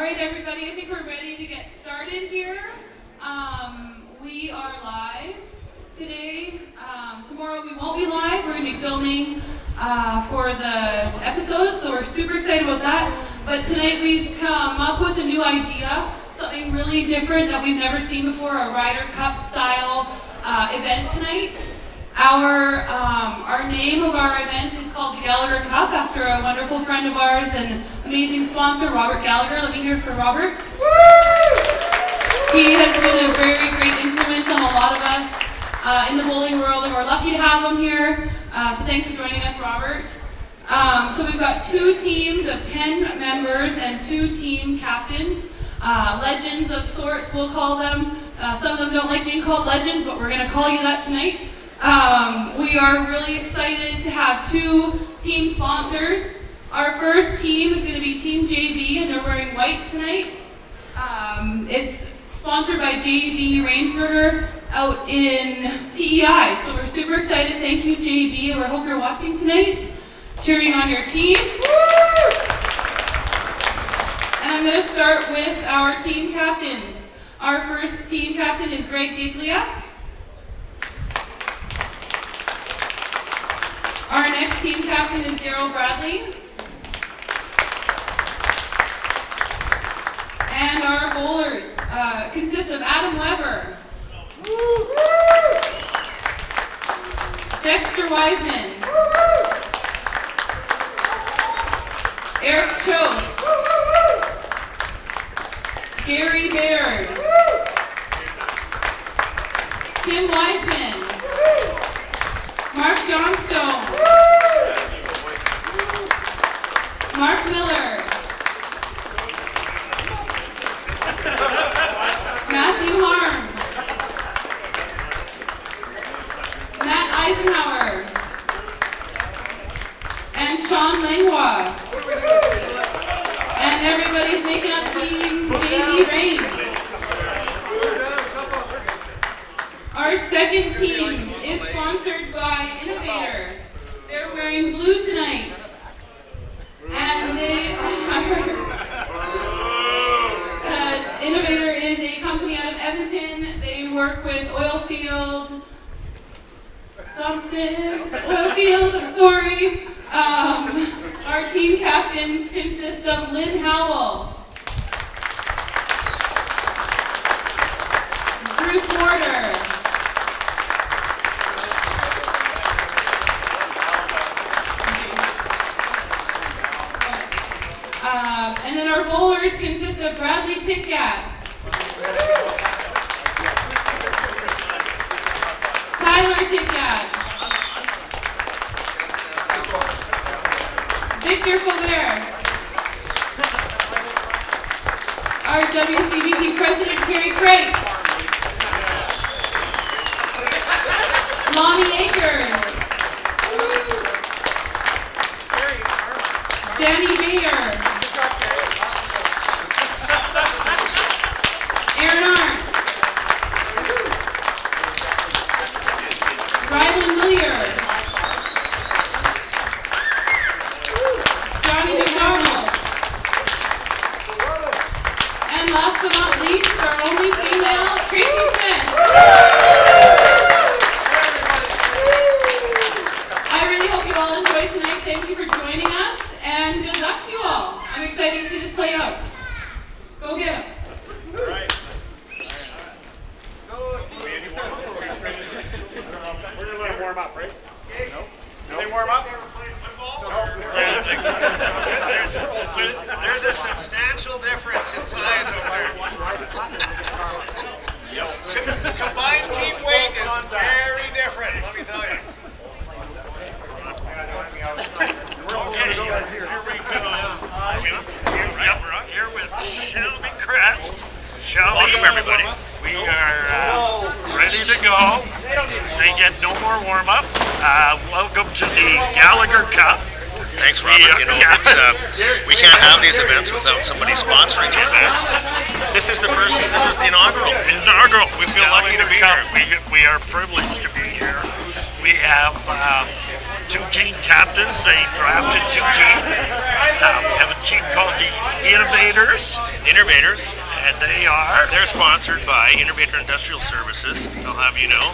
right, everybody, I think we're ready to get started here. We are live today. Tomorrow we won't be live. We're going to be filming for the episode, so we're super excited about that. But tonight we've come up with a new idea, something really different that we've never seen before, a Gallaugher Cup style event tonight. Our name of our event is called the Gallaugher Cup, after a wonderful friend of ours and amazing sponsor, Robert Gallaugher. Let me hear it for Robert. He has been a very great influence on a lot of us in the bowling world, and we're lucky to have him here. So thanks for joining us, Robert. So we've got 2 teams of 10 members and 2 team captains, legends of sorts, we'll call them. Some of them don't like being called legends, but we're going to call you that tonight. We are really excited to have 2 team sponsors. Our first team is going to be Team JB, and they're wearing white tonight. It's sponsored by JB Rainsberger out in PEI, so we're super excited. Thank you, JB, and we hope you're watching tonight, cheering on your team. And I'm going to start with our team captains. Our first team captain is Greg Gallaugher. Our next team captain is Daryl Bradley. And our bowlers consist of Adam Weber, Dexter Wiseman, Eric Chose, Gary Baird, Tim Wiseman, Mark Johnstone, Mark Miller, Matthew Harms, Matt Eisenhower, and Sean Langlois. And everybody's making up Team JB Reigns. Our second team is sponsored by Innovator. They're wearing blue tonight. And they are... Innovator is a company out of Edmonton. They work with Oilfield... I'm sorry. Our team captains consist of Lynn Howell, Bruce Warder, and then our bowlers consist of Bradley Titcat, Tyler Titcat, Victor Faubert, our WCBT President Carrie Craig, Lonnie Akers, Danny Mayer, Aaron Arndt, Rylan Willier, Johnny McDonald, and last but not least, our only female, Tracy Smith. I really hope you all enjoyed tonight. Thank you for joining us, and good luck to you all. I'm excited to see this play out. Go get them. All right. We're going to let them warm up, right? No? Did they warm up? There's a substantial difference in size over there. Combined team weight is very different, let me tell you. Here with Shelby Crest. Shelby, Welcome, everybody. We are ready to go. They get no more warm-up. Welcome to the Gallaugher Cup. Thanks, Robert. We can't have these events without somebody sponsoring the event. This is the inaugural. We feel lucky to be here. We are privileged to be here. We have two team captains. They drafted two teams. We have a team called the Innovators. Innovators. And they're sponsored by Innovator Industrial Services. I'll have you know.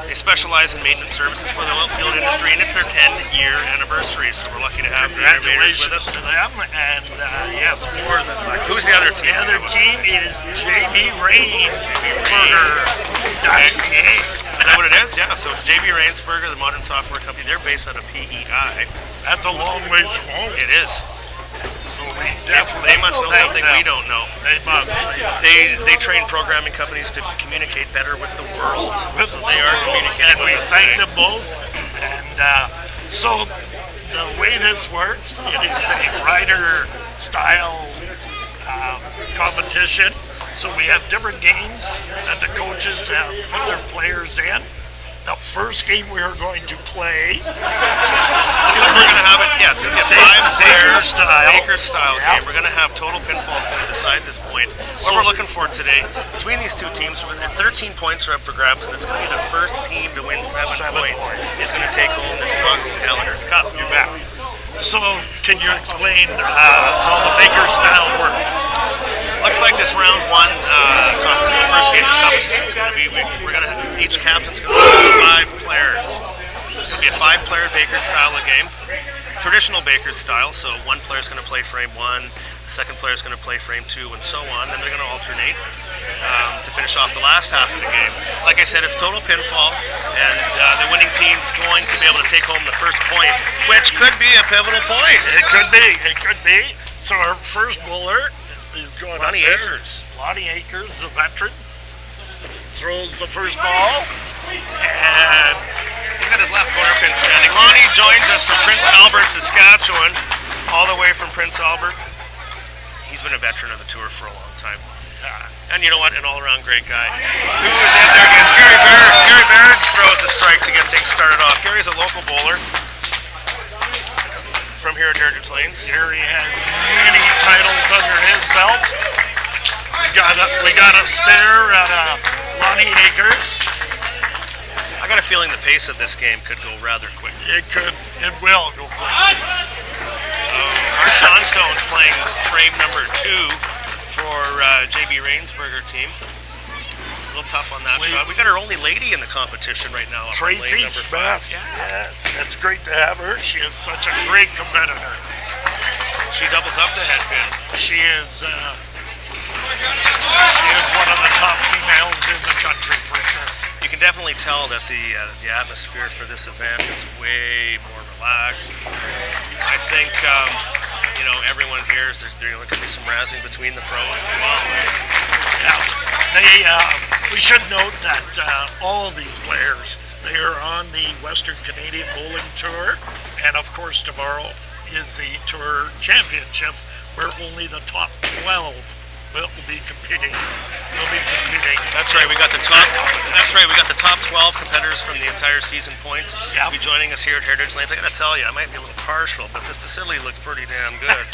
They specialize in maintenance services for the oil field industry, and it's their 10-year anniversary, so we're lucky to have the Innovators with us. Congratulations to them, and yes, more than lucky. Who's the other team? The other team is JB Rainsberger. That's it. Is that what it is? Yeah, so it's JB Rainsberger, the modern software company. They're based out of PEI. That's a long ways from home. It is. So we definitely they must know something we don't know. They must. They train programming companies to communicate better with the world. So they are communicating. And we thank them both. And so the way this works, it is a rider style competition. So we have different games that the coaches have put their players in. The first game we are going to play we're going to have it. Yeah, it's going to be a Baker style game. We're going to have total pinfalls going to decide this point. What we're looking for today between these two teams, 13 points are up for grabs, and it's going to be the first team to win 7 points. Is going to take home this Gallaugher Cup. You bet. So, can you explain how the Baker style works? Looks like this round one, the first game of this competition is going to be, we're going to, each captain's going to have 5 players. It's going to be a 5-player Baker style of game. Traditional Baker style, so one player is going to play frame 1, the second player is going to play frame 2, and so on. Then they're going to alternate to finish off the last half of the game. Like I said, it's total pinfall, and the winning team's going to be able to take home the first point, which could be a pivotal point. It could be. It could be. So our first bowler is going Lonnie up Akers. Lonnie Akers, the veteran, throws the first ball, and he's got his left corner pin standing. Lonnie joins us from Prince Albert, Saskatchewan, all the way from Prince Albert. He's been a veteran of the tour for a long time. And you know what? An all-around great guy. Who is in there against Gary Barrett? Gary Barrett throws a strike to get things started off. Gary's a local bowler from here at Heritage Lanes. Gary has many titles under his belt. We got a spare at Lonnie Akers. I got a feeling the pace of this game could go rather quick. It will go quick. Art Johnstone's playing frame number 2 for JB Rainsberger team. A little tough on that shot. We got our only lady in the competition right now. Tracy Smith. Yes, it's great to have her. She is such a great competitor. She doubles up the head pin. She is one of the top females in the country for sure. You can definitely tell that the atmosphere for this event is way more relaxed. I think everyone here is there's going to be some razzing between the pros as well. Yeah, we should note that all of these players, they are on the Western Canadian Bowling Tour, and of course tomorrow is the Tour Championship, where only the top 12 will be competing. That's right. We got the top. That's right. We got the top 12 competitors from the entire season points. Yep. Be joining us here at Heritage Lanes. I got to tell you, I might be a little partial, but the facility looks pretty damn good.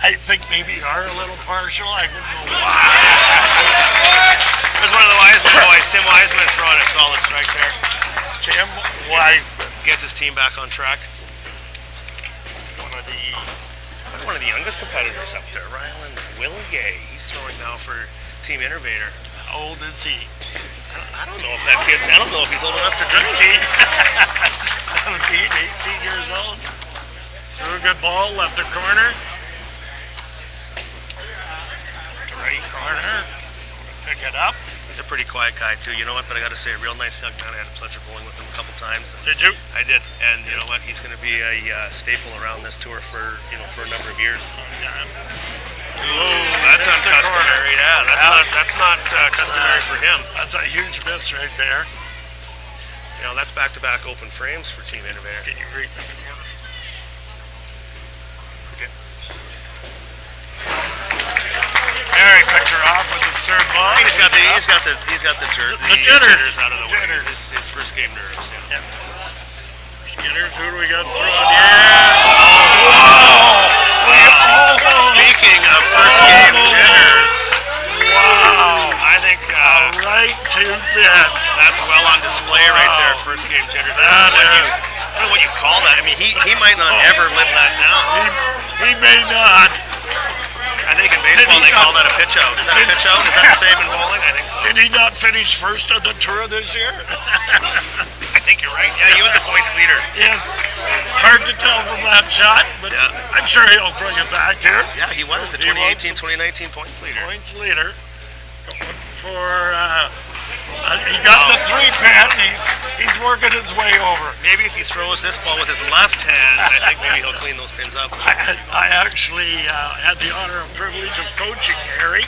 I think maybe you are a little partial. I wouldn't know why. There's one of the Wiseman boys, Tim Wiseman, throwing a solid strike there. Tim Wiseman Gets his team back on track. One of the youngest competitors up there, Ryland Wilgay. He's throwing now for Team Innovator. How old is he? I don't know if that kid's, I don't know if he's old enough to drink. 17, 18 years old. Threw a good ball, left the corner. Right corner. Pick it up. He's a pretty quiet guy too, you know what, but I got to say, a real nice young man. I had the pleasure of bowling with him a couple times. Did you? I did, and you know what, he's going to be a staple around this tour for a number of years. That's uncustomary. Yeah, that's not customary for him. That's a huge miss right there. You know, that's back-to-back open frames for Team Innovator. Can you read that? Okay. Harry picked her off with the third ball. He's got the jitters out of the way. His first game nerves. Yeah. Jitters. Who do we got throwing? Yeah. Wow. Speaking of first game jitters. Wow. I think right to bed. That's well on display right there. First game jitters. I don't know mean, he might not ever live that down. He may not. I think in baseball they call that a pitch out. Is that a pitch out? Is that the same in bowling? I think so. Did he not finish first on the tour this year? I think you're right. Yeah, he was the points leader. Yes. Hard to tell from that shot, but I'm sure he'll bring it back here. Yeah, he was the 2018-2019 points leader. Points leader. Going for, he got the 3-pin. He's working his way over. Maybe if he throws this ball with his left hand, I think maybe he'll clean those pins up. I actually had the honor and privilege of coaching Eric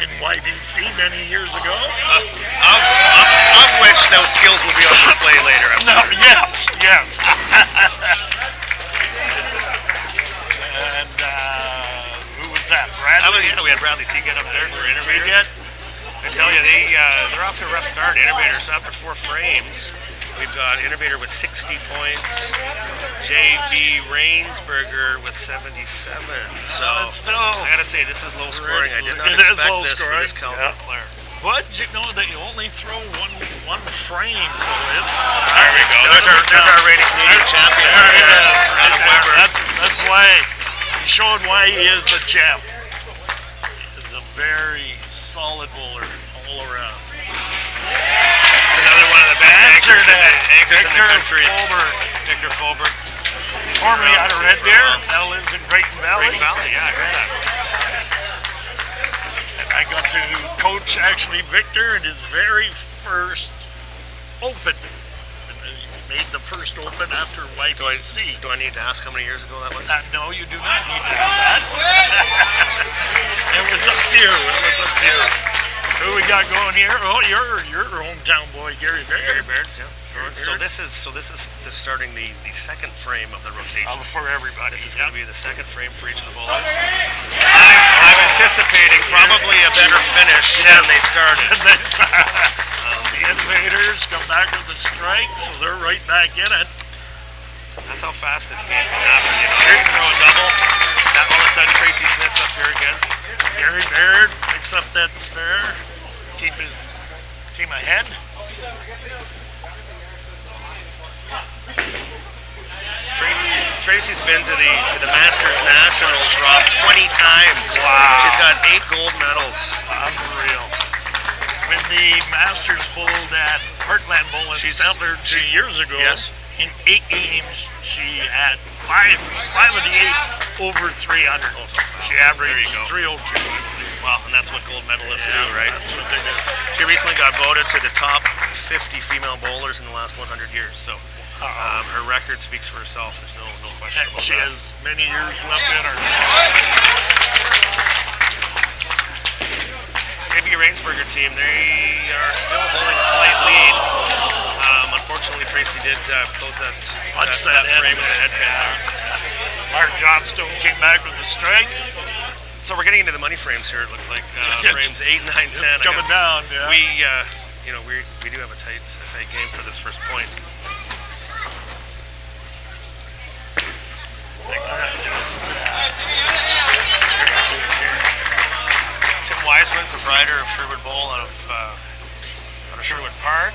in YBC many years ago. Of which those skills will be on display later. No, yes. And who was that? Bradley? Yeah, we had Bradley Teagat up there for Innovator. I tell you, they're off to a rough start. Innovators after 4 frames. We've got Innovator with 60 points, JB Rainsberger with 77. So I gotta say, this is low scoring. I did not expect this for this caliber player. But you know they only throw one frame, so it's there we go. There's our reigning Canadian champion. There he is. That's why he showed why he is the champ. He is a very solid bowler all around. Another one of the best anchors in the country. Victor Fulberg. Formerly out of Red Deer, now lives in Drayton Valley. Drayton Valley, yeah, I heard that. And I got to coach actually Victor in his very first Open. He made the first Open after YBC. Do I need to ask how many years ago that was? No, you do not need to ask that. It was a few. Who we got going here? Oh, your hometown boy, Gary Baird. Gary Baird, yeah. So this is starting the second frame of the rotation. For everybody. This is going to be the second frame for each of the bowlers. I'm anticipating probably a better finish than they started. The Innovators come back with a strike, so they're right back in it. That's how fast this game can happen. You know, here you throw a double, all of a sudden Tracy Smith's up here again. Gary Baird picks up that spare, keep his team ahead. Tracy's been to the Masters Nationals, Rob, 20 times. Wow. She's got 8 gold medals. Unreal. When the Masters bowled at Heartland Bowl in Stempler 2 years ago, in 8 games, she had 5 of the 8 over 300. She averaged 302. Well, and that's what gold medalists do, right? That's what they do. She recently got voted to the top 50 female bowlers in the last 100 years, so her record speaks for herself. There's no question about that. She has many years left in her. Maybe your Rainsberger team, they are still holding a slight lead. Unfortunately, Tracy did close that frame with the head pin. Mark Johnstone came back with a strike. So we're getting into the money frames here. It looks like frames 8, 9, 10. It's coming down. Yeah. We do have a tight game for this first point. Tim Wiseman, proprietor of Sherwood Bowl out of Sherwood Park.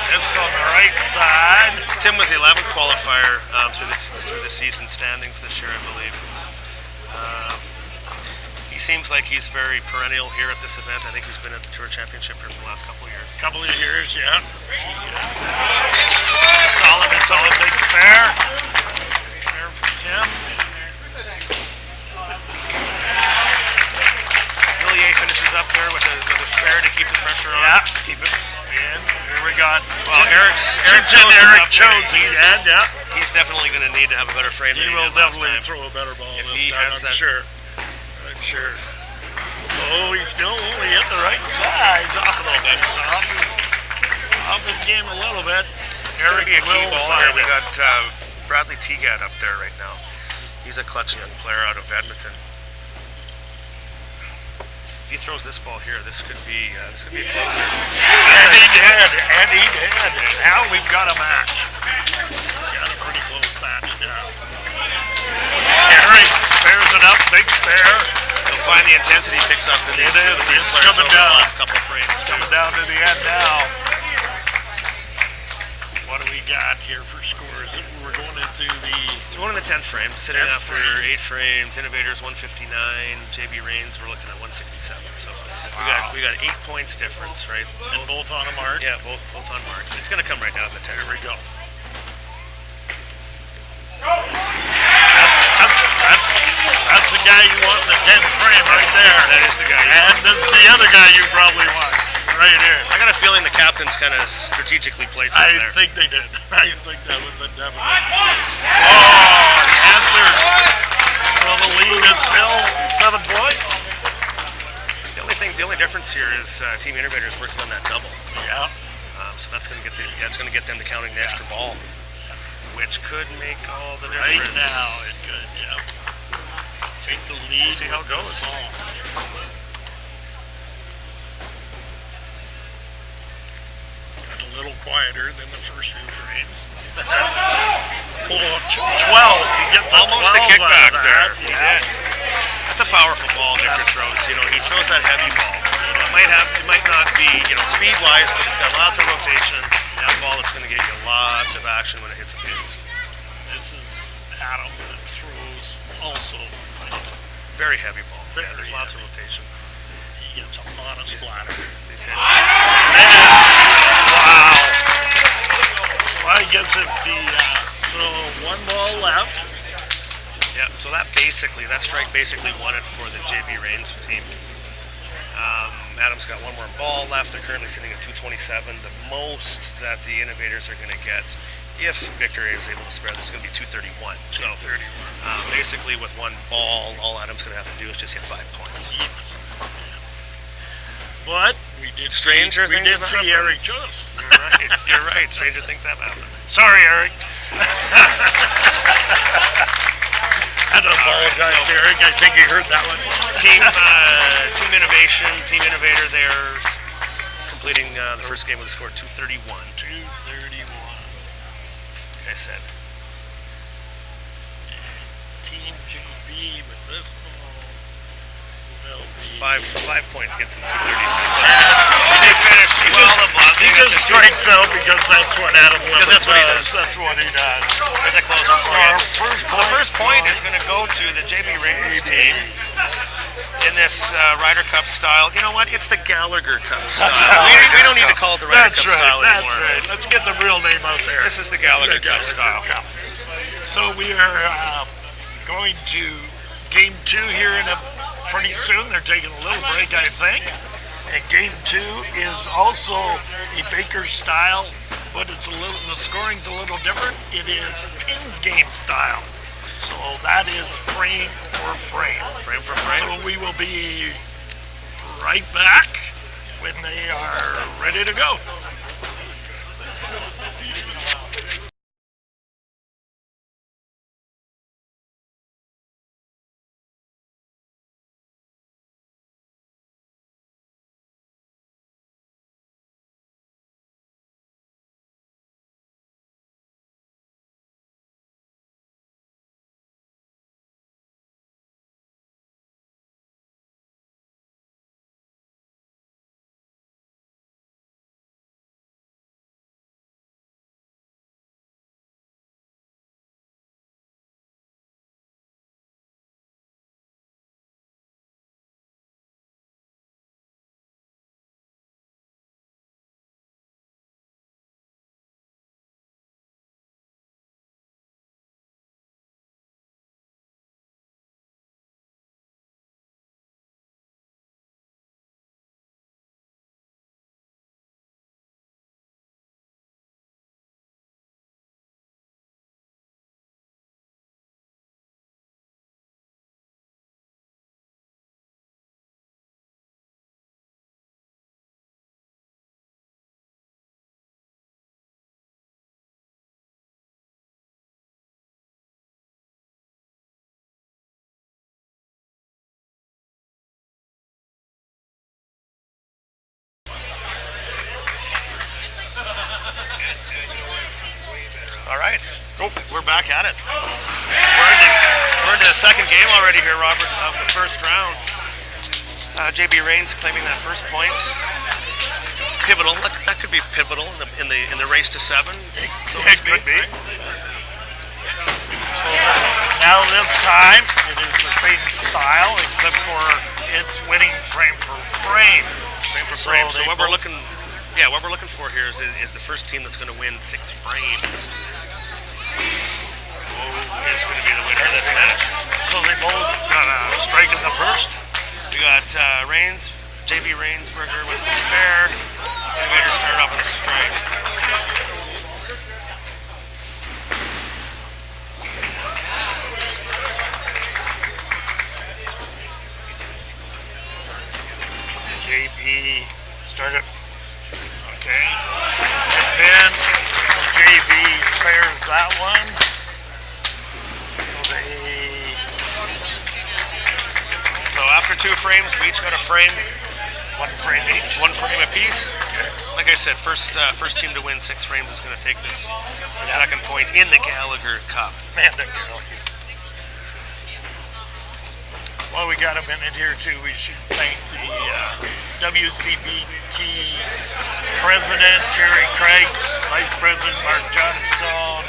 This on the right side. Tim was the 11th qualifier through the season standings this year, I believe. He seems like he's very perennial here at this event. I think he's been at the Tour Championship here for the last couple of years. Yeah. Solid big spare. Spare for Tim. Villiers finishes up there with a spare to keep the pressure on. Yeah, keep it in. Here we got Eric Chosey. He's definitely going to need to have a better frame. He will definitely throw a better ball this time, I'm sure. Oh, he's still only at the right side. He's off a little bit. He's off his game a little bit. Eric will find it. We got Bradley Teagat up there right now. He's a clutch young player out of Edmonton. If he throws this ball here, this could be a closer. And he did. And now we've got a match. Got a pretty close match now. Eric spares it up, big spare. find the intensity picks up in these, is. these It's players coming over down. the last couple of frames. It's coming down to the end now. What do we got here for scores? We're going into the... So we're in the 10th frame, sitting 10th after frame. 8 frames. Innovators 159, JB Reigns we're looking at 167. So we got 8 points difference, right? And both on a mark. Yeah, both on marks. It's going to come right down to the 10. Here we go. That's the guy you want in the 10th frame right there. That is the guy. And this is the other guy you probably want right here. I got a feeling the captains kind of strategically placed him I there. think they did. I think that was a definite. Oh, the answer. So the lead is still 7 points. The only difference here is Team Innovators working on that double. Yeah. So that's going to get them to counting the extra ball, which could make all the Right difference. now it could, yeah. Take the lead. See how it with goes. this ball. Got a little quieter than the first few frames. Oh, 12. He gets a Almost 12 a kickback out of there. that. Yeah. That's a powerful ball Victor throws. You know, he throws that heavy ball. It might not be, speed-wise, but it's got lots of rotation. That ball that's going to get you lots of action when it hits the pins. This is Adam that throws also. Very heavy ball. Very There's lots of rotation. He gets a lot of splatter. These hits. Wow. Well, I guess if the so one ball left. Yeah, so that strike basically won it for the JB Reigns team. Adam's got one more ball left. They're currently sitting at 227. The most that the Innovators are going to get, if Victor is able to spare this, is going to be 231. So basically with one ball, all Adam's going to have to do is just hit 5 points. Yes. But we did Stranger see, things we did have see happened. Eric Jones. You're right. Stranger things have happened. Sorry, Eric. I don't apologize to Eric. I think he heard that one. Team Innovation, Team Innovator, they're completing the first game with a score of 231. 231. Like I said. Team GB with this ball will be... 5 points gets him 232. They finished He just strikes out because that's what Adam Lemon that's what he does. That's what he does. There's a close up So for you. our first point, The first point is going to go to the JB Reigns team in this Ryder Cup style. You know what? It's the Gallaugher Cup style. we don't need to call it the Ryder Cup style anymore. That's right. Let's get the real name out there. This is the Gallaugher Cup style. So we are going to game 2 here in pretty soon. They're taking a little break, I think. And game 2 is also a Baker's style, but it's the scoring's a little different. It is pins game style. So that is frame for frame. Frame for frame. So we will be right back when they are ready to go. All right, we're back at it. We're into the second game already here, Robert, of the first round. JB Rains claiming that first point. Pivotal. That could be pivotal in the race to 7. So It could be. So now this time it is the same style except for it's winning frame for frame. So what we're looking for here is the first team that's going to win 6 frames. Is going to be the winner of this match. So they both got a strike in the first. We got Rains, JB Rainsberger with a spare. Innovator started off with a strike. JB started. Okay. Pin. So JB spares that one. So after 2 frames, we each got a frame. 1 frame each. 1 frame apiece. Okay. Like I said, first team to win 6 frames is going to take the second point in the Gallaugher Cup. Man, the Gallaugher. While we got a minute here too, we should thank the WCBT President Kerry Kreitz, Vice President Mark Johnstone,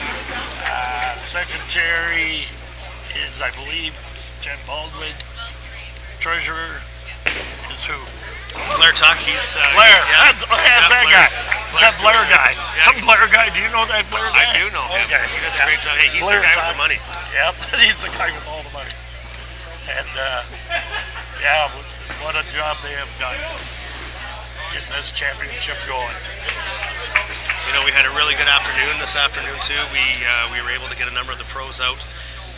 Secretary is, I believe, Jen Baldwin. Treasurer is who? Blair Tuck, he's... Blair, yeah, that's that guy. Is that Blair guy? Yeah. Some Blair guy, do you know that Blair guy? I do know him. Okay. He does a great job. Hey, he's Blair the guy Tuck. with the money. Yep, he's the guy with all the money. And, yeah, what a job they have done getting this championship going. You know, we had a really good afternoon this afternoon, too. We were able to get a number of the pros out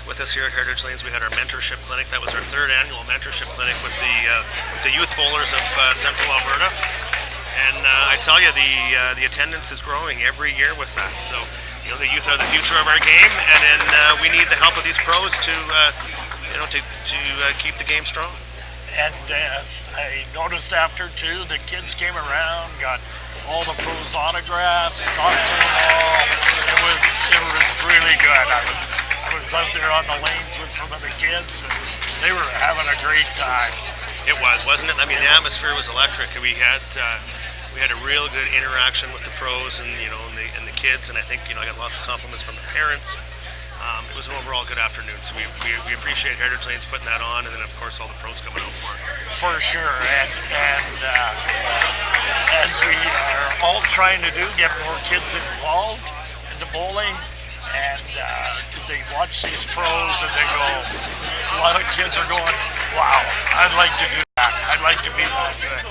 with us here at Heritage Lanes. We had our mentorship clinic. That was our 3rd annual mentorship clinic with the youth bowlers of Central Alberta. And I tell you, the attendance is growing every year with that. So, you know, the youth are the future of our game, and then we need the help of these pros to keep the game strong. And I noticed after too, the kids came around, got all the pros' autographs, talked to them all. It was really good. I was out there on the lanes with some of the kids, and they were having a great time. It was, wasn't it? I mean, the atmosphere was electric. We had a real good interaction with the pros and the kids, and I think I got lots of compliments from the parents. It was an overall good afternoon, so we appreciate Heritage Lanes putting that on, and then of course all the pros coming out for it. For sure, and as we are all trying to do, get more kids involved into bowling, and they watch these pros and they go, a lot of kids are going, wow, I'd like to do that, I'd like to be that good.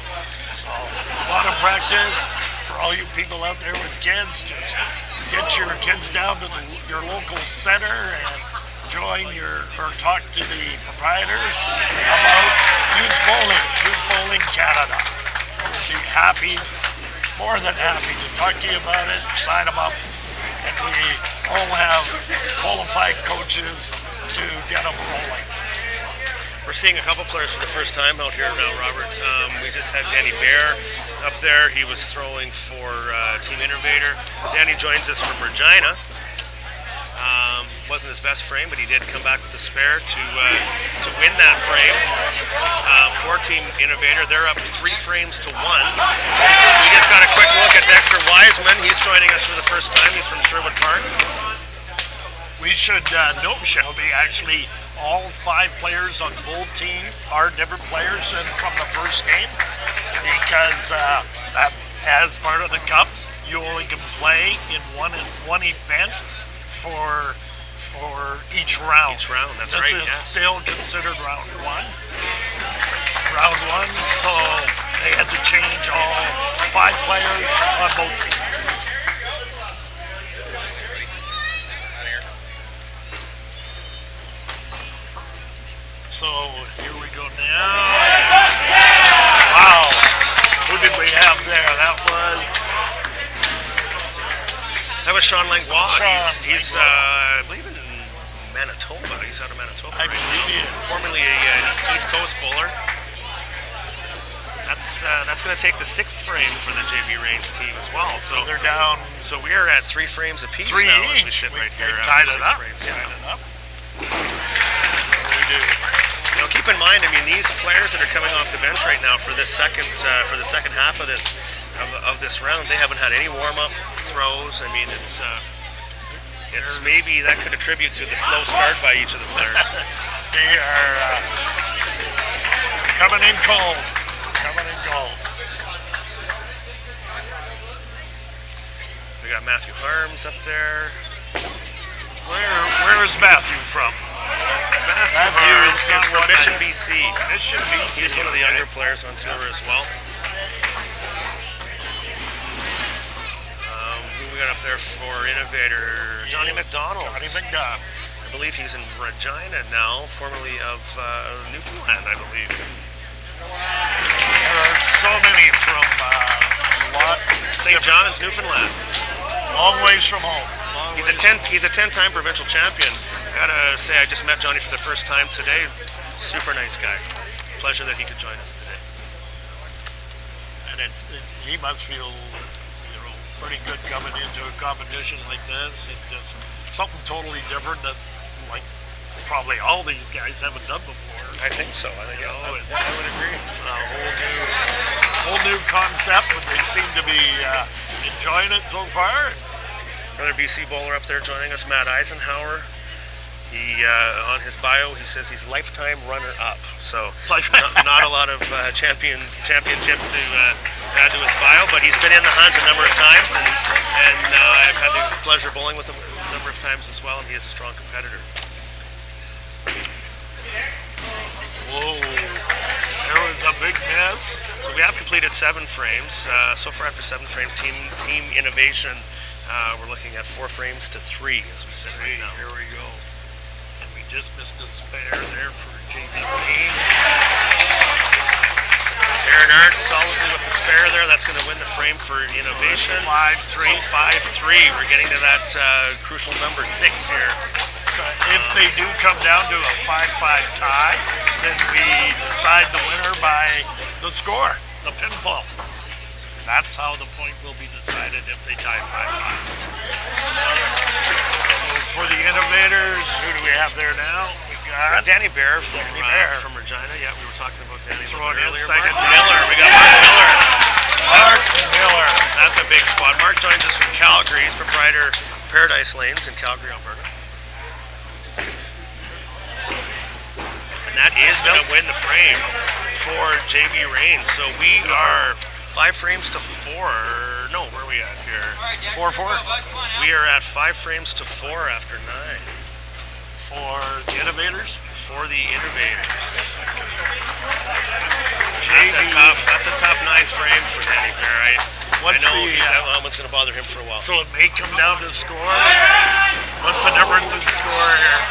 So a lot of practice for all you people out there with kids. Just get your kids down to your local center and join or talk to the proprietors about Youth Bowling Canada. We'll be happy, more than happy to talk to you about it, sign them up, and we all have qualified coaches to get them rolling. We're seeing a couple players for the first time out here now, Robert. We just had Danny Bear up there. He was throwing for Team Innovator. Danny joins us from Regina. Wasn't his best frame, but he did come back with a spare to win that frame. For Team Innovator, they're up 3 frames to 1. We just got a quick look at Dexter Wiseman. He's joining us for the first time. He's from Sherwood Park. We should note, Shelby, actually, all 5 players on both teams are different players from the first game, because as part of the cup, you only can play in one event for each round. Each round, that's this right. This is yes. still considered round 1. Round 1, so they had to change all 5 players on both teams. So here we go now. Wow. Who did we have there? That was Sean Langlois. Sean He's I believe in Manitoba. He's out of Manitoba. I believe he is. Formerly an East Coast bowler. That's going to take the 6th frame for the JB Rains team as well. So they're down. So we are at 3 frames apiece 3 now each. as we sit right here. Tied it up. Frames. Tied it up. That's what we do. Now, keep in mind, I mean, these players that are coming off the bench right now for this second half of this round, they haven't had any warm-up throws. I mean, it's maybe that could attribute to the slow start by each of the players. They are coming in cold. Coming in cold. We got Matthew Harms up there. Where is Matthew from? Matthew Harms is from Mission BC. Mission BC. He's one of the younger players on tour as well. Who we got up there for Innovator? Johnny McDonald. Johnny McDonald. I believe he's in Regina now, formerly of Newfoundland, I believe. There are so many from St. John's, Newfoundland. Long ways from home. He's a 10-time provincial champion. Gotta say, I just met Johnny for the first time today. Super nice guy. Pleasure that he could join us today. And he must feel, pretty good coming into a competition like this. And just something totally different that, like, probably all these guys haven't done before. So, I think so. I would agree. It's a whole new concept, but they seem to be enjoying it so far. Another BC bowler up there joining us, Matt Eisenhower. He on his bio he says he's lifetime runner-up. So not a lot of championships to add to his bio, but he's been in the hunt a number of times, and I've had the pleasure bowling with him a number of times as well, and he is a strong competitor. Whoa, there was a big miss. So we have completed 7 frames. So far after 7 frames, team innovation, we're looking at 4 frames to 3 as we sit right now. Here we go. And we just missed a spare there for J.B. Haynes. Aaron Arndt solidly with the spare there. That's going to win the frame for innovation. So 5-3. 5-3. We're getting to that crucial number 6 here. So if they do come down to a 5-5 tie, then we decide the winner by the score, the pinfall. That's how the point will be decided if they tie 5-5. So for the innovators, who do we have there now? We got Danny Bear from Regina. Yeah, we were talking about Danny throwing in earlier. second. Mark Miller. We got Mark Miller. Mark Miller. That's a big spot. Mark joins us from Calgary. He's proprietor Paradise Lanes in Calgary, Alberta. And that is going to win the frame for JB Rains. So we are 5 frames to 4. No, where are we at here? 4-4. We are at 5 frames to 4 after 9. For the innovators? For the innovators. That's a tough 9th frame for Danny Bear. I know that one's going to bother him for a while. So it may come down to score. What's the difference in score here?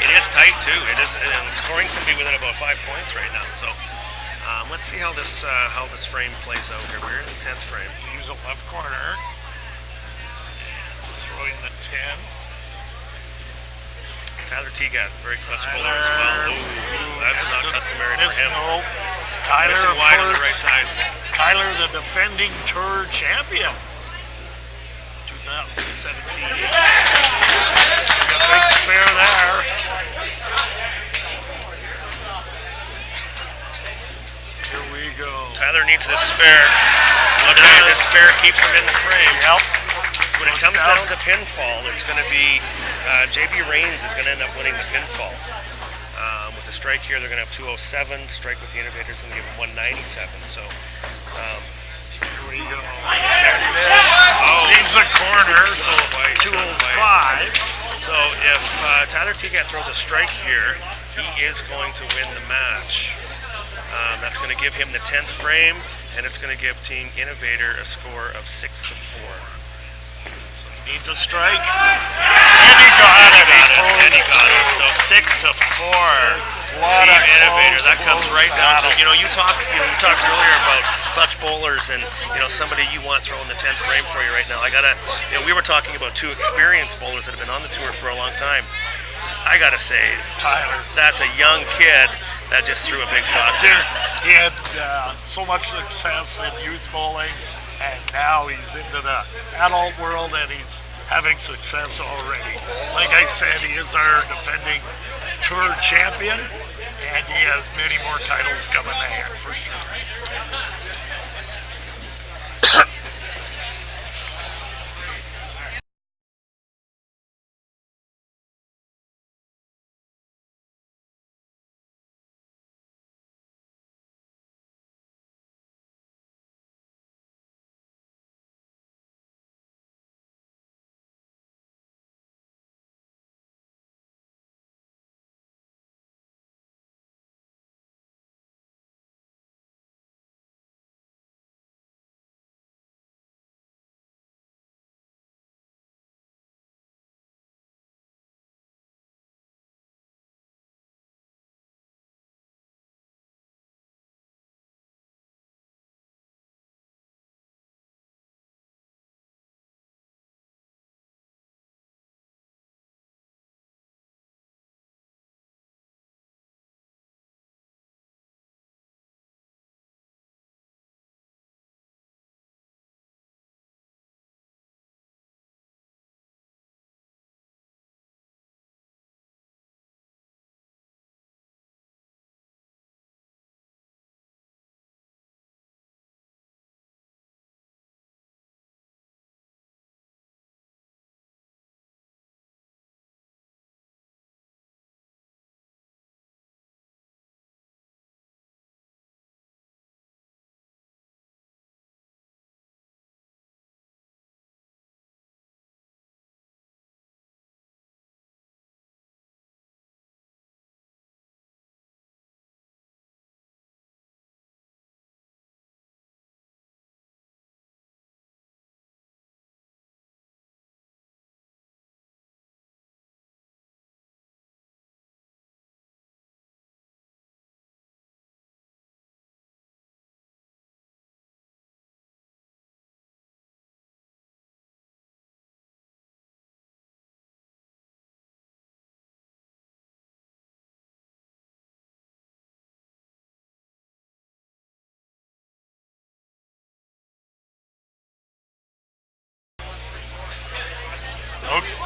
It is tight too. It is, and scoring can be within about 5 points right now. So let's see how this frame plays out here. We're in the 10th frame. He's a left corner. Throwing the 10. Tyler Teagat, very clutch bowler as well. Ooh, that's not customary for him. No. Tyler, missing of wide course, on the right side. Tyler, the defending tour champion. 2017. A big spare there. Here we go. Tyler needs this spare. Okay, this spare keeps him in the frame. Yep. When it comes down to pinfall, it's going to be JB Rains is going to end up winning the pinfall. With the strike here, they're going to have 207. Strike with the innovators going to give them 197. So here we go. Leaves a corner, so 205. So if Tyler Teagat throws a strike here, he is going to win the match. That's going to give him the 10th frame, and it's going to give Team Innovator a score of 6-4. So he needs a strike, and he got it. And he got it. So 6-4. Team Innovator. That comes right down to, you talked earlier about clutch bowlers and somebody you want throwing the 10th frame for you right now. We were talking about 2 experienced bowlers that have been on the tour for a long time. I gotta say, Tyler, that's a young kid that just threw a big shot there. He had so much success in youth bowling, and now he's into the adult world and he's having success already. Like I said, he is our defending tour champion, And he has many more titles coming ahead for sure.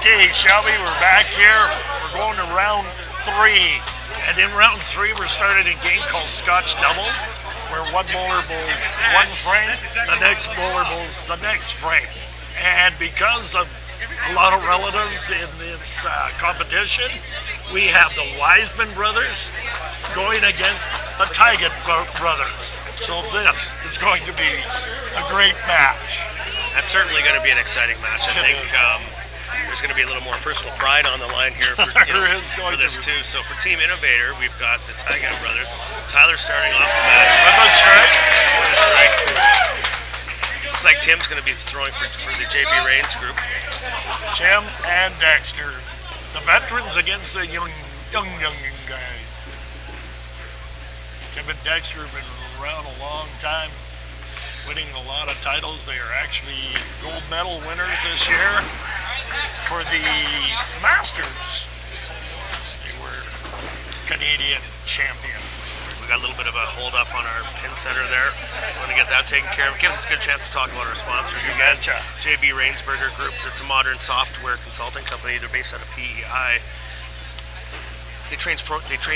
Okay, Shelby, we're back here. We're going to round 3. And in round 3, we're starting a game called Scotch Doubles, where one bowler bowls one frame, the next bowler bowls the next frame. And because of a lot of relatives in this competition, we have the Wiseman brothers going against the Tygat brothers. So this is going to be a great match. That's certainly going to be an exciting match. I think there's going to be a little more personal pride on the line here for, for this too. So for Team Innovator, we've got the Tygat brothers. Tyler starting off the match with a strike. Looks like Tim's going to be throwing for the JB Rains group. Tim and Dexter, the veterans against the young guys. Tim and Dexter have been around a long time, winning a lot of titles. They are actually gold medal winners this year for the Masters. They were Canadian champions. We got a little bit of a hold up on our pin center there. Want to get that taken care of. It gives us a good chance to talk about our sponsors again. JB Rainsberger Group. It's a modern software consulting company. They're based out of PEI. They train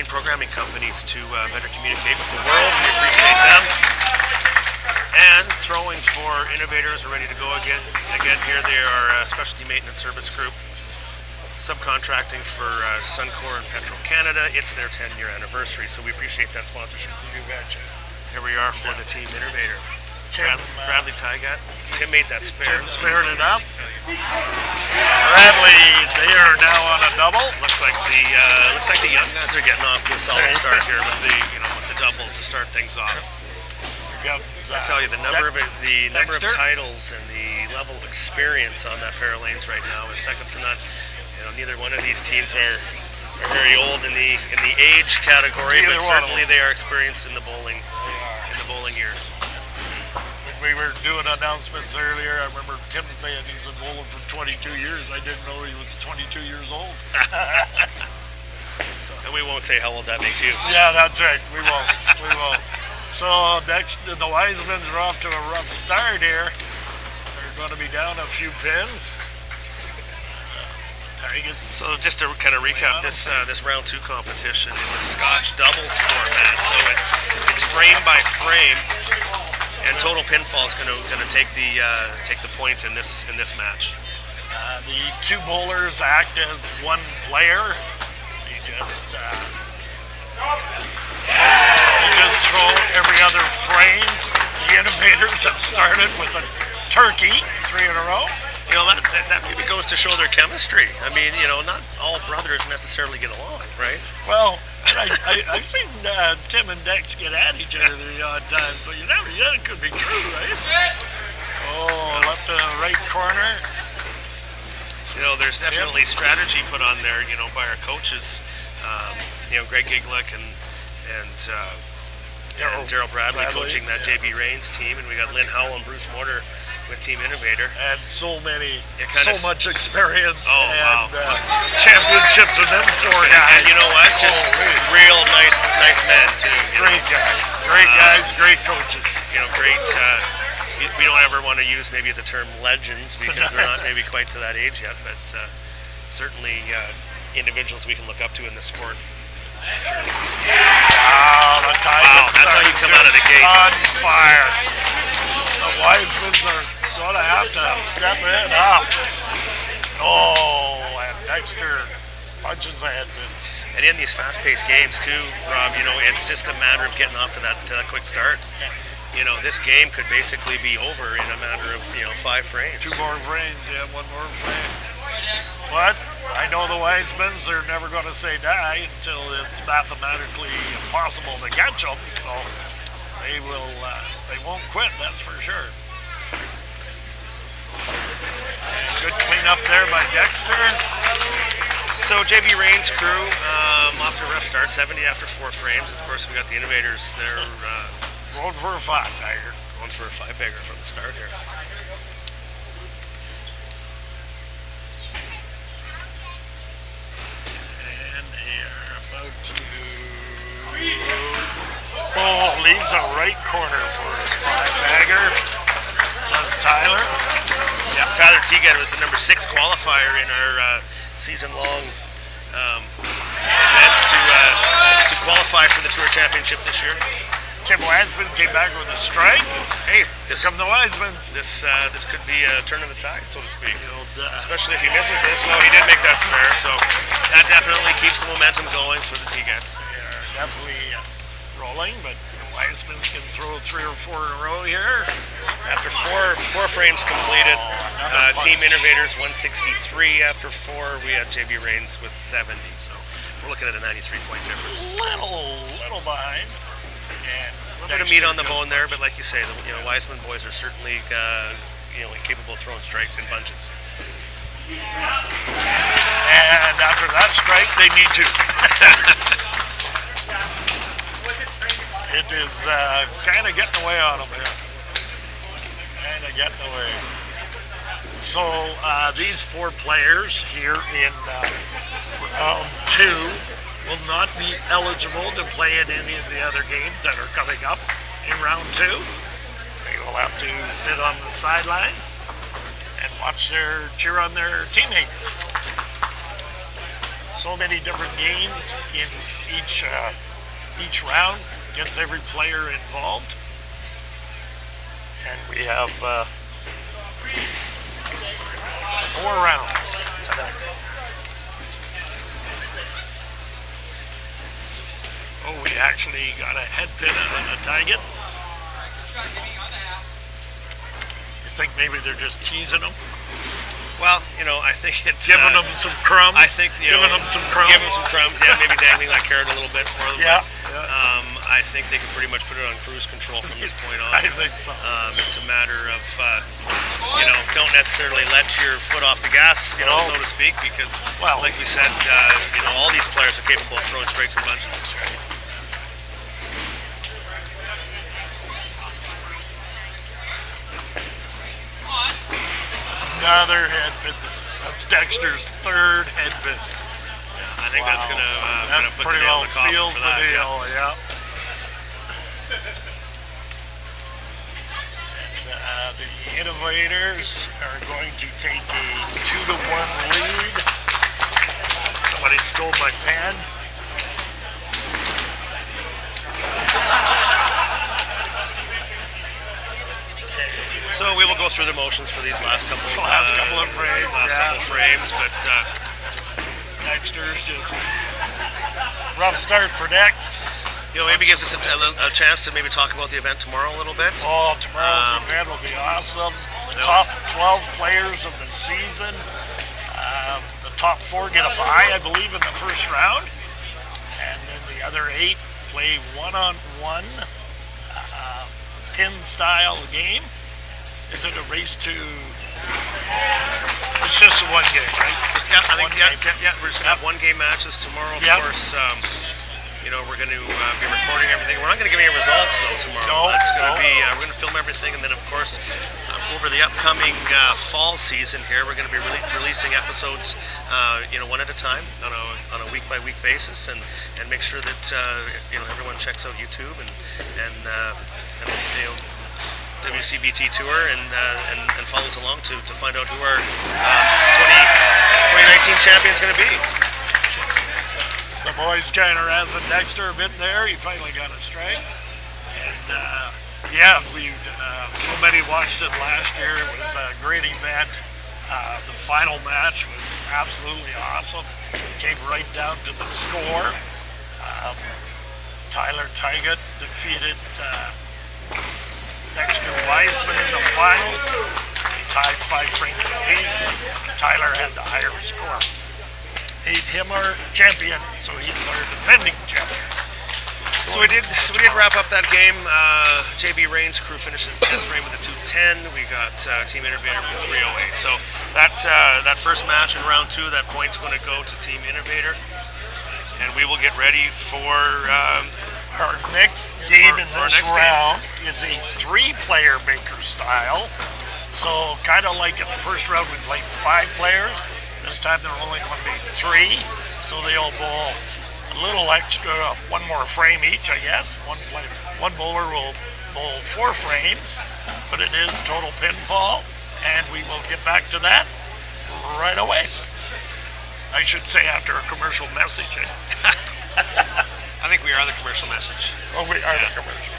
programming companies to better communicate with the world. We appreciate them. And throwing for Innovators are ready to go again here. They are a specialty maintenance service group, subcontracting for Suncor and Petro Canada. It's their 10-year anniversary, so we appreciate that sponsorship. You betcha. Here we are for the Team Innovator. Bradley Tygat. Tim made that spare. Tim spared it up. Bradley, they are now on a double. Looks like the young guns are getting off to a solid start here with the double to start things off. I tell you, the number of titles and the level of experience on that pair of lanes right now is second to none. Neither one of these teams are very old in the age category, but certainly they are experienced in the bowling years. When we were doing announcements earlier, I remember Tim saying he's been bowling for 22 years. I didn't know he was 22 years old. And we won't say how old that makes you. Yeah, that's right. We won't. So next, the Wisemans are off to a rough start here. They're going to be down a few pins. Tigers. So just to kind of recap, this round 2 competition is a Scotch Doubles format. So it's frame by frame, and total pinfall is going to take the point in this match. The 2 bowlers act as 1 player. They just throw every other frame. The innovators have started with a turkey, 3 in a row. You know, that maybe goes to show their chemistry. I mean, you know, not all brothers necessarily get along, right? Well, I've seen Tim and Dex get at each other the odd time, so you never, it could be true, right? Oh, left to the right corner. You know, there's definitely strategy put on there, you know, by our coaches. You know, Greg Giglick and Daryl Bradley coaching that JB Rains team, and we got Lynn Howell and Bruce Mortar with Team Innovator. And so much experience wow. Championships in them 4 guys. And you know what? Just real nice men too. Great guys, great coaches. You know, great. We don't ever want to use maybe the term legends because they're not maybe quite to that age yet, but certainly individuals we can look up to in this sport. Wow, the Tigers that's how you come out of the gate. On fire. The Wisemans are going to have to step it up. Oh, and Dexter punches ahead. And in these fast-paced games too, Rob, you know, it's just a matter of getting off to that quick start. You know, this game could basically be over in a matter of, you know, 5 frames. 2 more frames, 1 more frame. But I know the Wisemans, they're never going to say die until it's mathematically impossible to catch them, so they won't quit, that's for sure. And good cleanup there by Dexter. So JB Rains' crew off to a rough start, 70 after 4 frames. Of course, we got the Innovators there. Going for a 5-bagger. Going for a 5-bagger from the start here. And they are about to... Oh, leaves a right corner for his 5-bagger. Does Tyler. Yeah, Tyler Teagat was the number 6 qualifier in our season-long events to qualify for the Tour Championship this year. Tim Wiseman came back with a strike. Hey, Here come the Wisemans. This could be a turn of the tide, so to speak. Especially if he misses this. Well, he did make that spare, so that definitely keeps the momentum going for the Teagats. They are definitely rolling, but the Wisemans can throw 3 or 4 in a row here. After four frames completed, Team Innovators 163. After 4, we had JB Rains with 70. So we're looking at a 93-point difference. Little behind. And a little bit of meat on the bone there, but like you say, the Wiseman boys are certainly capable of throwing strikes in bunches. And after that strike, they need to. It is kind of getting away on them here. Kind of getting away. So these 4 players here in round 2 will not be eligible to play in any of the other games that are coming up in round 2. They will have to sit on the sidelines and cheer on their teammates. So many different games in each round, gets every player involved. And we have 4 rounds tonight. Oh, we actually got a head pin on the Tigers. You think maybe they're just teasing them? Well, you know, I think it's... Giving them some crumbs? I think, Giving them some crumbs? Giving some crumbs, yeah, maybe dangling that carrot a little bit for them. Yeah. I think they can pretty much put it on cruise control from this point on. I think so. It's a matter of, don't necessarily let your foot off the gas, so to speak, because, like we said, all these players are capable of throwing strikes in bunches. That's right. Another head pin. That's Dexter's 3rd head pin. Yeah, I think that's going to that's put pretty the nail well in the coffin seals for the that, deal, yeah. And the Innovators are going to take a 2-1 lead stole my pen. So we will go through the motions for these last couple of frames. But Dexter's just rough start for Dex. Maybe gives us a chance to maybe talk about the event tomorrow a little bit. Oh, tomorrow's event will be awesome. The top 12 players of the season. The top 4 get a bye, I believe, in the first round. And then the other 8 play one-on-one pin-style game. Is it a race to... It's just a one game, right? I think, we're just going to have one-game matches tomorrow, of course. We're going to be recording everything. We're not going to give any results, though, tomorrow. That's going to be, we're going to film everything, and then, of course, over the upcoming fall season here, we're going to be releasing episodes, one at a time on a week-by-week basis, and make sure that, everyone checks out YouTube and WCBT Tour and follows along to find out who our 2019 champion is going to be. The boys kind of razzing Dexter a bit there. He finally got a strike. And so many watched it last year. It was a great event. The final match was absolutely awesome. Came right down to the score. Tyler Tygut defeated Dexter Wiseman in the final. They tied 5 frames apiece. Tyler had the higher score. Made him our champion, so he's our defending champion. So we did wrap up that game. JB Rain's crew finishes 10th frame with a 210. We got Team Innovator with 308. So that first match in round 2, that point's going to go to Team Innovator, and we will get ready for our next game in this round. Is a 3-player Baker style. So kind of like in the first round we played 5 players. This time they're only going to be 3, so they'll bowl a little extra, 1 more frame each, I guess. One bowler will bowl 4 frames, but it is total pinfall, and we will get back to that right away. I should say after a commercial message. I think we are the commercial message. Oh, we are the commercial.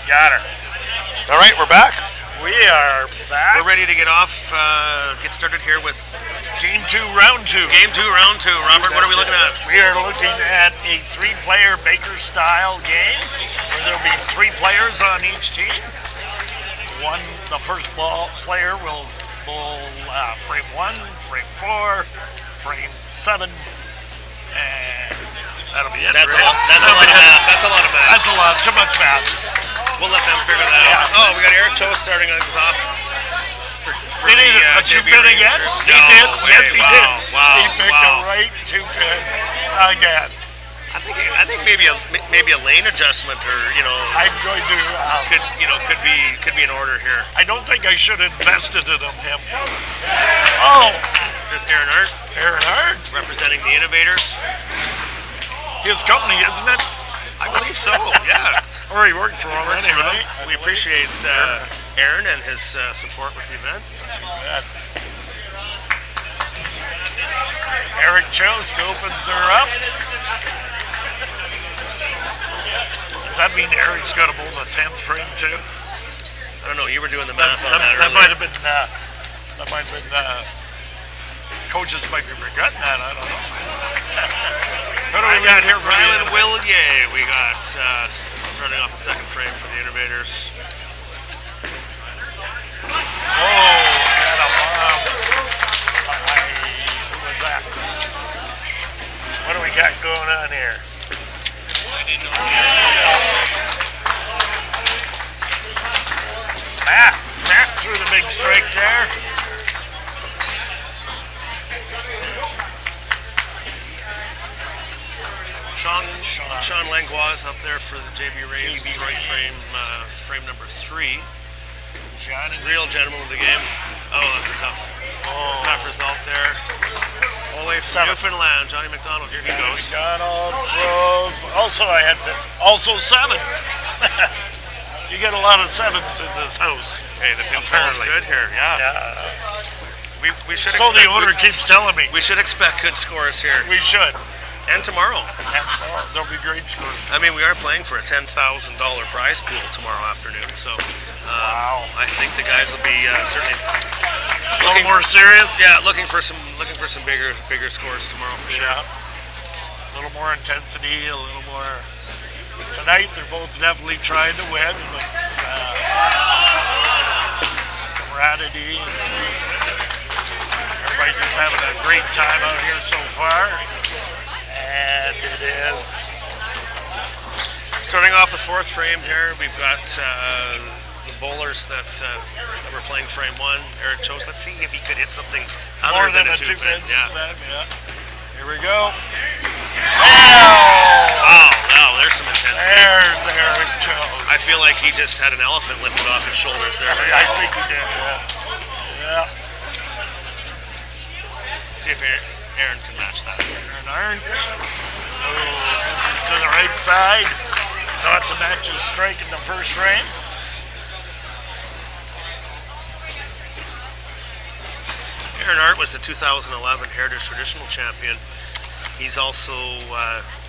Got her. All right, we're back. We are back. We're ready to get off, get started here with Game 2, Round 2. Game 2, Round 2. Robert, what are we looking at? We are looking at a 3-player Baker-style game where there will be 3 players on each team. The first player will bowl frame 1, frame 4, frame 7, and that'll be it. That's a lot of math. That's a lot of math. That's a lot. Too much math. We'll let them figure that out. Oh, we got Eric Cho starting us off. Did he two-pin again? He did. Yes, he did. Wow. He picked the right 2-pin again. I think maybe a lane adjustment, or I'm going to could be in order here. I don't think I should have invested in him. Oh, there's Aaron Hart. Aaron Hart representing the Innovators. His company, isn't it? I believe so. Yeah. Or he works for them anyway. We appreciate Aaron and his support with the event. Eric Chose opens her up. Does that mean Eric's got to bowl the 10th frame too? I don't know. You were doing the math on that. That might have been. Coaches might be regretting that. I don't know. What do we got here for Rylan Willier? We got Starting off the second frame for the Innovators. Oh, got a bomb. Who was that? What do we got going on here? Matt threw the big strike there. Sean Langlois up there for the JB Rays, right frame, frame number 3. Johnny. Real gentleman of the game. Oh, that's a tough result there. All the way from Newfoundland, Johnny McDonald, here he goes. McDonald throws. Also 7. You get a lot of 7s in this house. Hey, the pinfall's good here, yeah. We should so the owner keeps telling me. We should expect good scores here. We should. And tomorrow. There'll be great scores. I mean, we are playing for a $10,000 prize pool tomorrow afternoon, so wow. I think the guys will be certainly a little more serious. Yeah, looking for some bigger scores tomorrow for sure. A little more intensity, a little more. Tonight they're both definitely trying to win, but camaraderie. Everybody's just having a great time out here so far. And it is. Starting off the fourth frame here, we've got the bowlers that were playing frame 1. Eric chose. Let's see if he could hit something more other than a 2-pin. Yeah. Here we go. Wow, there's some intensity. There's Eric Chose. I feel like he just had an elephant lifted off his shoulders there. I think he did, yeah. See if Aaron can match that. Aaron. Oh, this is to the right side. Not to match his strike in the first frame. Aaron Art was the 2011 Heritage Traditional Champion. He's also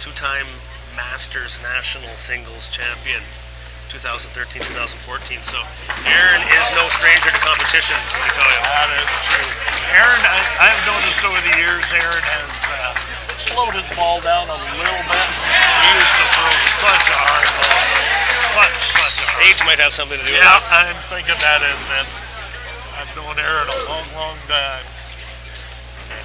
two-time Masters National Singles Champion, 2013-2014. So Aaron is no stranger to competition, let me tell you. That is true. Aaron, I've noticed over the years, Aaron has slowed his ball down a little bit. He used to throw such a hard ball. Such a hard. Age might have something to do with it. Yeah, I'm thinking that is it. I've known Aaron a long time. And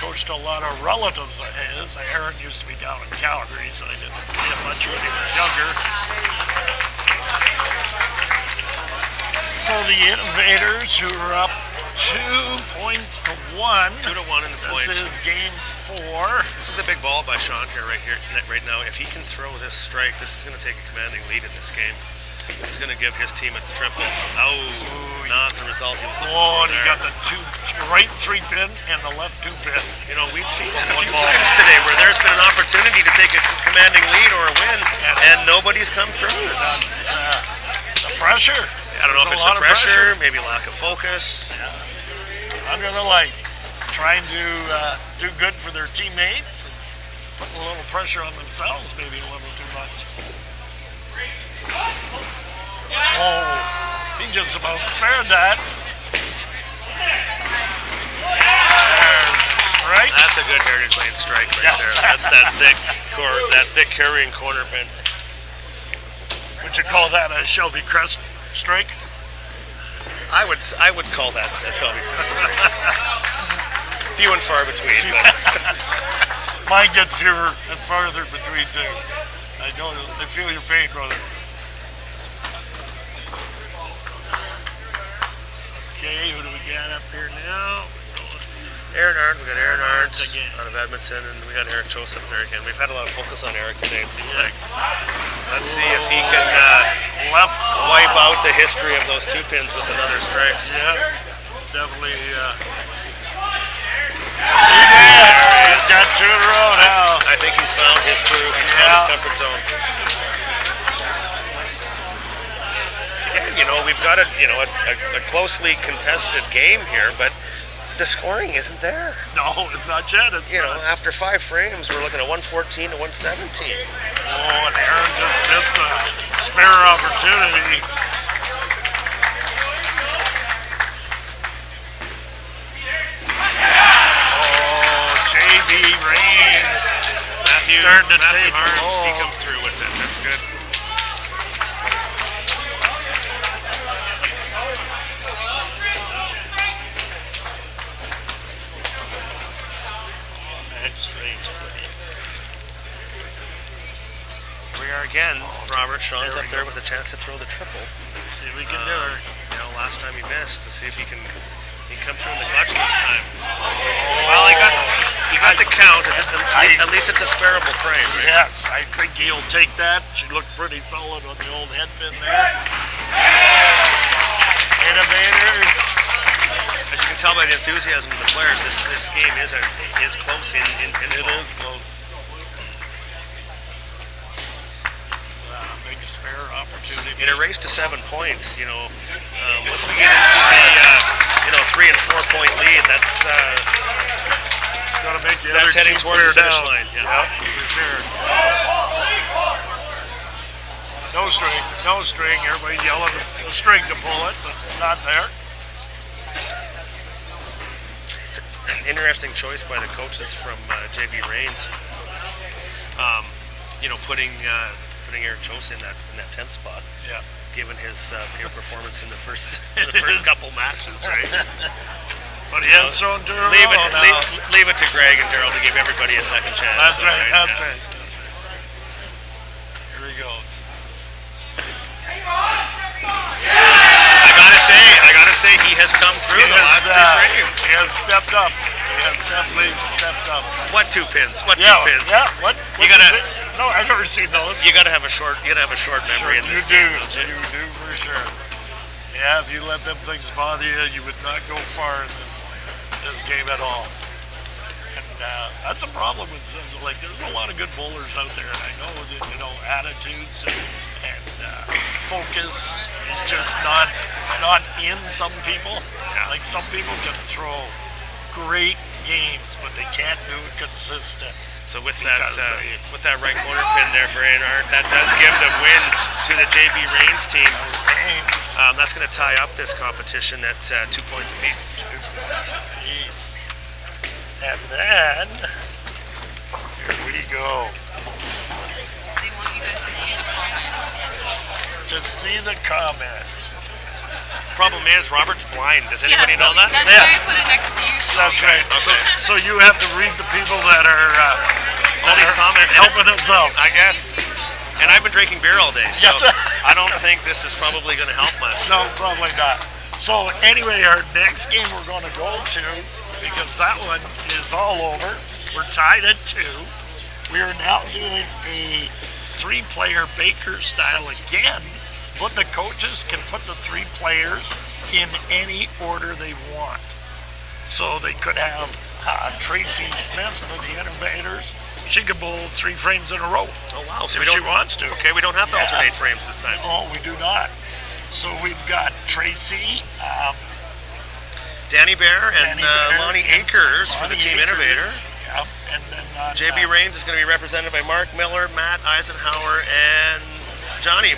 coached a lot of relatives of his. Aaron used to be down in Calgary, so I didn't see him much when he was younger. So the Innovators, who are up 2 points to 1. 2 to 1 in the points. This is game 4. This is a big ball by Sean here, right now. If he can throw this strike, this is going to take a commanding lead in this game. This is going to give his team a triple. Not the result he was looking for. And he got the right 3-pin and the left 2-pin. You know, we've seen that a few times today where there's been an opportunity to take a commanding lead or a win, and nobody's come through. The pressure. I don't know if it's the pressure, maybe lack of focus. Yeah. Under the lights, trying to do good for their teammates, and putting a little pressure on themselves, maybe a little too much. Oh, he just about spared that. There's a strike. That's a good Heritage Lane strike right there. That's that thick carrying corner pin. Would you call that a Shelby Crest strike? I would call that a Shelby Crest strike. Few and far between. Mine get fewer and farther between too. I know they feel your pain, brother. Okay, who do we got up here now? Aaron Arndt, we got Aaron Arndt again out of Edmonton, and we got Eric Chose up there again. We've had a lot of focus on Eric today, it seems like. Let's see if he can wipe out the history of those 2 pins with another strike. Yeah, it's definitely. He did. He's got 2 in a row now. I think he's found his groove. He's found his comfort zone. Again, you know, we've got a closely contested game here, but the scoring isn't there. No, not yet. It's after 5 frames, we're looking at 114 to 117. Oh, and Aaron just missed a spare opportunity. JB Rains. Starting to take He comes through with it. That's good. again, Robert. Sean's up there with a chance to throw the triple. Let's see if we can do it. Last time he missed. To see if he can come through in the clutch this time. Well, he got the count. At least it's a sparable frame. Right? Yes, I think he'll take that. She looked pretty solid on the old head pin there. Innovators. As you can tell by the enthusiasm of the players, this game is close in It is close. It's a big spare opportunity. In a race to 7 points, once we get into the 3 and 4 point lead, that's it's going to make the other heading team towards the clear finish down. line. Yeah. Yep, for sure. No string. Everybody's yelling a string to pull it, but not there. Interesting choice by the coaches from JB Reigns. Putting Eric Chose in that 10th spot. Yeah. Given his performance in the first couple matches, right? But he has thrown to leave it to Greg and Daryl to give everybody a second chance. That's right. That's right. Here he goes. I gotta say, he has come through the last 3 frames. He has stepped up. He has definitely stepped up. What 2 pins? What 2 pins? Yeah. What You gotta. is it? No, I've never seen those. You gotta have a short memory in this game. You do for sure. Yeah, if you let them things bother you, you would not go far in this game at all. And that's a problem with there's a lot of good bowlers out there. And I know that attitudes and focus is just not in some people. Like some people can throw great games, but they can't do it consistent. So with that right corner pin there for Anhart, that does give the win to the JB Reigns team. That's going to tie up this competition at 2 points apiece. 2 points apiece. And then, here we go. They want you guys to see the comments. To see the comments. Problem is, Robert's blind. Does anybody know that? That's Yes. why I put it next to you. That's right. Okay. So you have to read the people that are All these comments helping us out. I guess. And I've been drinking beer all day, so Yes. I don't think this is probably going to help much. No, probably not. So anyway, our next game we're going to go to, because that one is all over. We're tied at 2. We are now doing a 3-player Baker style again, but the coaches can put the 3 players in any order they want. So they could have Tracy Smith for the Innovators. She could bowl 3 frames in a row. Oh wow! So if she wants to. Okay, we don't have to alternate frames this time. No, we do not. So we've got Tracy, Danny Bear and Danny Bear Lonnie Akers for the Lonnie Team Akers. Innovator. Yep. And then JB Reigns is going to be represented by Mark Miller, Matt Eisenhower, and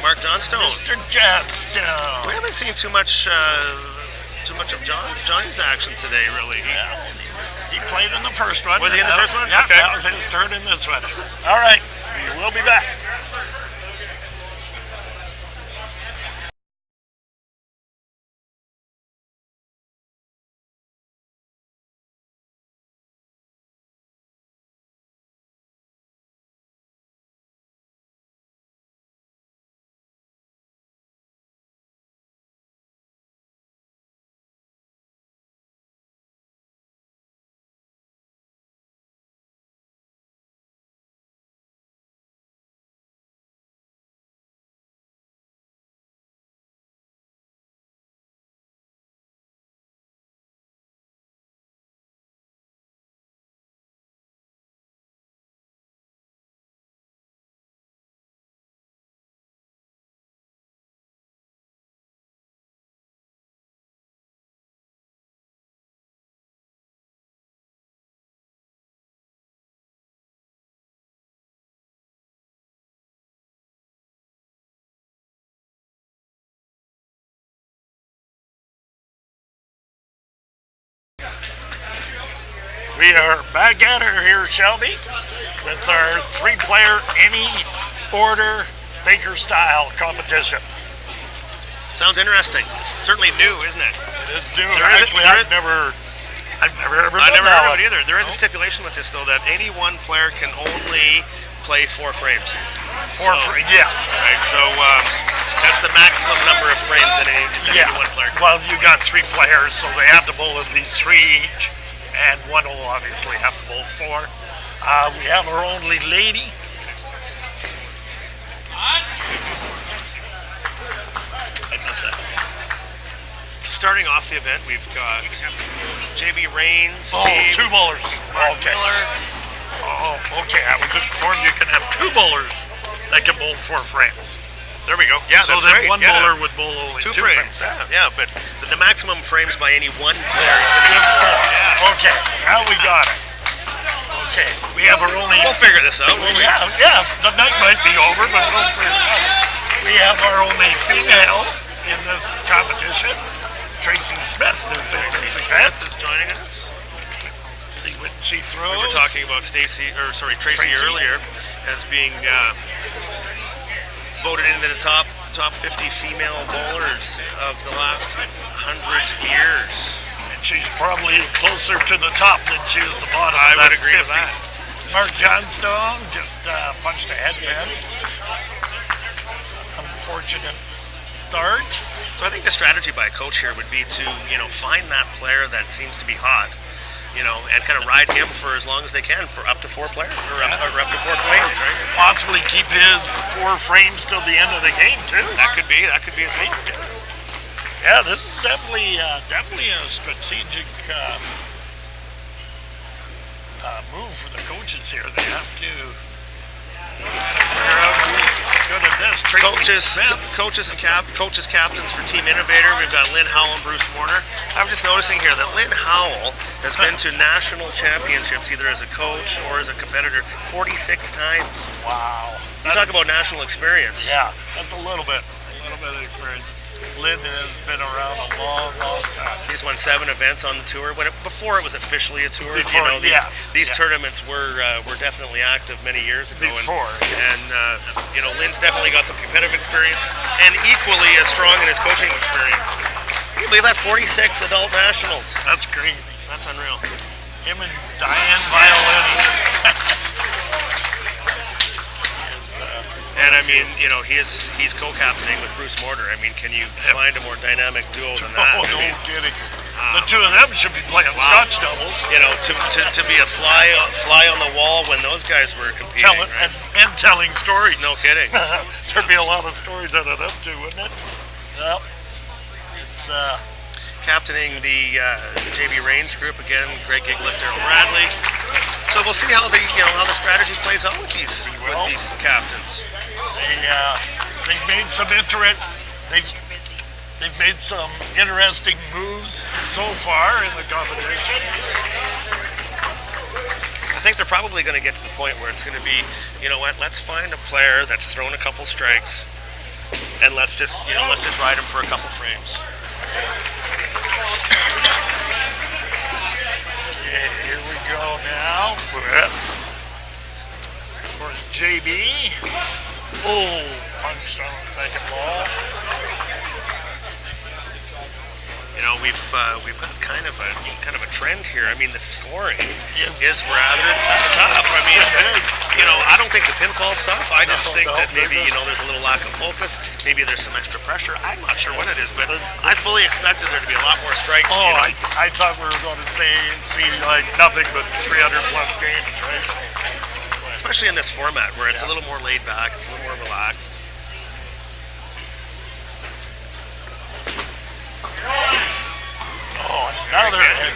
Mark Johnstone. Mr. Johnstone. We haven't seen too much of Johnny's action today, really. He played in the first one. Was he in the first one? Yeah, Okay. that was his turn in this one. All right, we will be back. We are back at her here, Shelby, with our 3-player any order Baker style competition. Sounds interesting. It's certainly new, isn't it? It is new. Actually, I've never heard of it either. There is a stipulation with this, though, that any one player can only play 4 frames. 4 frames, yes. Right, so that's the maximum number of frames that any one player can. Well, you got 3 players, so they have to bowl at least 3 each, and one will obviously have to bowl 4. We have our only lady. I miss it. Starting off the event, we've got JB Rains. Oh, 2 bowlers. Okay. Miller. Oh, okay. I was informed you can have 2 bowlers that can bowl 4 frames. There we go. Yeah, so that's then right. one bowler would bowl only 2 2 frames. Yeah, but so the maximum frames by any one player is going to be Just 4. 4. Yeah. Okay, now we got it. Okay, we have our only... We'll figure this out. Won't we? Yeah, the night might be over, but we'll figure it out. We have our only female in this competition. Tracy Smith is in this event. Is joining us. See what she throws. We were talking about Tracy earlier as being voted into the top 50 female bowlers of the last 100 years. And she's probably closer to the top than she is the bottom. I of would that agree 50. with that. Mark Johnstone just punched a headband. Unfortunate start. So I think the strategy by a coach here would be to, find that player that seems to be hot, and kind of ride him for as long as they can for up to 4 players, or up to 4 frames, right? Possibly keep his 4 frames till the end of the game too. That could be as well. Yeah, this is definitely a strategic move for the coaches here. They have to figure out who's good at this. Tracy Smith. Coaches, captains for Team Innovator. We've got Lynn Howell and Bruce Warner. I'm just noticing here that Lynn Howell has been to national championships either as a coach or as a competitor 46 times. Wow. You talk about national experience. Yeah, that's a little bit of experience. Lynn has been around a long time. He's won 7 events on the tour. Before it was officially a tour, these tournaments were definitely active many years ago. Lynn's definitely got some competitive experience, and equally as strong in his coaching experience. Can you believe that? 46 adult nationals. That's crazy. That's unreal. Him and Diane Violini. And I mean, he's co-captaining with Bruce Mortar. I mean, can you find a more dynamic duo than that? Oh, no kidding. The two of them should be playing Scotch Doubles. To be a fly on the wall when those guys were competing, right? and telling stories. No kidding. There'd be a lot of stories out of them too, wouldn't it? Well, it's captaining the JB Rains group again. Greg Giglick, Darryl Bradley. So we'll see how the strategy plays out with these captains. They've made some they've made some interesting moves so far in the competition. I think they're probably going to get to the point where it's going to be, let's find a player that's thrown a couple strikes, and let's just ride him for a couple frames. Okay, here we go now. For JB. Oh, punched on the second ball. We've got kind of a trend here. I mean, the scoring is rather tough. I mean, I don't think the pinfall's tough. I just think that maybe there's a little lack of focus. Maybe there's some extra pressure. I'm not sure what it is, but I fully expected there to be a lot more strikes. Oh, I thought we were going to see like nothing but 300 plus games, right? Especially in this format where it's a little more laid back, it's a little more relaxed. Oh, another head.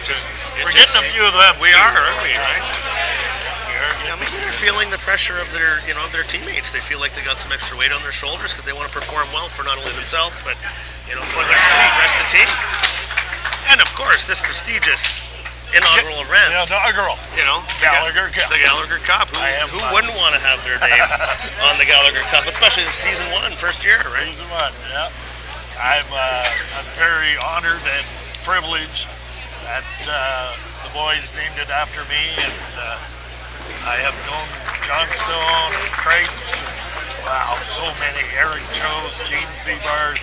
We're getting a few of them. We are, aren't we? Right? Maybe they're feeling the pressure of their teammates. They feel like they got some extra weight on their shoulders because they want to perform well for not only themselves, but for the rest of the team. And of course, this prestigious inaugural event. Inaugural. Gallaugher Cup. The Gallaugher Cup. Who wouldn't want to have their name on the Gallaugher Cup, especially in season 1, first year, right? Season 1, yeah. I'm very honored and privileged that the boys named it after me, and I have known Johnstone, Craig's, wow, so many, Eric Chose, Gene Seabard,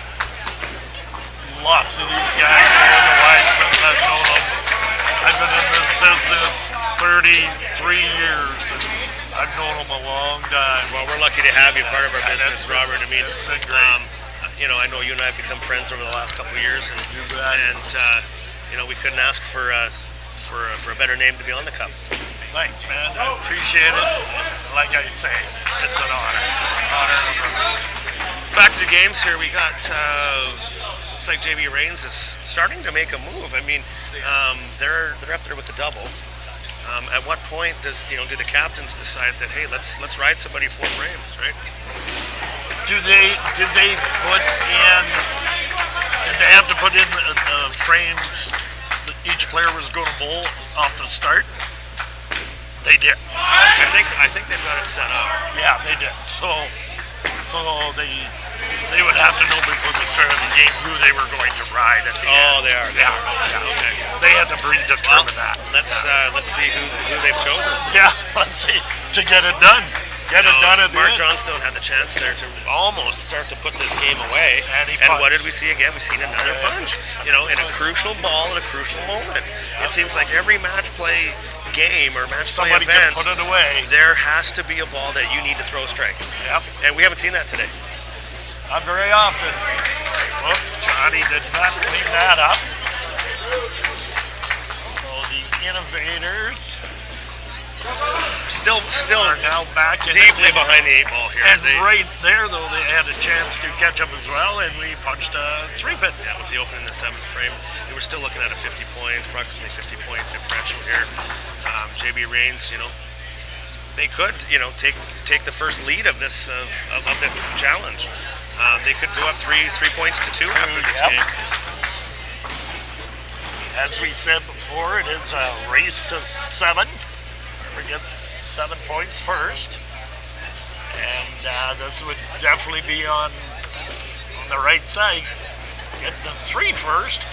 lots of these guys here, the Wisemans, I've known them. I've been in this business 33 years, and I've known him a long time. Well, we're lucky to have you part of our Yeah, business, Robert. I mean, it's been great. You know, I know you and I have become friends over the last couple of years, and you know, we couldn't ask for a better name to be on the cup. Thanks, man. I appreciate it. Like I say, it's an honor. It's an honor. Back to the games here. We got looks like JB Rains is starting to make a move. I mean, they're up there with the double. At what point do the captains decide that, hey, let's ride somebody 4 frames, right? Did they have to put in the frames that each player was going to bowl off the start? They did. I think they've got it set up. Yeah, they did. So they would have to know before the start of the game who they were going to ride at the end. Oh, they are. Yeah. Okay. They had to predetermine that. Let's see who they've chosen. Yeah, let's see, to get it done. Get it done at the Mark end. Johnstone had the chance there to almost start to put this game away. And what did we see again? We've seen another punch. You know, in a crucial ball at a crucial moment. It seems like every match play game or match play Somebody event, can put it away. there has to be a ball that you need to throw strike. Yep. And we haven't seen that today. Not very often. Whoop, Johnny did not clean that up. So the Innovators Still are now back in deeply behind the 8 ball here. And right there, though, they had a chance to catch up as well, and we punched a 3-pin. Yeah, with the opening in the 7th frame, we were still looking at a 50 point, approximately 50 point differential here. JB Rains, you know, they could, you know, take the first lead of this challenge. They could go up 3 points to 2 after this game. As we said before, it is a race to 7. Whoever gets 7 points first. And this would definitely be on the right side. Getting the 3 first.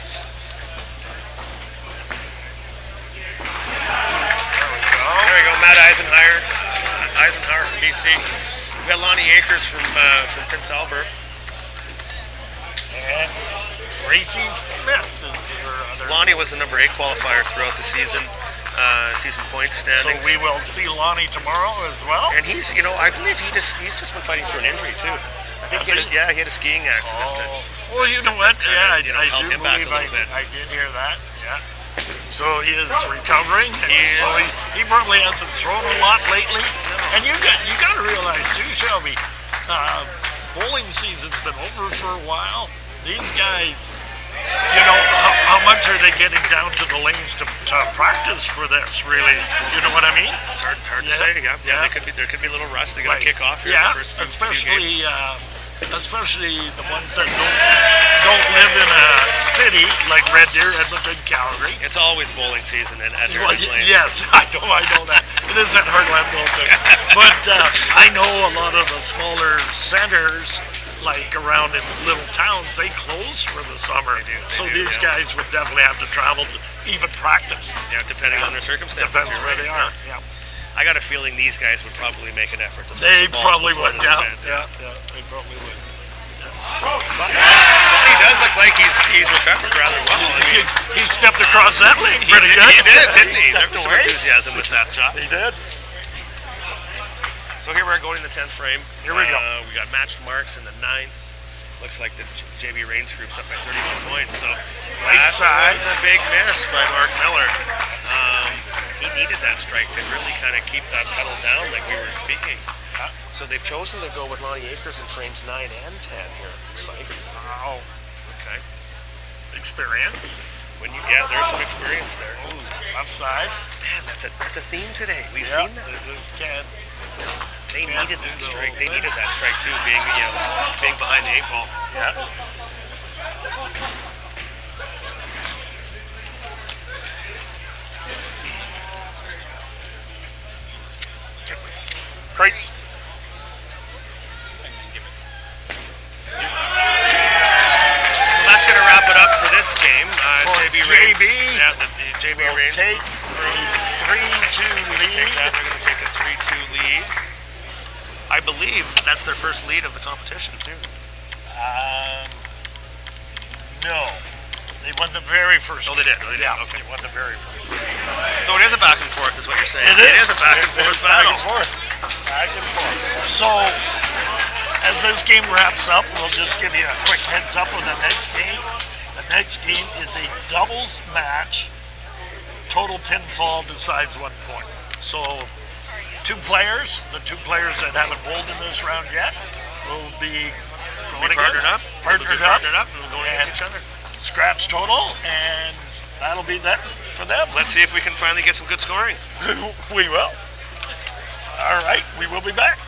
There we go, Matt Eisenhower from BC. We've got Lonnie Akers from Prince Albert. And Gracie Smith is your other. Lonnie was the number 8 qualifier throughout the season points standings. So we will see Lonnie tomorrow as well. And he's, you know, I believe he's just been fighting through an injury too. I think he had a skiing accident. Oh, well, you know what? Yeah, I do believe I did hear that. Yeah. So he is recovering. So he probably hasn't thrown a lot lately. And you got to realize too, Shelby, bowling season's been over for a while. These guys, you know, how much are they getting down to the lanes to practice for this? Really, you know what I mean? It's hard to say. Yeah. There could be a little rust. They got to kick off here. Yeah, in the first few games. Especially the ones that don't live in a city like Red Deer, Edmonton, Calgary. It's always bowling season at Heritage Lane. Yes, I know that. It is at Heartland Bowling. But I know a lot of the smaller centers, like around in little towns, they close for the summer. So these guys would definitely have to travel to even practice. Yeah, depending on their circumstances. Depends where they are. Yeah. I got a feeling these guys would probably make an effort to throw They some balls probably before would. the Yeah, event. they probably would. He does look like he's recovered rather well. I mean, He stepped across that lane pretty good. He did, didn't he? There Stepped was some away. enthusiasm with that shot. He did. So here we're going in the 10th frame. Here we go. We got matched marks in the 9th. Looks like the JB Rains group's up by 31 points. So Right side. was a big miss by Mark Miller. He needed that strike to really kind of keep that pedal down like we were speaking. So they've chosen to go with Lonnie Akers in frames 9 and 10 here, it looks like. Wow. Okay. Experience. There's some experience there. Ooh, left side. Man, that's a theme today. We've Yep, seen that. they just can't. They needed that strike. They needed that strike too, being behind the 8 ball. Yeah. Crates. Well, that's going to wrap it up for this game. For JB JB, Rains. Yeah, the JB will Rains. take a 3-2 lead. They're going to take a 3-2 lead. I believe that's their first lead of the competition too. No. They won the very first. Oh, they did. Oh, they did. Yeah, Okay. they won the very first. So it is a back and forth, is what you're saying. It is a back and forth battle. Back and forth. So, as this game wraps up, we'll just give you a quick heads up of the next game. The next game is a doubles match. Total pinfall decides 1 point. So, the two players that haven't bowled in this round yet, will be Partnered up. Partnered up. And going against each other. Scratch total, and that'll be that for them. Let's see if we can finally get some good scoring. We will. All right, we will be back.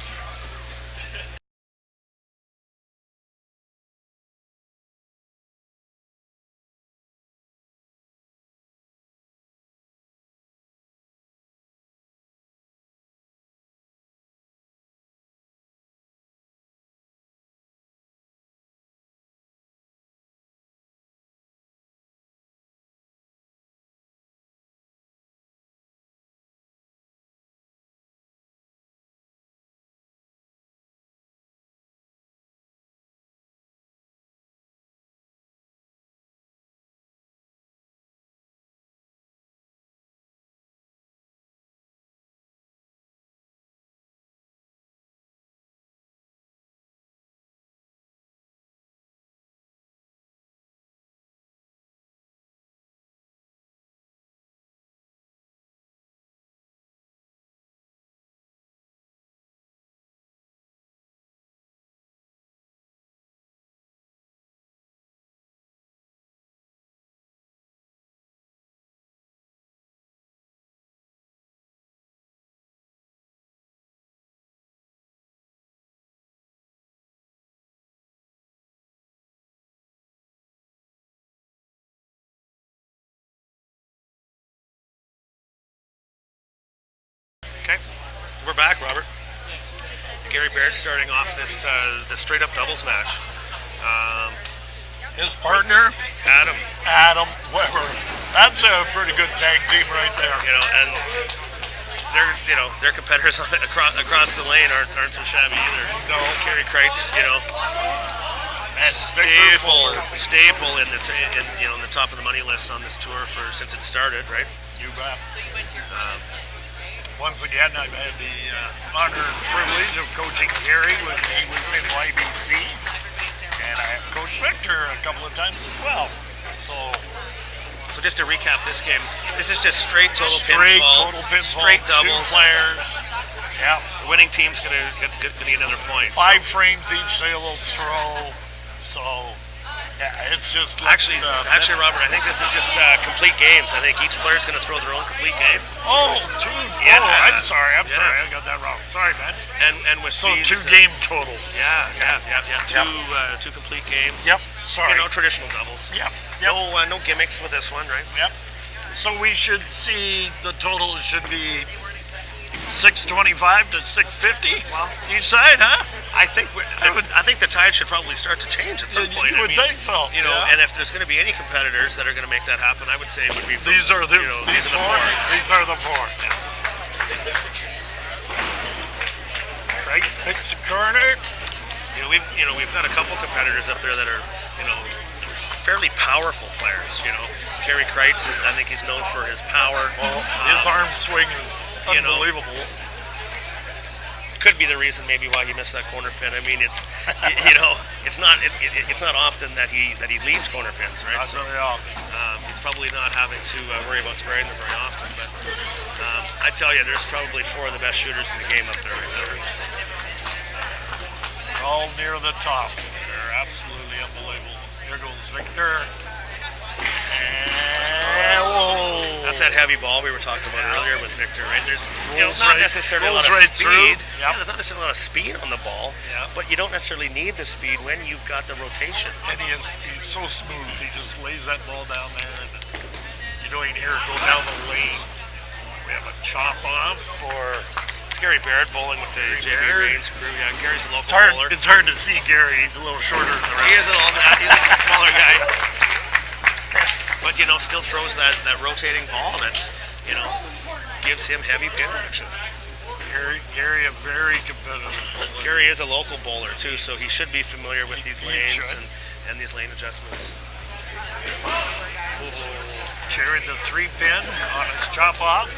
Okay, we're back, Robert. Gary Baird starting off this straight-up doubles match. His partner, Adam Weber. That's a pretty good tag team right there. And their competitors across the lane aren't so shabby either. No. Gary Kreitz, And staple in the top of the money list on this tour since it started, right? You bet. Once again, I've had the honor and privilege of coaching Gary when he was in YBC, and I have coached Victor a couple of times as well. So just to recap this game, this is just straight total pinfall, straight doubles. 2 players. Yeah. The winning team's gonna get another point. 5 frames each they will throw. So yeah, it's just like actually, Robert, I think this is just complete games. I think each player's going to throw their own complete game. Oh, 2. Yeah. Oh, I'm sorry. I got that wrong. Sorry, man. And with so these, 2 game totals. Yeah. Two complete games. Yep. Sorry. Traditional doubles. Yep. No gimmicks with this one, right? Yep. So we should see the total should be 625 to 650 each side, huh? I think the tide should probably start to change at some point. You would think so. And if there's going to be any competitors that are going to make that happen, I would say it would be these are the 4. These are the 4. Right, picks the corner. We've got a couple competitors up there that are fairly powerful players. Gary Kreitz I think he's known for his power. Well, his arm swing is unbelievable. Could be the reason maybe why he missed that corner pin. I mean, it's it's not often that he leaves corner pins, right? Not very often. He's probably not having to worry about spraying them very often. But I tell you, there's probably 4 of the best shooters in the game up there right there. All near the top. They're absolutely unbelievable. Here goes Victor. And whoa! That's that heavy ball we were talking about earlier with Victor, right? There's not necessarily a lot of speed. Yep. There's not necessarily a lot of speed on the ball, but you don't necessarily need the speed when you've got the rotation. And he's so smooth. He just lays that ball down there, and you don't even hear it go down the lanes. We have a chop off for Gary Baird bowling with the JB Reigns crew. Yeah, Gary's a local bowler. It's hard to see Gary. He's a little shorter than the rest. He's a smaller guy. But still throws that rotating ball that gives him heavy pin action. Gary, a very competitive bowler. Gary is a local bowler too, so he should be familiar with these lanes and these lane adjustments. Jerry the 3-pin on his chop off.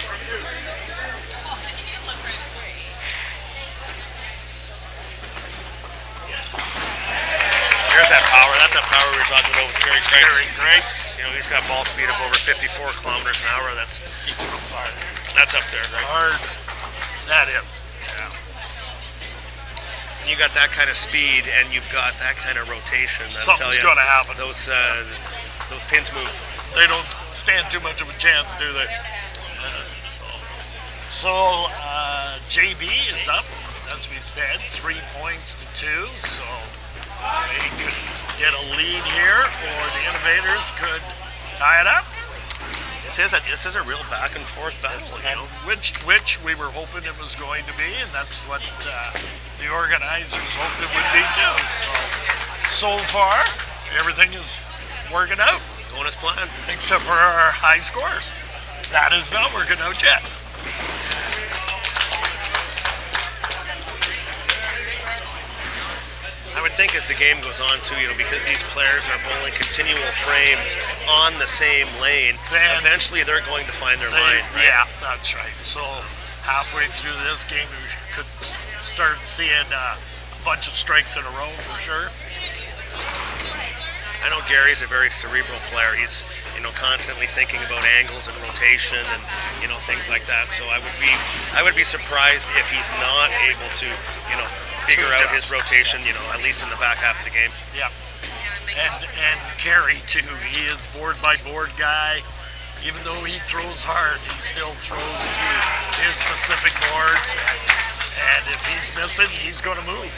There's that power. That's that power we were talking about with Gary Kreitz. Very great. You know, he's got ball speed of over 54 kilometers an hour. He throws hard. That's up there, right? Hard. That is. Yeah. And you got that kind of speed, and you've got that kind of rotation. Something's going to happen. Those pins move. They don't stand too much of a chance, do they? So JB is up, as we said, 3 points to 2. So they could get a lead here, or the Innovators could tie it up. This is a real back and forth battle, you know? Which we were hoping it was going to be, and that's what the organizers hoped it would be too. So far, everything is working out. Going as planned. Except for our high scores. That is not working out yet. I would think as the game goes on too, you know, because these players are bowling continual frames on the same lane, then eventually they're going to find their line, right? Yeah, that's right. So halfway through this game, we could start seeing a bunch of strikes in a row for sure. I know Gary's a very cerebral player. He's, you know, constantly thinking about angles and rotation and, you know, things like that. So I would be surprised if he's not able to, you know, figure out his rotation, you know, at least in the back half of the game. Yeah. And Gary too. He is board by board guy. Even though he throws hard, he still throws to his specific boards. And if he's missing, he's going to move.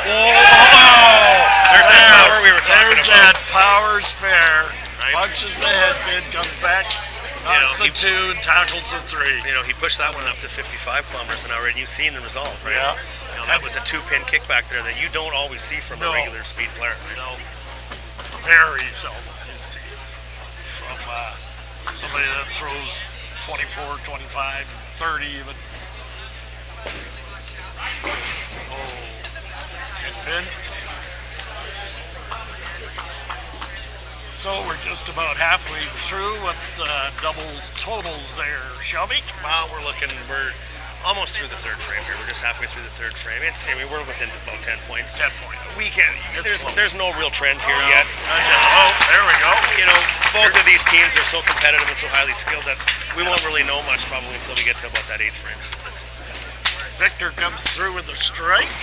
There's that power we were talking about. There's that power spare. Right. Punches the head pin, comes back, knocks the 2, and tackles the 3. You know, he pushed that one up to 55 kilometers an hour, and you've seen the result, right? Yeah. You know, that was a 2-pin kickback there that you don't always see from a regular speed player. Right? No. Very seldom you see from somebody that throws 24, 25, 30 even. Pin. So we're just about halfway through. What's the doubles totals there, Shelby? Well, we're almost through the third frame here. We're just halfway through the third frame. We're within about 10 points. 10 points. We can. There's no real trend here yet. Oh, there we go. You know, both of these teams are so competitive and so highly skilled that we won't really know much probably until we get to about that 8th frame. Victor comes through with a strike.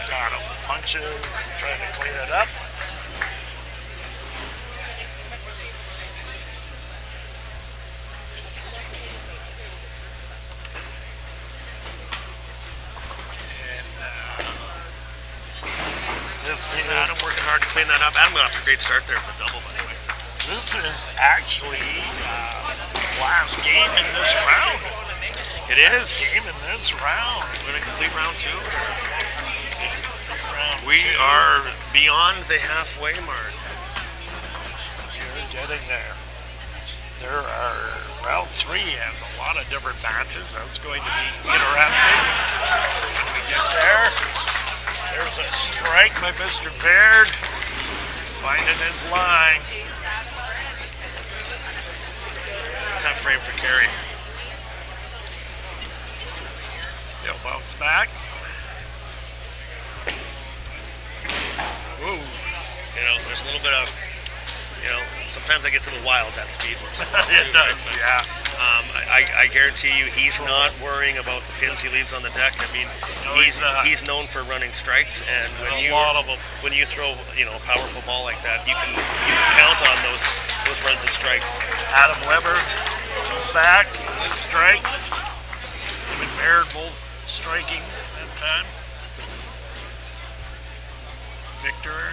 Got him. Punches, trying to clean it up. This is Adam working hard to clean that up. Adam got off to a great start there with the double, by the way. This is actually last game in this round. It is. Last game in this round. We're going to complete round 2. We are beyond the halfway mark. You're getting there. There are round 3 has a lot of different matches. That's going to be interesting. When we get there, there's a strike by Mr. Baird. He's finding his line. Tough frame for Kerry. He'll bounce back. Whoa. You know, there's a little bit of, you know, sometimes it gets a little wild, that speed. It does, yeah. I guarantee you he's not worrying about the pins he leaves on the deck. I mean, he's known for running strikes, and when you throw, you know, a powerful ball like that, you can count on those runs of strikes. Adam Weber goes back, strike. Him and Baird both striking that time. Victor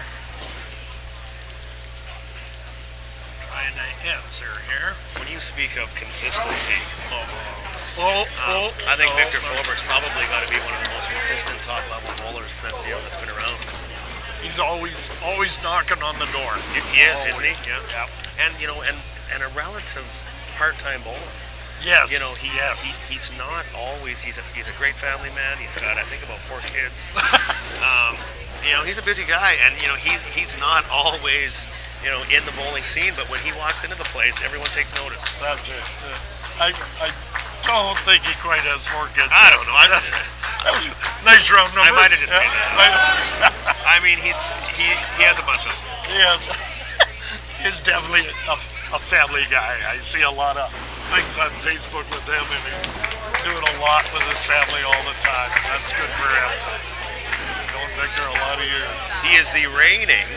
trying to answer here. When you speak of consistency, I think Victor Fobert's probably got to be one of the most consistent top-level bowlers that's been around. He's always knocking on the door. He is, isn't he? Yeah. And you know, and a relative part-time bowler. Yes. You know, he's not always. He's a great family man. He's got, I think, about 4 kids. You know, he's a busy guy, and you know, he's not always, you know, in the bowling scene. But when he walks into the place, everyone takes notice. That's it. I don't think he quite has 4 kids. I don't know. first round number. I might have just made that up. that. I mean, he has a bunch of them. Yes. He's definitely a family guy. I see a lot of things on Facebook with him, and he's doing a lot with his family all the time. That's good for him. Known Victor a lot of years. He is the reigning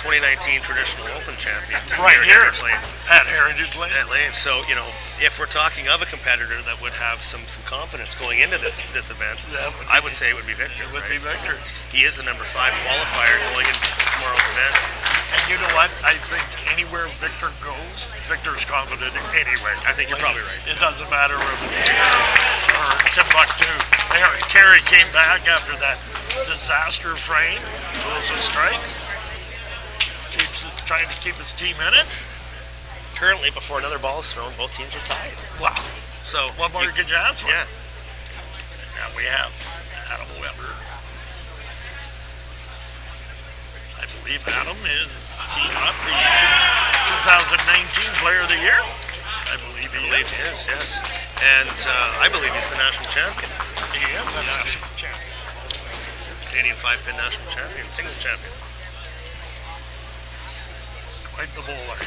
2019 Traditional Open champion. Right here. At Heritage Lanes. At Heritage Lanes. At Lanes. So, you know, if we're talking of a competitor that would have some confidence going into this event, I would say it would be Victor. It would right? be Victor. He is the number 5 qualifier going into tomorrow's event. And you know what? I think anywhere Victor goes, Victor's confident anyway. I think you're probably right. It doesn't matter if it's here or Timbuktu. Kerry came back after that disaster frame, throws a strike, trying to keep his team in it. Currently, before another ball is thrown, both teams are tied. Wow. So What more could you ask for? Yeah. Now we have Adam Weber. I believe Adam is he not the 2019 Player of the Year? I believe he is. He is, yes. And I believe he's the national champion. He is a national champion. Canadian 5-pin national champion, singles champion. Quite the bowler.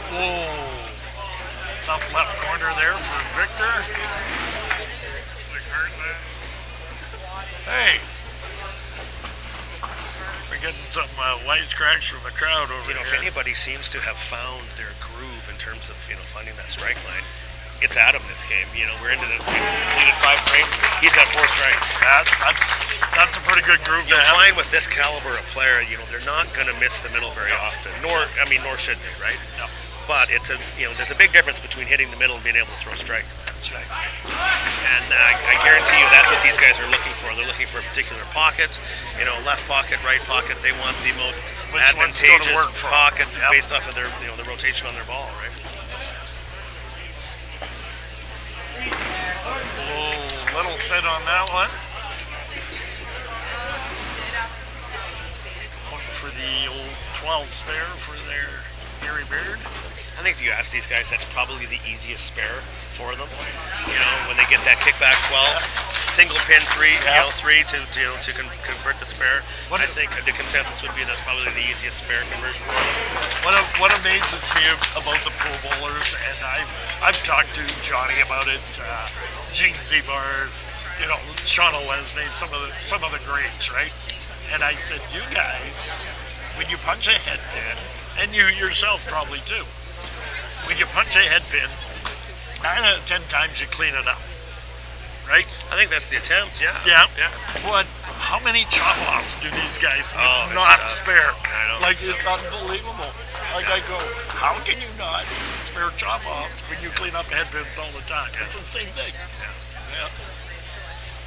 Oh, tough left corner there for Victor. Hey, we're getting some wisecracks from the crowd over You know, if here. anybody seems to have found their groove in terms of, you know, finding that strike line, it's Adam this game. You know, we've completed 5 frames. He's got 4 strikes. That's a pretty good groove. You'll to have. find with this caliber of player, you know, they're not going to miss the middle very often. Nor should they, right? No. But it's there's a big difference between hitting the middle and being able to throw a strike. That's right. And I guarantee you that's what these guys are looking for. They're looking for a particular pocket, you know, left pocket, right pocket. They want the most Which one's gonna advantageous work for 'em. pocket Yep. based off of their, you know, the rotation on their ball, right? Oh, little fit on that one. Going for the old 12 spare for their Gary Beard. I think if you ask these guys, that's probably the easiest spare for them. You know, when they get that kickback 12, single pin 3, you know, 3 to convert the spare. I think the consensus would be that's probably the easiest spare conversion for them. What amazes me about the pro bowlers, and I've talked to Johnny about it, Gene Zebar, you know, Sean Olesny, some of the greats, right? And I said, you guys, when you punch a head pin, and you yourself probably too, when you punch a head pin, 9 out of 10 times you clean it up, right? I think that's the attempt, yeah. Yeah. Yeah. But how many chop-offs do these guys Oh, it's not tough. spare? I know. Like, it's unbelievable. Like, I go, how can you not spare chop-offs when you clean up head pins all the time? It's the same thing. Yeah.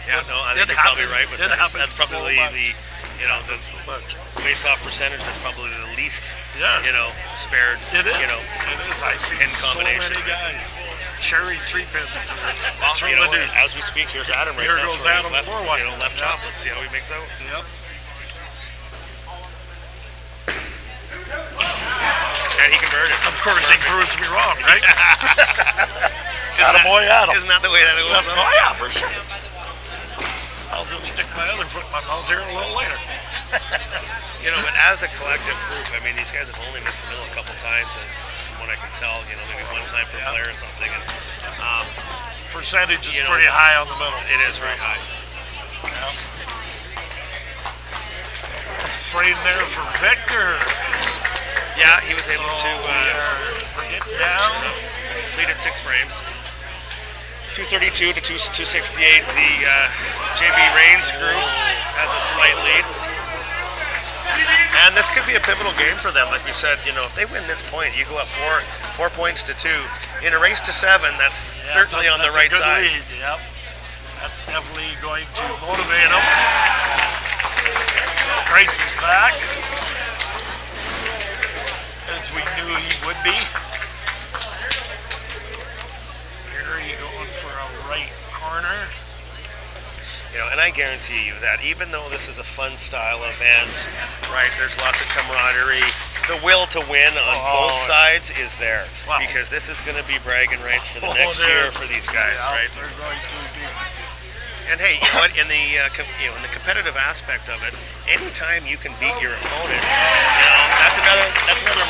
Yeah, no, I think It you're probably happens- right with it that. happens That's probably so much. the, you know, the So much. based off percentage, that's probably the least, Yeah. you know, spared, It is. you know. It is. I see in so combination, many right? guys. Cherry 3 pins. Well, Through you know, the deuce. as we speak, here's Adam right Here now. goes throwing his Adam left, for one. you know, left Yeah. chop. Let's see how he makes out. Yep. And he converted. Of course, he proves me wrong, right? Isn't Attaboy, Adam. Isn't that the way that it goes? Oh, yeah, for sure. I'll just stick my other foot in my mouth here a little later. You know, but as a collective group, I mean, these guys have only missed the middle a couple times, as from what I can tell. You know, maybe one time per player or something. And Percentage is You know, pretty high on the middle. it is very high. A frame there for Victor. Yeah, he was So able to we're getting down. completed 6 frames. 232 to 268. The JB Rains group has a slight lead. And this could be a pivotal game for them. Like we said, you know, if they win this point, you go up 4 points to 2. In a race to 7, that's certainly on the That's a right good side. lead, yep. That's definitely going to motivate him. Greats is back, as we knew he would be. Gary going for a right corner. You know, and I guarantee you that even though this is a fun style event, right, there's lots of camaraderie, the will to win on both sides is there. Wow. Because this is going to be bragging rights for the Oh, next there year is. for these guys, Yeah, right? They're going to be. And hey, you know what? In the in the competitive aspect of it, anytime you can beat your opponent, that's another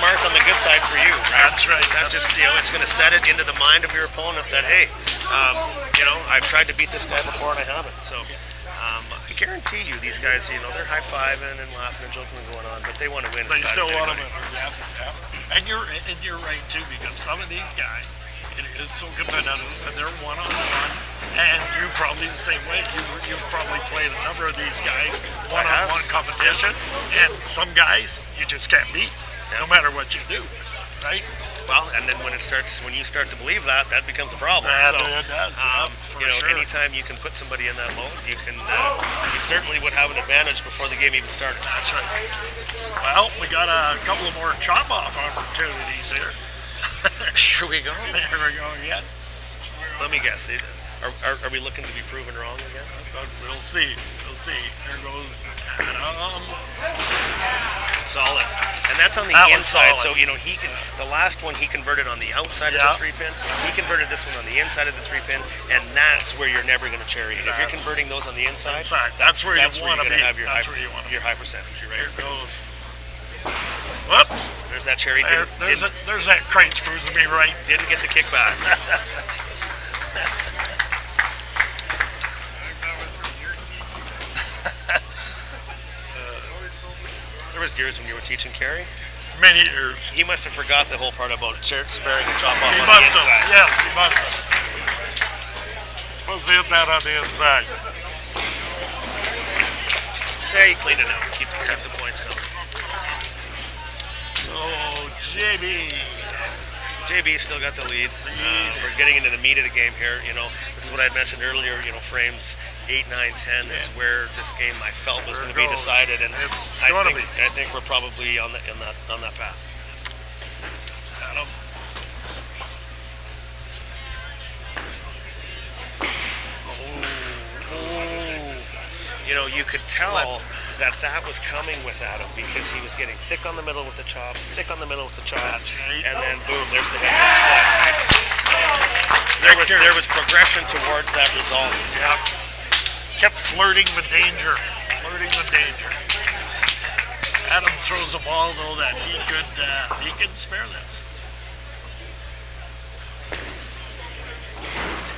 mark on the good side for you. Right? That's right. That just it's going to set it into the mind of your opponent that hey, I've tried to beat this guy before and I haven't. So. I guarantee you, these guys, they're high-fiving and laughing and joking and going on, but they want to win. They still want to win. Yeah. And you're right too, because some of these guys, it is so competitive, and they're one-on-one. And you probably the same way. You've probably played a number of these guys one-on-one competition, and some guys you just can't beat, no matter what you do, right? Well, and then when you start to believe that becomes a problem. It does. Sure. Anytime you can put somebody in that mode, you certainly would have an advantage before the game even started. That's right. Well, we got a couple of more chop-off opportunities here. Here we go. Here we go again. Let me guess. Are we looking to be proven wrong again? But we'll see. There goes Adam. Solid. And that's on the inside. So, the last one he converted on the outside of the 3-pin. He converted this one on the inside of the 3-pin, and that's where you're never going to cherry it. If you're converting those on the inside, that's where you want to be. Have your high percentage. Right? Here goes. Whoops. There's that cherry. There's that crate screws to me right. Didn't get the kickback. There was years when you were teaching Kerry. Many years. He must have forgot the whole part about sparing a chop off on the inside. Yes, he must have. Supposed to hit that on the inside. Yeah, he cleaned it out. Keep the points coming. So JB still got the lead. We're getting into the meat of the game here. This is what I mentioned earlier. Frames 8, 9, 10 is where this game I felt was going to be decided, and I think we're probably on that path. It's Adam. You could tell that was coming with Adam because he was getting thick on the middle with the chop, and then boom, there's the head split. There was progression towards that result. Yeah. Kept flirting with danger. Adam throws a ball though that he could spare this.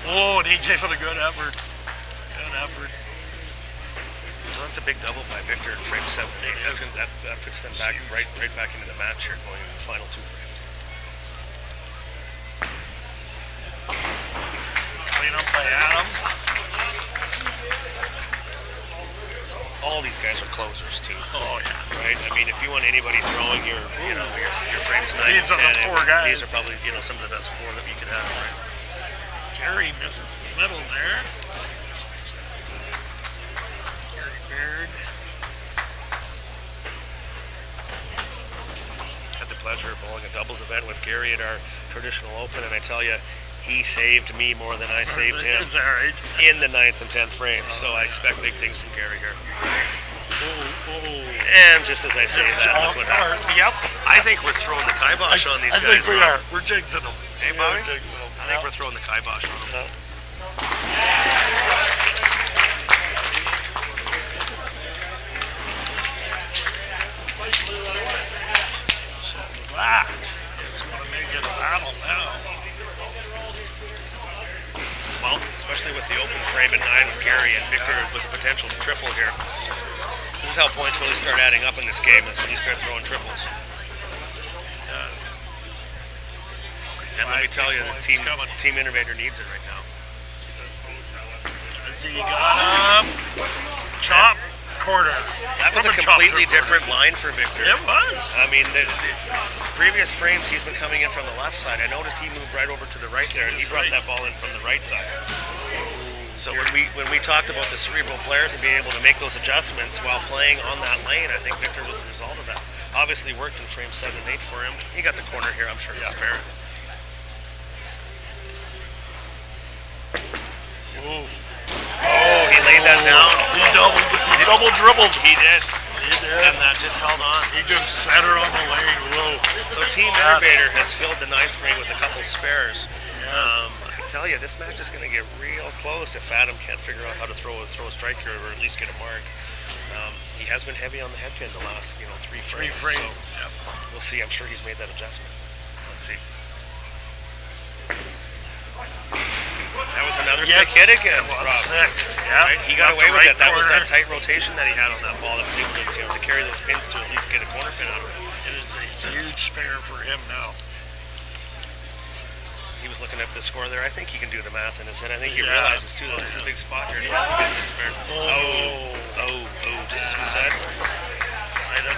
Oh, and he gave it a good effort. So that's a big double by Victor in frame 7. That puts them back right back into the match here, going into the final 2 frames. Clean up by Adam. All these guys are closers too. Oh yeah. Right. I mean, if you want anybody throwing your frames 9 these and 10, are the 4 guys. These are probably some of the best 4 that you could have. Right. Gary misses the middle there. Had the pleasure of bowling a doubles event with Gary at our traditional open, and I tell you, he saved me more than I saved him in the 9th and 10th frames. So I expect big things from Gary here. And just as I say that, look what happened. Yep. I think we're throwing the kibosh on these guys. I think we are. We're jinxing them. Hey, Bobby? I think we're throwing the kibosh on them. So that is going to make it a battle now. Well, especially with the open frame at 9 with Gary and Victor with the potential to triple here. This is how points really start adding up in this game, is when you start throwing triples. Yes. And let me tell you, the team innovator needs it right now. As he got chop quarter. That was a completely different line for Victor. It was. I mean, the previous frames he's been coming in from the left side. I noticed he moved right over to the right there, and he brought that ball in from the right side. So when we talked about the cerebral players and being able to make those adjustments while playing on that lane, I think Victor was the result of that. Obviously worked in frame 7 and 8 for him. He got the corner here. I'm sure he'll spare it. Ooh. Oh, he laid that down. He double dribbled. He did. He did. And that just held on. He just set her on the lane. Whoa. So Team Innovator has filled the 9th frame with a couple spares. Yes. tell you, this match is going to get real close if Adam can't figure out how to throw a strike here or at least get a mark. He has been heavy on the head pin the last, three frames. So we'll see. I'm sure he's made that adjustment. Let's see. That was another thick hit again, Rob. Thick. Yeah. Right? He got away with it. That was that tight rotation that he had on that ball that was able to carry those pins to at least get a corner pin out of it. It is a huge spare for him now. He was looking at the score there. I think he can do the math in his head. I think he realizes too that there's a big spot here. Just as we said.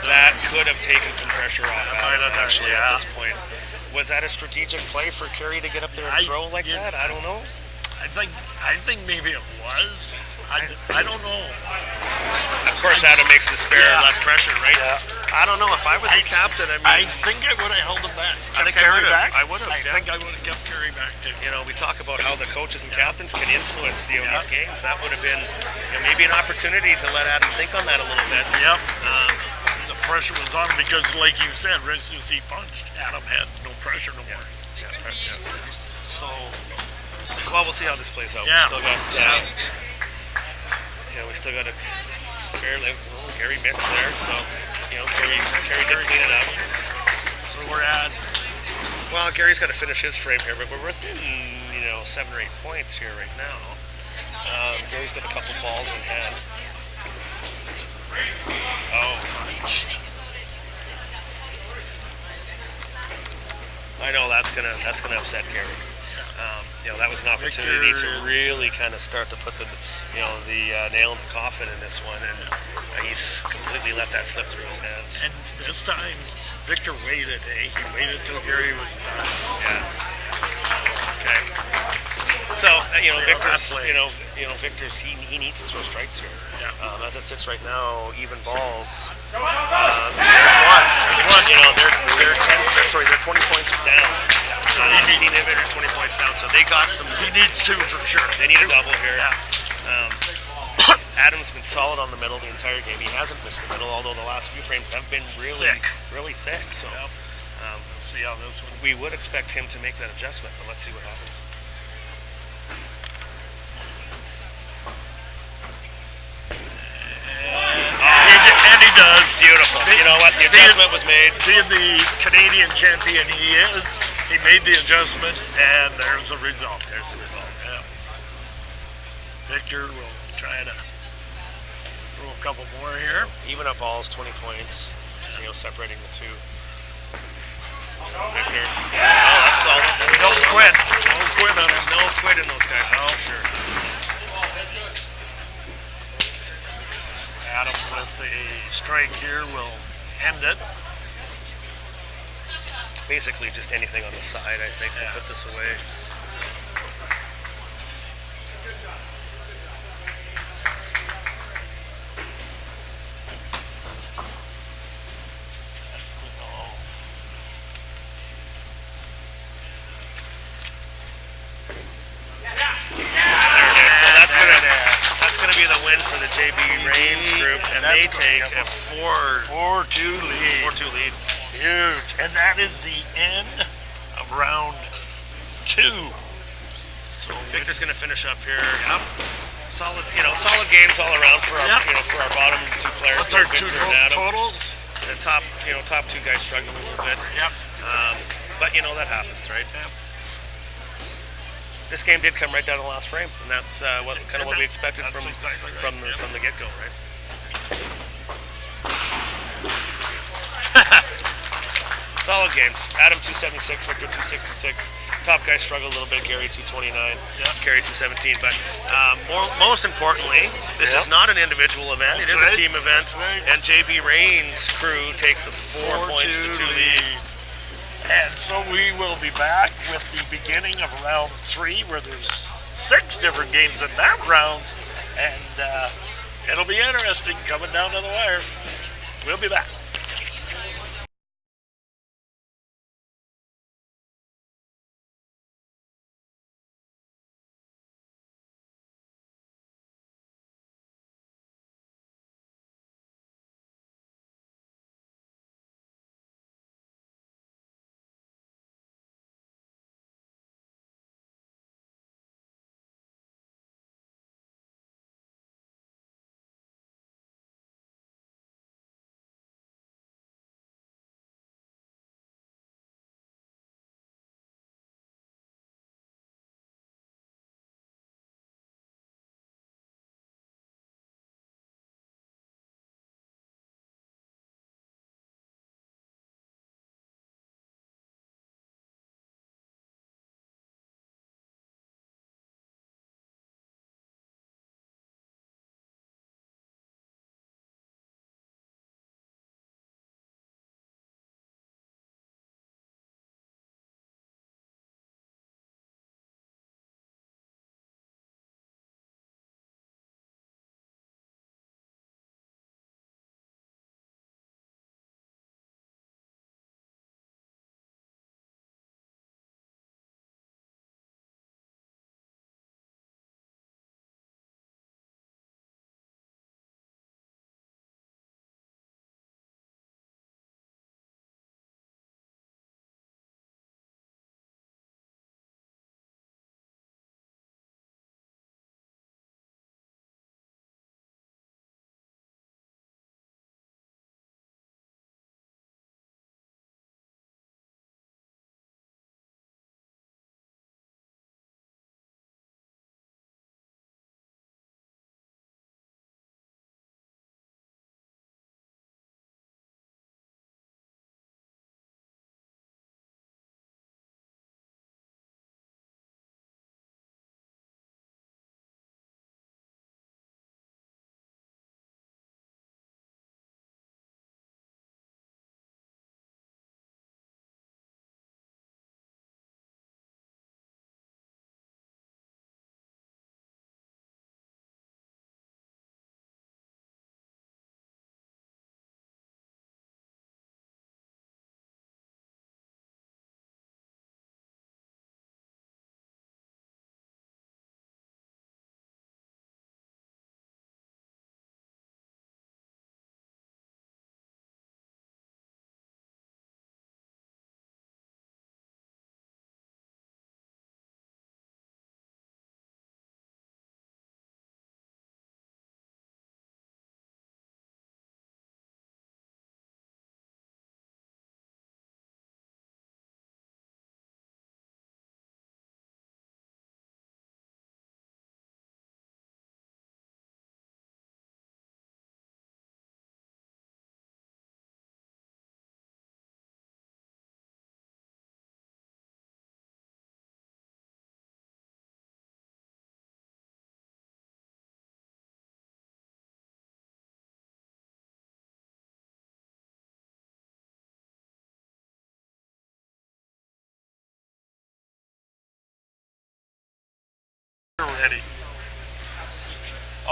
That could have taken some pressure off Adam actually at this point. Was that a strategic play for Kerry to get up there and throw like that? I don't know. I think maybe it was. I don't know. Of course, Adam makes the spare less pressure, right? Yeah. I don't know. If I was the captain, I think I would have held him back. I think I would have. I would have. I think I would have kept Kerry back too. We talk about how the coaches and captains can influence these games. That would have been maybe an opportunity to let Adam think on that a little bit. Yep. The pressure was on because, like you said, right as soon as he punched, Adam had no pressure no more. So, well, we'll see how this plays out. Yeah. We still got a fairly. Gary missed there, so Gary did clean it up. So we're at. Well, Gary's got to finish his frame here, but we're within 7 or 8 points here right now. Gary's got a couple balls in hand. Oh. I know that's gonna upset Gary. That was an opportunity to really kind of start to put the nail in the coffin in this one, and he's completely let that slip through his hands. And this time, Victor waited. He waited till Gary was done. Okay. So Victor's he needs to throw strikes here. As it sits right now, even balls. There's one. They're 20 points down. 18 in it or 20 points down. So they got some. He needs two for sure. They need a double here. Adam's been solid on the middle the entire game. He hasn't missed the middle, although the last few frames have been really thick. So let's see how this one. We would expect him to make that adjustment, but let's see what happens. And he does. Beautiful. You know what? The adjustment was made. Being the Canadian champion he is, he made the adjustment, and there's a result. Yeah. Victor will try to throw a couple more here. Even up balls, 20 points. Separating the two. Victor. That's solid. Don't quit. Don't quit on him. No quit in those guys. That's for sure. Adam with a strike here will end it. Basically just anything on the side, I think, will put this away. Be the win for the JB Reigns group, and they take a 4-2 lead. Huge, and that is the end of round 2. So Victor's going to finish up here. Solid games all around for our for our bottom two players. What's our two totals? The top two guys struggling a little bit. But that happens, right? This game did come right down to the last frame, and that's what we expected from the get-go, right? Solid games. Adam 276, Victor 266. Top guys struggle a little bit. Gary 229, Gary 217. But most importantly, this is not an individual event. It is a team event, and JB Reigns' crew takes the 4 points to 2 lead. And so we will be back with the beginning of round 3, where there's 6 different games in that round, and it'll be interesting coming down to the wire. We'll be back.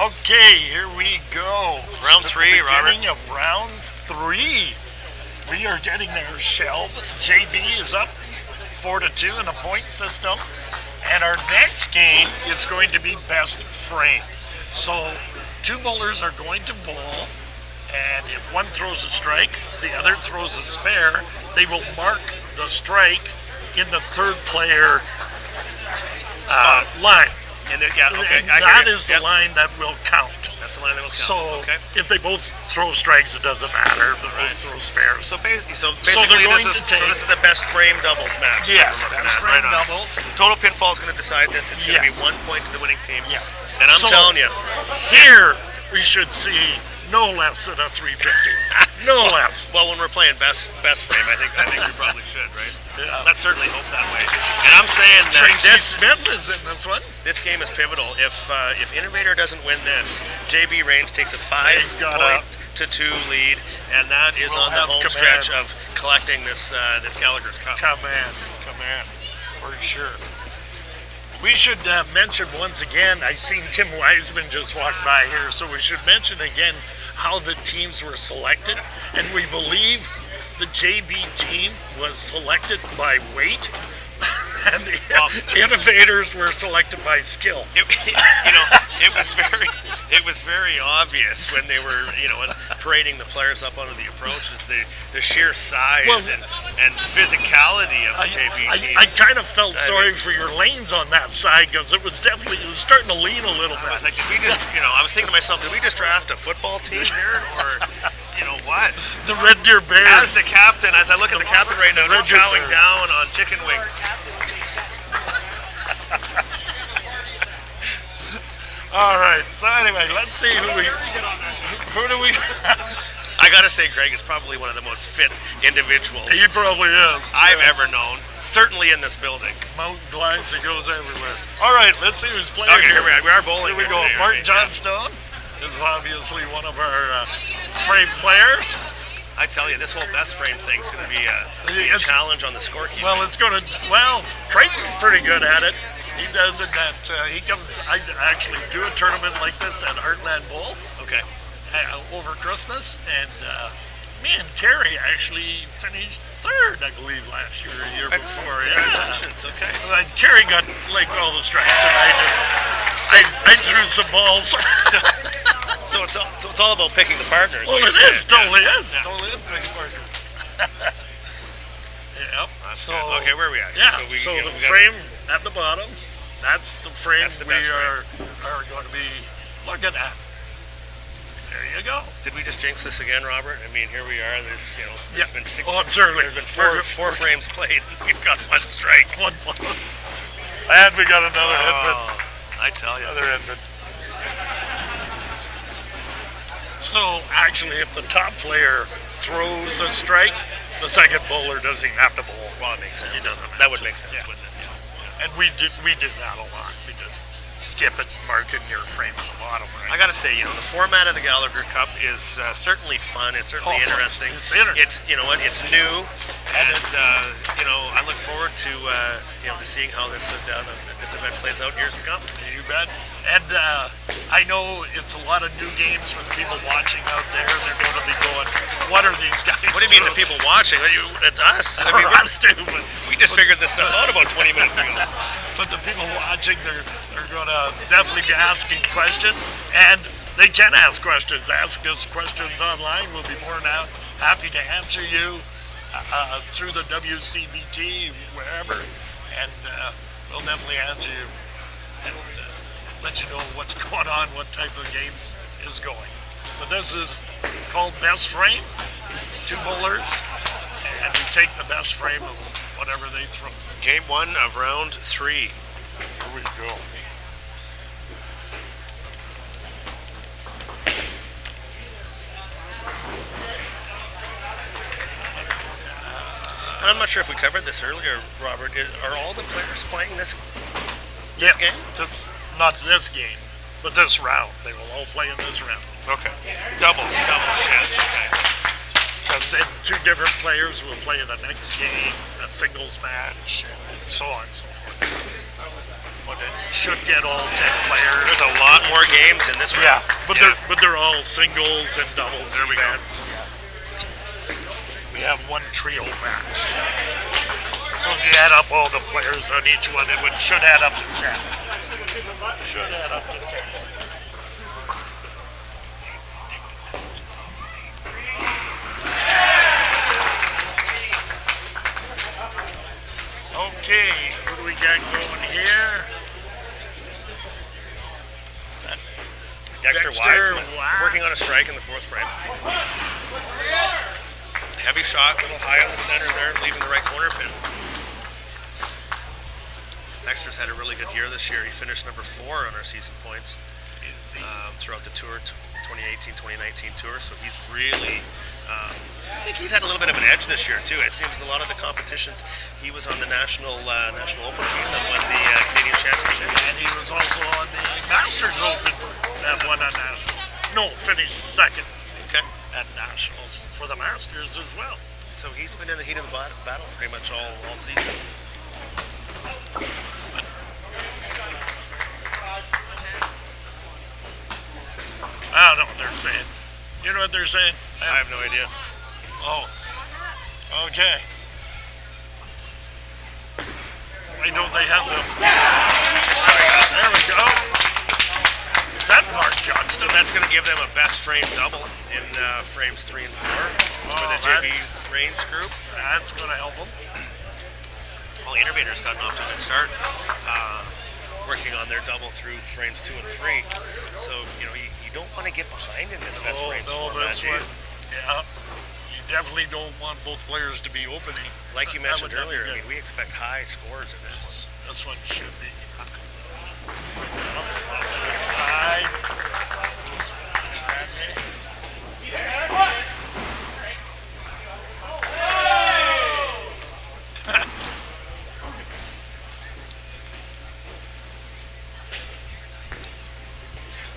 Okay, here we go. Round three, Robert. Beginning of round 3. We are getting there. Shelb. JB is up 4-2 in the point system. And our next game is going to be best frame. So 2 bowlers are going to bowl. And if one throws a strike, the other throws a spare, they will mark the strike in the third player line. And then, yeah, okay. And I hear that you. is the Yep. line that will count. That's the line that will count. So okay. if they both throw strikes, it doesn't matter. If they both throw spares. So basically, they're going to take- this is the best frame doubles match. Yes, We're looking best at, frame right on. doubles. Total pinfall is going to decide this. It's going to Yes. be 1 point to the winning team. Yes. And I'm So, telling you, Here we should see no less than a 350. No less. well, when we're playing best frame, I think we probably should, right? Yeah. Let's certainly hope that way. And I'm saying that Tracy Smith is in this one. this game is pivotal. If Innovator doesn't win this, JB Rains takes a 5-2 lead, and that is We'll on the have home command. stretch of collecting this Gallaugher's Cup. Command, for sure. We should mention once again, I seen Tim Wiseman just walk by here, so we should mention again how the teams were selected. And we believe the JB team was selected by weight, and the Innovators were selected by skill. It was very obvious when they were, parading the players up onto the approaches, the sheer size and physicality of the JB team. I kind of felt sorry for your lanes on that side because it was starting to lean a little I bit. was like, did we just, I was thinking to myself, did we just draft a football team here, or, what? The Red Deer Bears. As the captain, as I look at the captain right now, they're Red Deer chowing Bears. down on chicken wings. All right. So anyway, let's see who do we? I gotta say, Greg is probably one of the most fit individuals He probably is. I've Yes. ever known, certainly in this building. Mountain climbs, he goes everywhere. All right, let's see who's playing. Okay, here we are. We are bowling. Here we here go. today, Martin right? Johnstone is obviously one of our frame players. I tell you, this whole best frame thing's going to be a It's- challenge on the scorekeeping. Well, Kreitz is pretty good at it. He does it he comes, I actually do a tournament like this at Heartland Bowl Okay. over Christmas, and me and Kerry actually finished third, I believe, last year, or a year before. Yeah. Congratulations. Okay. Like, Kerry got like all the strikes, and I threw some balls. So it's all about picking the partners. Well, like it you is, said. totally Yeah. is, totally is big partner. Yep. That's So good. Okay, where are we at? yeah, we the got- frame at the bottom, that's the frame That's the we best are going to be looking at. There you go. Did we just jinx this again, Robert? I mean, here we are. There's been six. Oh, certainly. There's been four frames played. We've got one strike. One plus. And we got another headbutt. Oh, I tell you. Another headbutt. So actually, if the top player throws a strike, the second bowler doesn't even have to bowl. Well, it makes sense. He doesn't have That would to. make sense, Yeah. wouldn't it? And we did that a lot. We just skip it, marking your frame at the bottom, I right? gotta say, the format of the Gallaugher Cup is certainly fun. It's certainly Oh, interesting. it's interesting. It's it's new, and it's- I look forward to to seeing how this event plays out years to come. You bet. And I know it's a lot of new games for the people watching out there. They're going to be going, what are these guys What do you mean, the doing? people watching? It's us. I Or mean, us too, but we just figured this stuff out about 20 minutes ago. But the people watching, they're going to definitely be asking questions, and they can ask questions. Ask us questions online. We'll be more than happy to answer you through the WCBT, wherever, and we'll definitely answer you and let you know what's going on, what type of games is going. But this is called Best Frame, 2 bowlers, and we take the best frame of whatever they throw. Game 1 of round 3. Here we go. And I'm not sure if we covered this earlier, Robert. Are all the players playing this Yes, game? that's not this game, but this round. They will all play in this round. Okay. Doubles, yes. Okay. Because then 2 different players will play in the next game, a singles match, and so on and so forth. But should get all 10 players. There's a lot more games in this round. But they're all singles and doubles There we go. events. So we have one trio match. So if you add up all the players on each one, should add up to 10. Should add up to 10. Okay, what do we got going here? Is that Dexter Wiseman Wise. working on a strike in the fourth frame. Heavy shot, a little high on the center there, leaving the right corner pin. Dexter's had a really good year this year. He finished number 4 on our season points throughout the tour, 2018-2019 tour. So he's really, I think he's had a little bit of an edge this year too. It seems a lot of the competitions, he was on the national Open team that won the Canadian Championship. And he was also on the Masters Open that won on national. No, finished second Okay. at nationals for the Masters as well. So he's been in the heat of the battle pretty much all season. I don't know what they're saying. You know what they're saying? I have no idea. Oh, okay. Why don't they have them? There we go. Is that Mark Johnston? So that's going to give them a best frame double in frames 3 and 4 for the JB Reigns group. That's going to help them. Well, Innovator's gotten off to a good start, working on their double through frames 2 and 3. So, you know, you don't want to get behind in this best frames format, this do you? one, yeah. You definitely don't want both players to be opening. Like you mentioned That would earlier, be I good. mean, we expect high scores in this. This one should be. Oops, off to the side.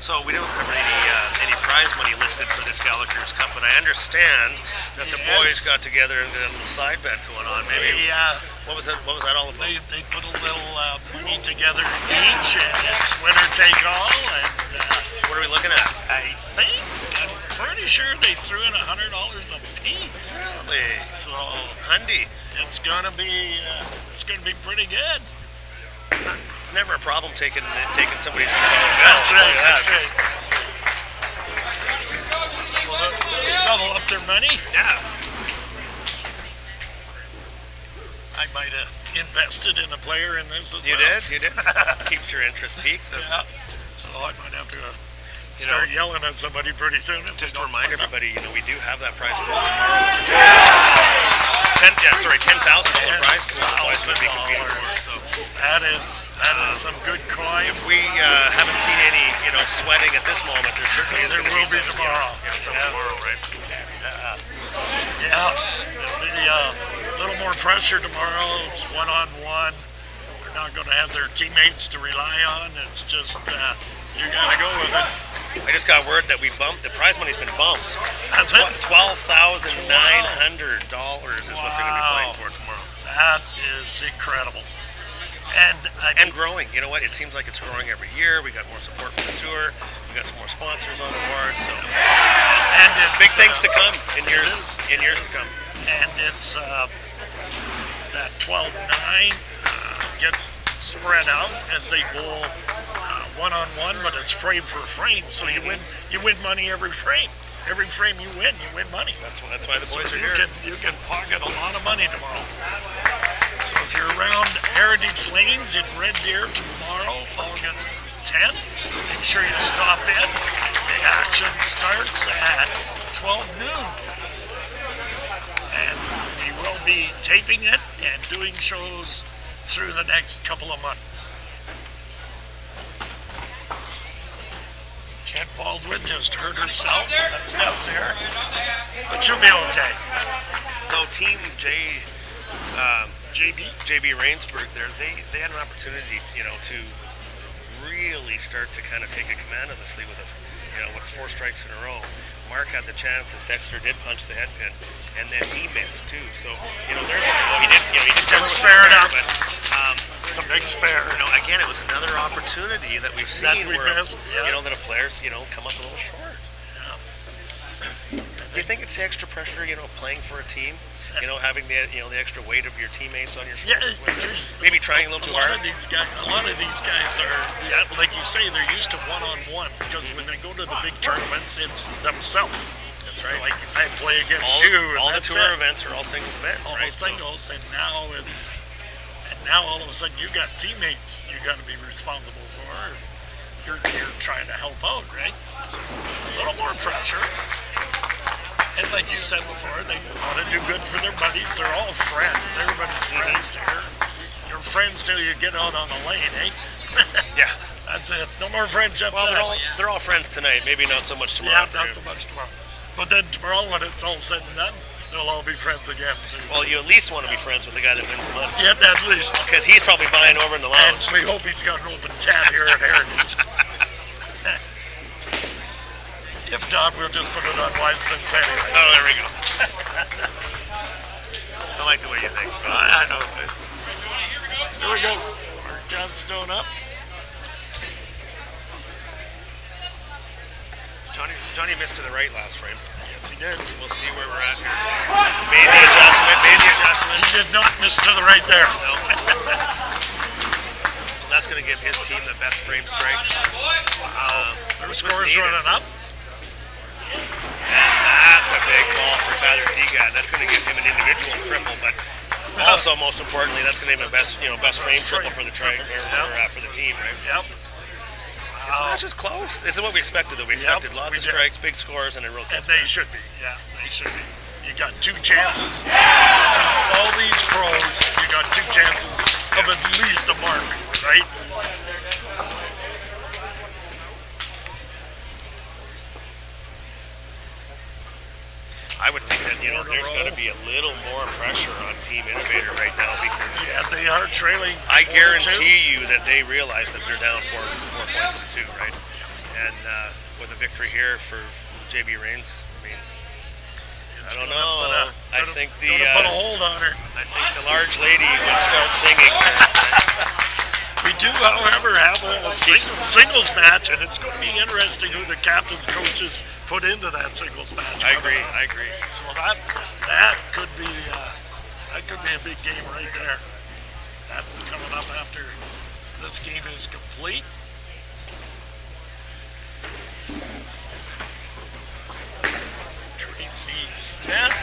So we don't have any prize money listed for this Gallagher's Cup, but I understand that the boys got together and did a little side bet going on. Maybe what was that all about? They put a little money together each, and it's winner take all. And What are we looking at? I'm pretty sure they threw in $100 a piece. Really? So Hundy. it's gonna be pretty good. It's never a problem taking somebody's control. That's right. That's right. Well, double up their money. Yeah. I might have invested in a player in this as You well. did? You did? Keeps your interest peaked. Yeah. So I might have to start yelling at somebody pretty soon. Just to remind everybody, you know, we do have that prize pool tomorrow. $10,000 prize pool the boys will be competing for. So That is some good coin. if we haven't seen any, sweating at this moment, there certainly is There going to will be some, tomorrow. Tomorrow, right? Yeah, there'll be a little more pressure tomorrow. It's one-on-one. They're not going to have their teammates to rely on. It's just you got to go with it. I just got word that the prize money's been bumped. That's it. $12,900 is what they're going to be playing for tomorrow. That is incredible. And growing. You know what? It seems like it's growing every year. We got more support from the tour. We got some more sponsors on board. So and it's, big things to come in years to come. And it's that 12-9 gets spread out as they bowl one-on-one, but it's frame for frame. So you win money every frame. Every frame you win money. That's why the boys So are here. you can pocket a lot of money tomorrow. So if you're around Heritage Lanes in Red Deer tomorrow, August 10th, make sure you stop in. The action starts at 12 noon. And we will be taping it and doing shows through the next couple of months. Jen Baldwin just hurt herself in the steps here, but she'll be okay. So Team JB Rainsburg, they had an opportunity, to really start to kind of take a command of this league with 4 strikes in a row. Mark had the chance as Dexter did punch the head pin, and then he missed too. So he did. He did cover with Spare it up. but It's a big spare. You know, again, it was another opportunity that we've That seen we where, missed, yeah. you know, that the players, you know, come up a little short. Yeah. Do you think it's the extra pressure, you know, playing for a team? You know, having the, you know, the extra weight of your teammates on your Yeah, shoulders? there's Maybe trying a little too a lot hard? of these guys are, yeah, like you say, they're used to one-on-one because when they go to the big tournaments, it's themselves. That's right. Like I play against all, you. And all the that's tour it. events are all singles events, All right? singles, and now all of a sudden you got teammates you got to be responsible for. You're trying to help out, right? So a little more pressure. And like you said before, they want to do good for their buddies. They're all friends. Everybody's friends here. You're friends till you get out on the lane, eh? Yeah. That's it. No more friendship. Well, then. they're all friends tonight. Maybe not so much tomorrow. Yeah, not so much tomorrow. But then tomorrow, when it's all said and done, they'll all be friends again. Too. Well, you at least want to be friends with the guy that wins the money. Yeah, at least. Because he's probably buying over in the And lounge. we hope he's got an open tab here at Heritage. If not, we'll just put it on Wiseman's anyway. Oh, there we go. I like the way you think. I know. Here we go. Mark Johnstone up. Johnny missed to the right last frame. Yes, he did. We'll see where we're at here. Made the adjustment. He did not miss to the right there. No. So that's going to give his team the best frame strength. Their score's running up. That's a big ball for Tyler Teagat. That's going to give him an individual triple, but also, most importantly, that's going to give him a best frame triple for the for the team, right? Yep. Not just close. This is what we expected, though. We expected lots of strikes, big scores, and a real And close. they should be. Yeah, they should be. You got two chances. All these pros, you got two chances of at least a mark, right? I would think that, you know, there's got to be a little more pressure on Team Innovator right now because Yeah, they are trailing. I 4-2. guarantee you that they realize that they're down 4 points to 2, right? And with a victory here for JB Rains, I mean, I don't know. I think Gonna put a hold on her. I think the large lady would start singing. We do, however, have a singles match, and it's going to be interesting who the captains, coaches put into that singles match. I agree. So that could be a big game right there. That's coming up after this game is complete. Tracy Smith.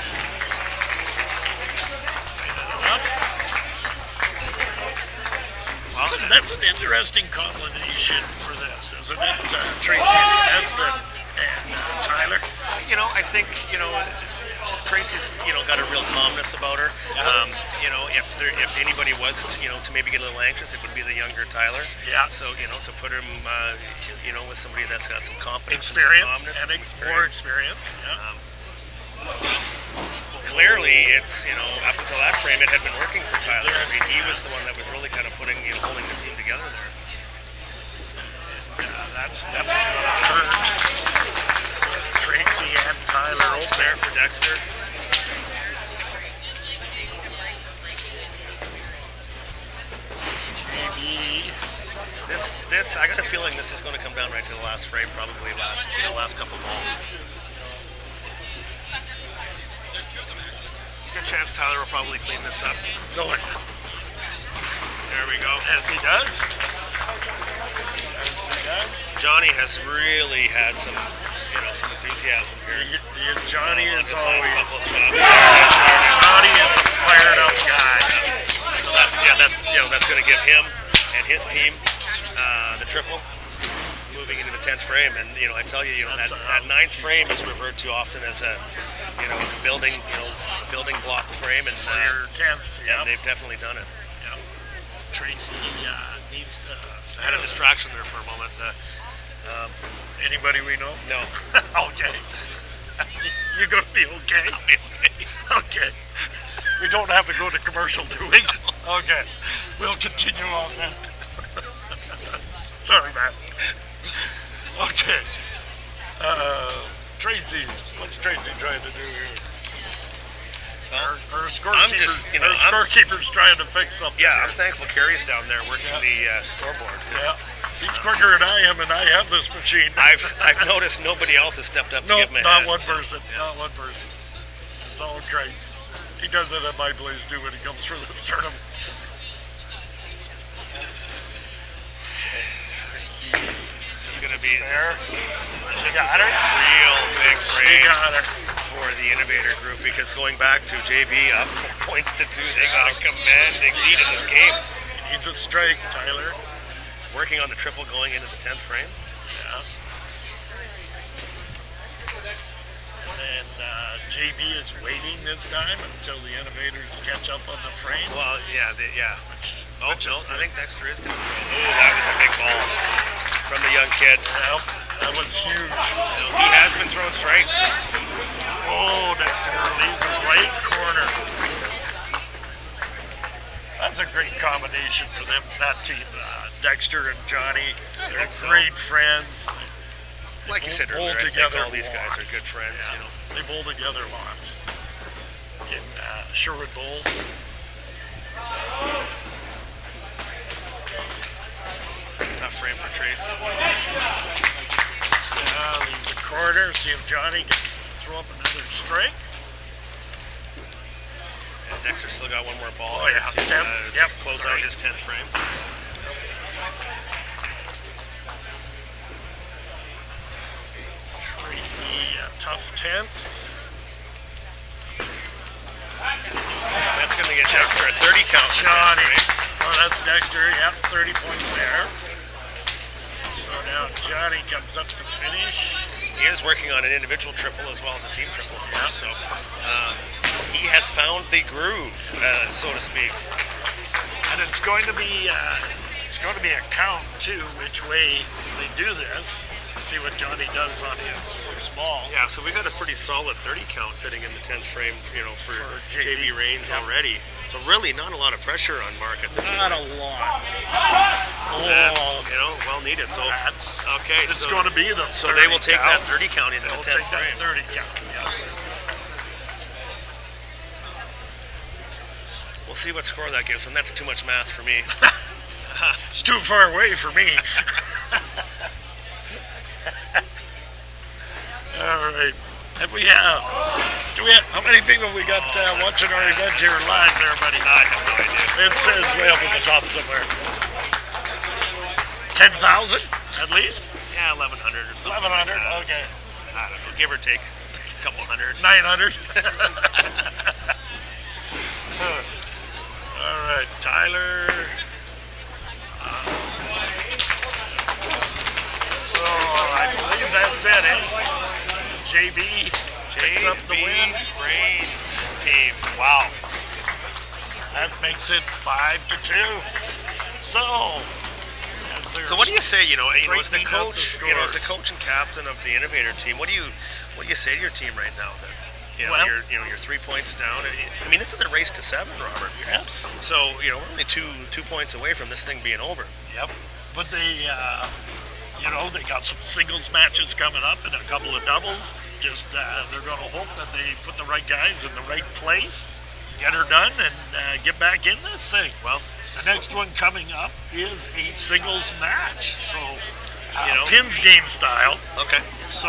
That's an interesting combination for this, isn't it? Tracy Smith and Tyler. You know, I think, you know, Tracy's, you know, got a real calmness about her. You know, if anybody was, to maybe get a little anxious, it would be the younger Tyler. Yeah. So, you know, to put him, you know, with somebody that's got some confidence, Experience and some and calmness, more experience. Yeah. Clearly, it's, you know, up until that frame, it had been working for Tyler. I mean, he was the one that was really kind of putting, you know, holding the team together there. That's definitely going to hurt. Tracy and Tyler over There for Dexter. JB. This, I got a feeling this is going to come down right to the last frame, probably last couple balls. Good chance Tyler will probably clean this up. Go ahead. There we go. As he does. Johnny has really had some, you know, some enthusiasm here. Johnny is His always. last couple of shots. Johnny is a fired up guy. So that's going to give him and his team the triple moving into the 10th frame. And you know, I tell you, that 9th frame is referred to often as a, as a building block frame, and your 10th. and they've definitely done it. Yep. Tracy needs to. I had a distraction there for a moment. Anybody we know? No. Okay. You're gonna be okay. Okay. We don't have to go to commercial, do we? Okay. We'll continue on then. Sorry, Matt. Okay. Tracy, what's Tracy trying to do here? Well, Our I'm just, scorekeeper's trying to fix something. Yeah, here. I'm thankful Carrie's down there working the scoreboard. Yeah. He's quicker than I am, and I have this machine. I've noticed nobody else has stepped up to No, give him a not hand. one person. Not one person. It's all Craig's. He does it at my place too when he comes for this tournament. Tracy. This is going to be She got her. real big She frame got her. for the Innovator group because going back to JB up 4 points to 2, they got a commanding lead in this game. He needs a strike, Tyler. Working on the triple going into the 10th frame. Yeah. And JB is waiting this time until the Innovators catch up on the frame. Well, yeah, Which no, is I think Dexter is going to throw. Oh, that was a big ball from the young kid. Well, that was huge. He has been throwing strikes. Oh, Dexter leaves the right corner. That's a great combination for them, that team. Dexter and Johnny, they're so. great friends. Like you said bowl earlier, I think together all these guys are lots. good friends. Yeah, You know. they bowl together lots. In Sherwood Bowl. Tough frame for Trace. Leaves a corner. See if Johnny can throw up another strike. And Dexter still got one more ball. Oh, yeah, to, 10th. Yep, close sorry. out his 10th frame. Tracy, tough 10th. That's going to get Dexter a 30 count. Johnny. Oh, that's Dexter. Yep, 30 points there. So now Johnny comes up to finish. He is working on an individual triple as well as a team triple, of course. So he has found the groove, so to speak. And it's going to be a count too, which way they do this. See what Johnny does on his first ball. Yeah, so we got a pretty solid 30 count sitting in the 10th frame, for JB. JB Raines already. So really not a lot of pressure on Mark at this Not point. a lot. And, Oh, well needed. So that's okay, It's so, going to be the 30 so they will take count. that 30 count into They'll the take 10th that frame. 30 count. Yeah. We'll see what score that gives them. That's too much math for me. It's too far away for me. All right. Do we have? How many people we got watching our event here live there, buddy? I have no idea. It says way up at the top somewhere. 10,000 at least? Yeah, 1,100 or something. 1,100? like that. Okay. I don't know, give or take a couple hundred. 900? All right, Tyler. So I believe that's it, eh? JB picks up the win. Raines team. Wow. That makes it 5-2. So, So what do you say? As the Breaking out coach, the as the scores. coach and captain of the Innovator team, what do you say to your team right now? That Well- you're 3 points down. I mean, this is a race to 7, Robert. yes. So we're only two points away from this thing being over. Yep. But they got some singles matches coming up and a couple of doubles. Just they're going to hope that they put the right guys in the right place, get her done, and get back in this thing. Well, The next one coming up is a singles match. So, You know. pins game style. okay. So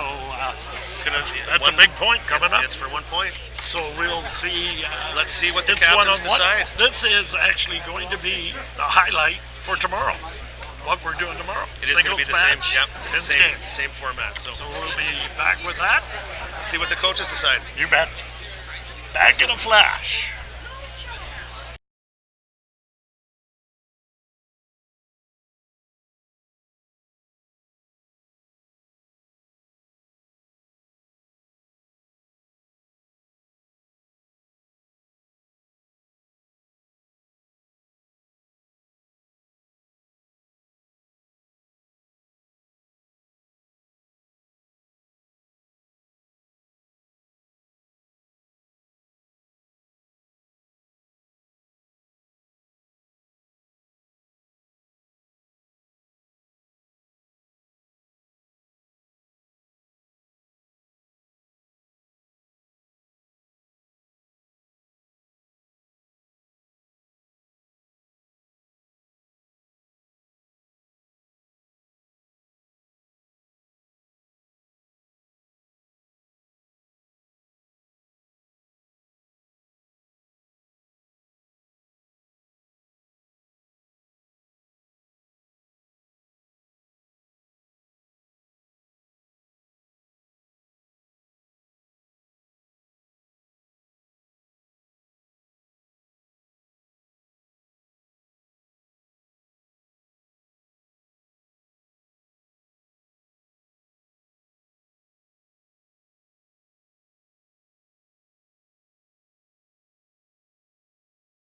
It's gonna. that's a big point coming up. It's for 1 point. So we'll see. Let's see what the It's captains one-on-one. decide. This is actually going to be the highlight for tomorrow. What we're doing tomorrow. It is going to be the same. match, Yep. pins Same. game. Same format. So So we'll be back with that. see what the coaches decide. You bet. Back in a flash.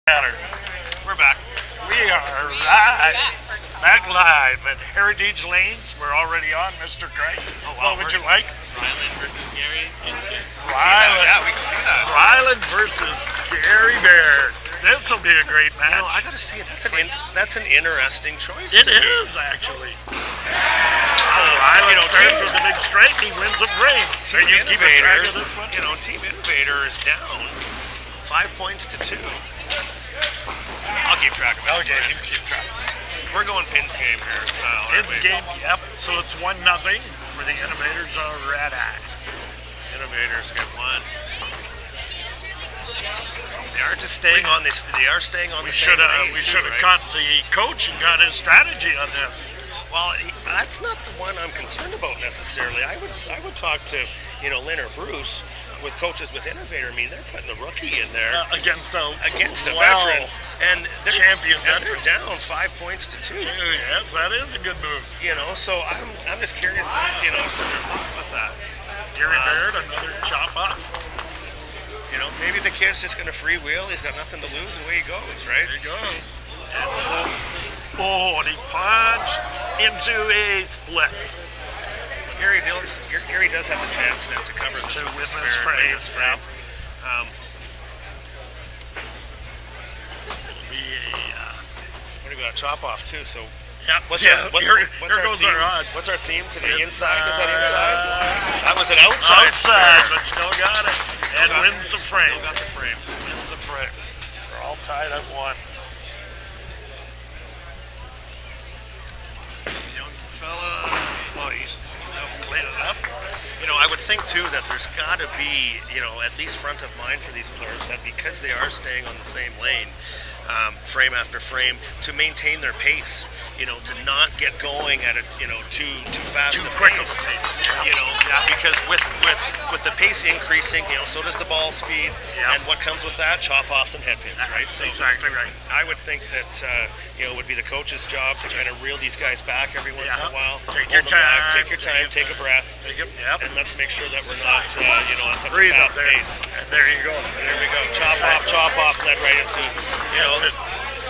We're back. We are live, back live at Heritage Lanes. We're already on, Mr. Kreitz. Oh, wow, What would you like? Ryland versus Gary. Ryland. Yeah, we can see that. Ryland versus Gary Baird. This will be a great match. You know, I gotta say, that's an interesting choice. It to me. is, actually. Ryland starts with a big strike. He wins a frame. Team Are you keeping track of Innovator, this one? you know, Team Innovator is down 5 points to 2. I'll keep track of it. Okay, you keep track. We're going Pins game here. So Pins game, yep. So it's 1-0 for the Innovators already. Innovators get 1. They are just staying on this. They are staying on the same lane. We should have caught the coach and got his strategy on this. Well, that's not the one I'm concerned about necessarily. I would talk to, Lynn or Bruce with coaches with Innovator. I mean, they're putting the rookie in there Against a veteran, and they're champion and veteran. they're down 5 points to 2. Yes, that is a good move. So I'm just curious, to their thoughts with that. Gary Baird, another chop off. Maybe the kid's just going to freewheel. He's got nothing to lose, and away he goes, right? There he goes. And he punched into a split. Gary does have the chance then to cover this To win spare this frame. This frame. It's going to be What do we got? A chop off too. So what's here our goes theme? our odds. What's our theme today? It's, Inside? Is that inside? That was an outside. Outside, spare. but still got it. And wins the frame. Still got the frame. Wins the frame. We're all tied at 1. Young fella. Oh, he's still cleaning it up. I would think too that there's got to be, at least front of mind for these players that because they are staying on the same lane, frame after frame, to maintain their pace, to not get going at it, too fast, Too a quick pace. of a pace. Because with the pace increasing, so does the ball speed, Yeah. and what comes with that, chop offs and headpins, right? That's So exactly right. I would think that it would be the coach's job to kind of reel these guys back every once in a while. Take hold your them back, time. take your time, take a breath, Yep. and let's make sure that we're not, on such a Breathe up fast there. pace. And there you go. There we go. Chop off, led right into,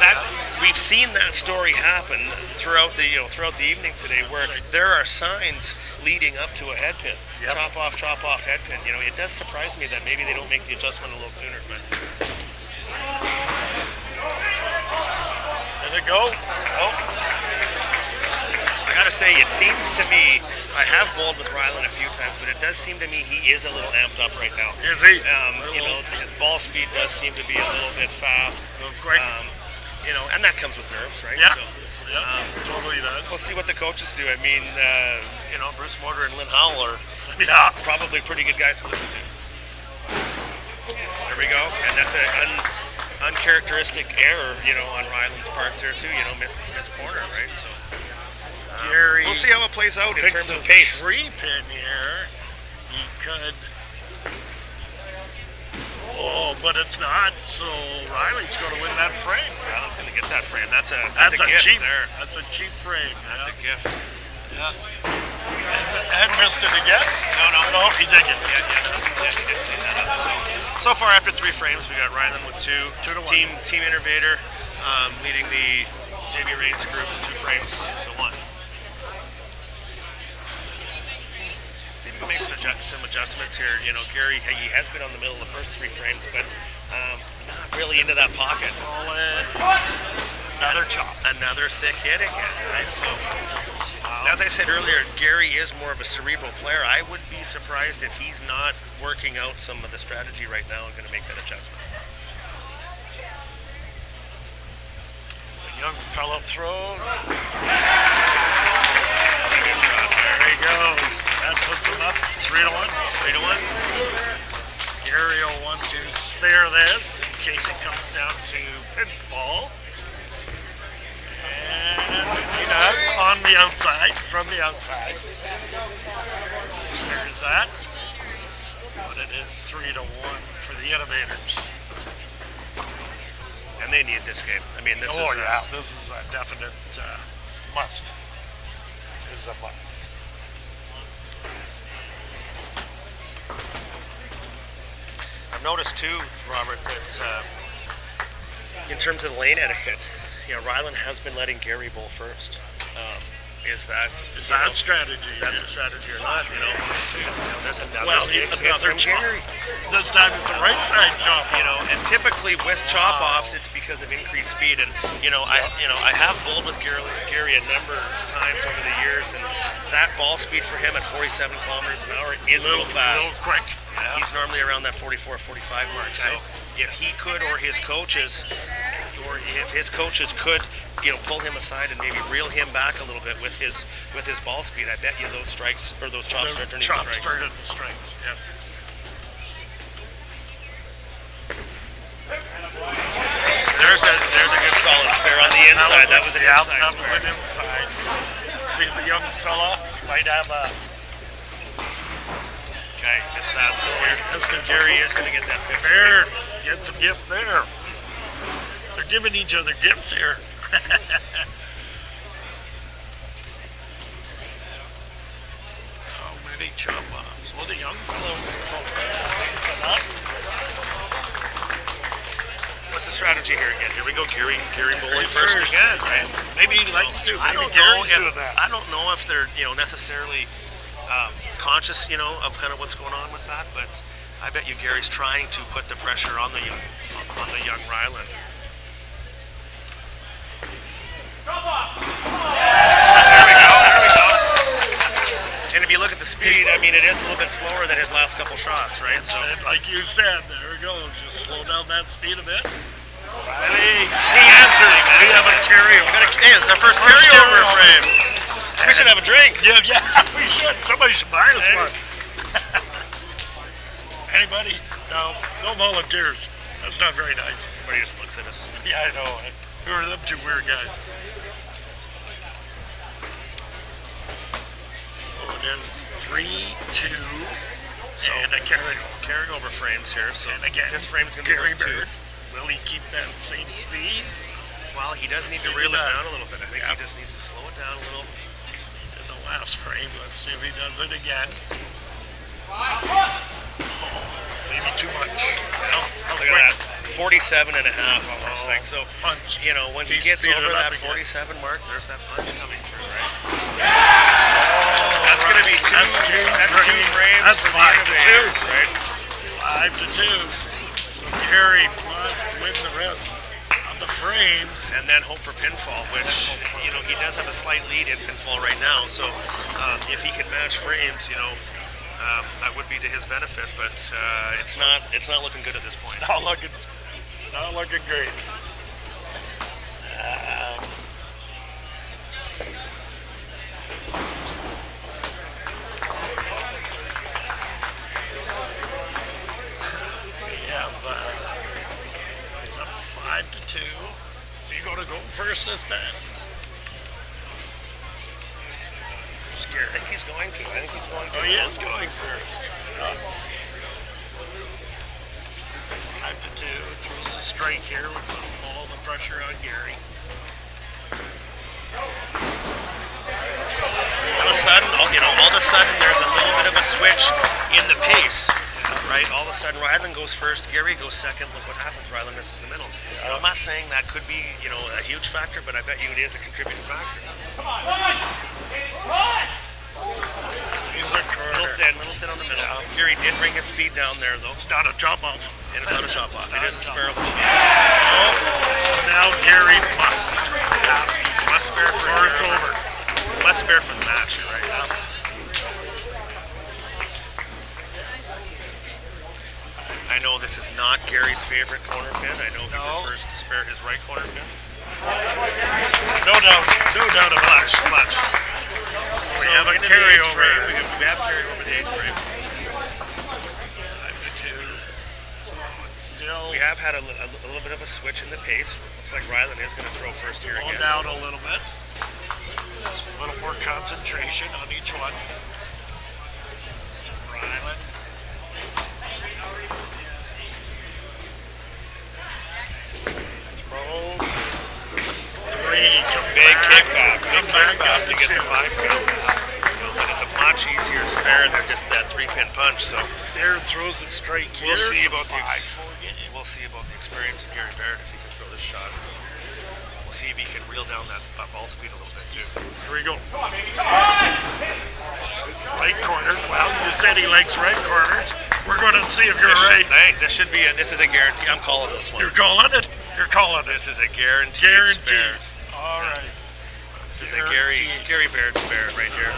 that we've seen that story happen throughout the evening today, where there are signs leading up to a head pin. Yep. Chop off, head pin. It does surprise me that maybe they don't make the adjustment a little sooner, but There they go. I gotta say, it seems to me, I have bowled with Ryland a few times, but it does seem to me he is a little amped up right now. Is he? His ball speed does seem to be a little bit fast. Quick. And that comes with nerves, right? Yeah. So, Totally does. we'll see what the coaches do. I mean, Bruce Mortar and Lynn Howell are Yeah. probably pretty good guys to listen to. There we go. And that's an uncharacteristic error, on Ryland's part there too. Miss corner, right? So Gary we'll see how it plays out in picks terms of the pace. 3-pin here. He could. Oh, but it's not. So Riley's going to win that frame. Ryland's going to get that frame. That's a gift cheap. there. That's a cheap frame. That's a gift. And missed it again. No, he did get it. Yeah, he did clean that up. So far, after 3 frames, we got Ryland with 2. 2-1. Team Innovator leading the JB Reigns group 2 frames to 1. See if we can make some adjustments here. Gary, he has been on the middle of the first 3 frames, but not really into that pocket. Solid. Another chop. Another thick hit again, right? So, as I said earlier, Gary is more of a cerebral player. I would be surprised if he's not working out some of the strategy right now and going to make that adjustment. The young fellow throws. Good shot there. There he goes. That puts him up 3-1. 3-1. Gary will want to spare this in case it comes down to pinfall. And he does on the outside, from the outside. Spares that. But it is 3-1 for the Innovators. And they need this game. I mean, this This is a definite must. It is a must. I've noticed too, Robert, that in terms of the lane etiquette, you know, Ryland has been letting Gary bowl first. Is that strategy? Is that a strategy or not? You know, there's another another from chop. Gary. This time it's a right side chop. You know, and typically with chop offs, it's because of increased speed. And I have bowled with Gary a number of times over the years, and that ball speed for him at 47 kilometers an hour is a little fast. A little quick. Yeah. He's normally around that 44, 45 mark. Okay. So if he could, or his coaches, could, pull him aside and maybe reel him back a little bit with his ball speed, I bet you those strikes or those chops start turning into strikes. Yes. There's a good solid spare on the inside. That was an inside spare. That was an inside. See the young fella might have a. Okay, just that. So Gary is going to get that 50. There, gets a gift there. They're giving each other gifts here. How many chop offs? Well, the young fellow. What's the strategy here again? Here we go, Gary bowling first again, right? Maybe he likes to. I don't know if they're necessarily conscious of kind of what's going on with that, but I bet you Gary's trying to put the pressure on the young Ryland. There we go. And if you look at the speed, I mean, it is a little bit slower than his last couple shots, right? So, and like you said, there it goes. Just slow down that speed a bit. Riley, he answers. We have a carryover. Hey, it's our first carryover frame. We should have a drink. Yeah, we should. Somebody should buy us one. Anybody? No volunteers. That's not very nice. Everybody just looks at us. Yeah, I know. Who are them two weird guys? So it is 3-2 and a carryover frames here. So and again, this frame's going to be Gary Bird. Will he keep that same speed? Well, he does need to reel it down a little bit. I think he just needs to slow it down a little. In the last frame, let's see if he does it again. Maybe too much. Look at that. 47 and a half almost. Like, so, punch. When he gets over that 47 mark, there's that punch coming through, right? That's going to be two frames. That's 5-2. Right? 5-2. So Gary must win the rest of the frames. And then hope for pinfall, which, he does have a slight lead in pinfall right now. So if he can match frames, that would be to his benefit. But it's not looking good at this point. It's not looking great. It's up 5-2. So you're going to go first this time? I think he's going to. Oh, he is going first. 5-2. Throws the strike here. We put all the pressure on Gary. All of a sudden, there's a little bit of a switch in the pace, right? All of a sudden, Ryland goes first, Gary goes second. Look what happens. Ryland misses the middle. I'm not saying that could be, a huge factor, but I bet you it is a contributing factor. Come on! He's a corner. Little thin on the middle. Yeah. Gary did bring his speed down there, though. It's not a chop off. And it's not a chop off. It is a spare. So now Gary must spare for or it's over. Must spare for the match, you're right now. I know this is not Gary's favorite corner pin. I know he prefers to spare his right corner pin. No doubt about it. Clutch. So we have a carryover. We have carryover the 8th frame. 5-2. So it's still. We have had a little bit of a switch in the pace. Looks like Ryland is going to throw first here again. Down a little bit. A little more concentration on each one. Ryland. Throws. 3. Comes Big back. kickback. Come back up to get the 5 count. But it's a much easier spare than just that 3-pin punch. So there throws it straight here. We'll see about the experience of Gary Barrett if he can throw this shot. We'll see if he can reel down that ball speed a little bit too. Here we go. Right corner. Well, you said he likes right corners. We're going to see if you're right. Hey, this should be. This is a guarantee. I'm calling this one. You're calling it? You're calling it. This is a guaranteed Guaranteed. spare. All right. This is a Gary Baird spare right here.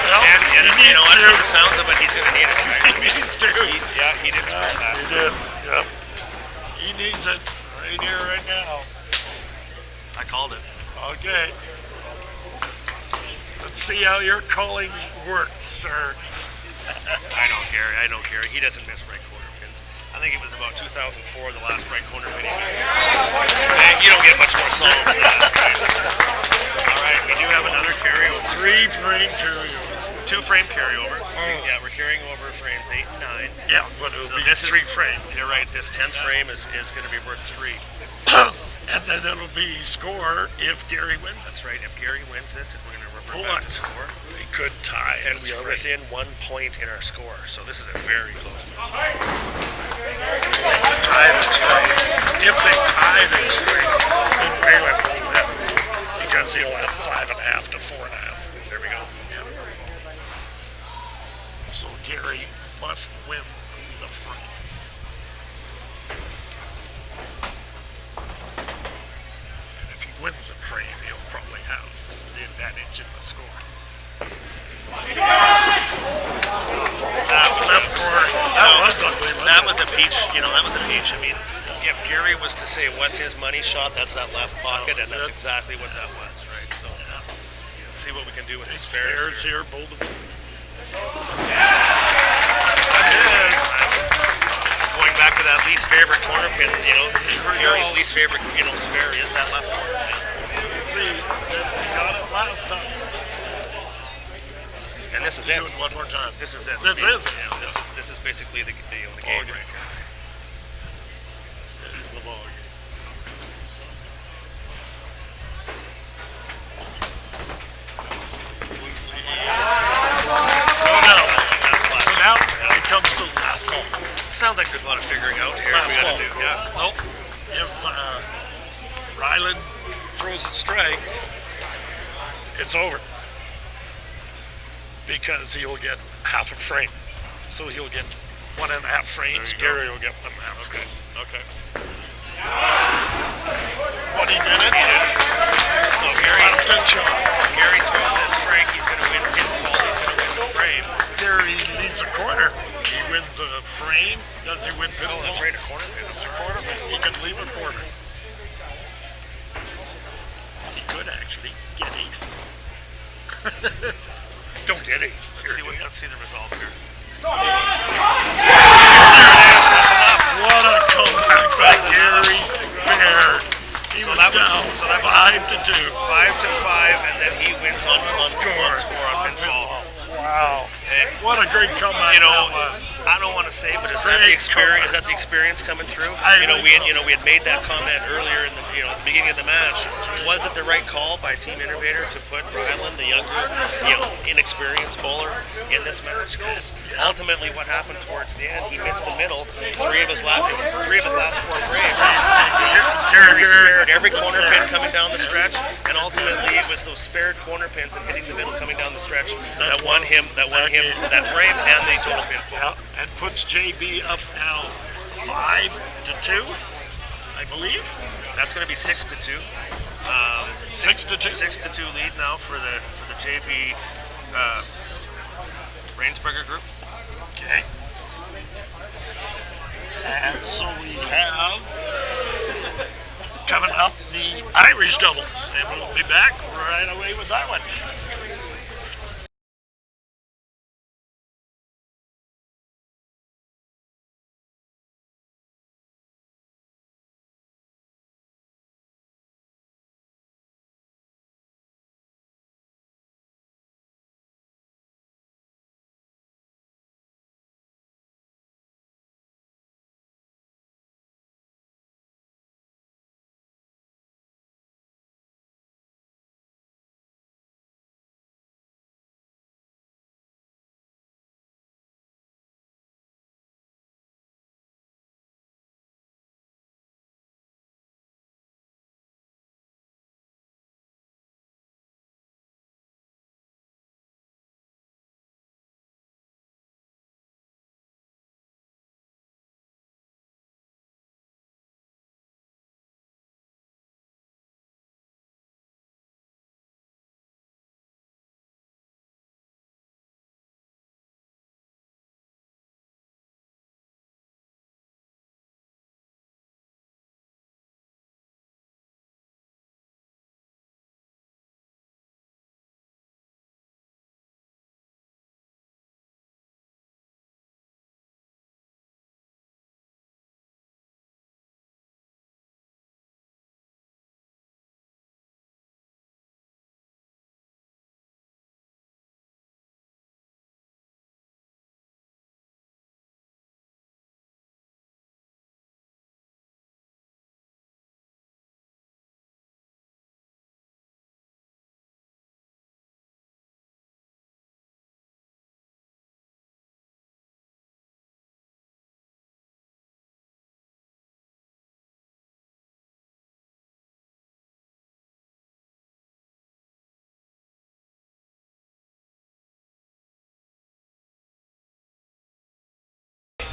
Well, And he you know needs what? to. From the sounds of it, he's going to need it. Right? He needs to. He did spare that. He did. Yep. He needs it right here, right now. I called it. Okay. Let's see how your calling works, sir. I know Gary. He doesn't miss right corner pins. I think it was about 2004, the last right corner pin he made. And you don't get much more solid than that. Right? All right, we do have another carryover. 3-frame carryover. 2-frame carryover. Yeah, we're carrying over frames 8 and 9. Yeah, but it'll So be this 3 frames. You're right. This 10th frame is going to be worth 3. And then it'll be score if Gary wins. That's right. If Gary wins this, we're going to revert back to score. They could tie. And we are within 1 point in our score. So this is a very close one. Tie this frame. If they tie this frame, then Wayland will win. Because he'll have 5.5 to 4.5. There we go. Yeah. So Gary must win the frame. And if he wins the frame, he'll probably have the advantage in the score. Left corner. That was a peach. You know, that was a peach. I mean, if Gary was to say what's his money shot, that's that left pocket, and that's exactly what that was, right? So, let's see what we can do with the spares here, both of them. Going back to that least favorite corner pin, you know, Gary's least favorite, spare is that left corner pin. See, we got it last time. And this is it. Do it one more time. This is it. This is it. Yeah, this is basically the game right here. This is the ball game. Absolutely. No doubt. That's class. So now it comes to the last call. Sounds like there's a lot of figuring out here we got to do. Yeah. Nope. If Ryland throws a strike, it's over. Because he'll get half a frame. So he'll get 1.5 frames. Gary will get 1.5 frames. Okay. But he did it. So Gary Left and shot. throws this strike. He's going to win pinfall. He's going to win the frame. Gary leads a corner. He wins a frame. Does he win pinfall? That's right, a corner pin. It's a corner pin. He can leave a corner. He could actually get aces. Don't get aces. Let's see the result here. What a comeback by Gary Baird. He was down 5-2. 5-5, and then he wins on score on pinfall. Wow. And, what a great comeback that was. I don't want to say, but is that the experience? Is that the experience coming through? We had made that comment earlier in the at the beginning of the match. Was it the right call by Team Innovator to put Ryland, the younger, inexperienced bowler, in this match? Because ultimately, what happened towards the end, he missed the middle. Three of his last 4 frames. Gary spared every corner pin coming down the stretch, and ultimately it was those spared corner pins and hitting the middle coming down the stretch that won him that frame and the total pin. Yeah, and puts JB up now 5-2, I believe. That's going to be 6-2. 6-2. 6-2 lead now for the JB Rainsberger group. Okay. And so we have coming up the Irish doubles, and we'll be back right away with that one.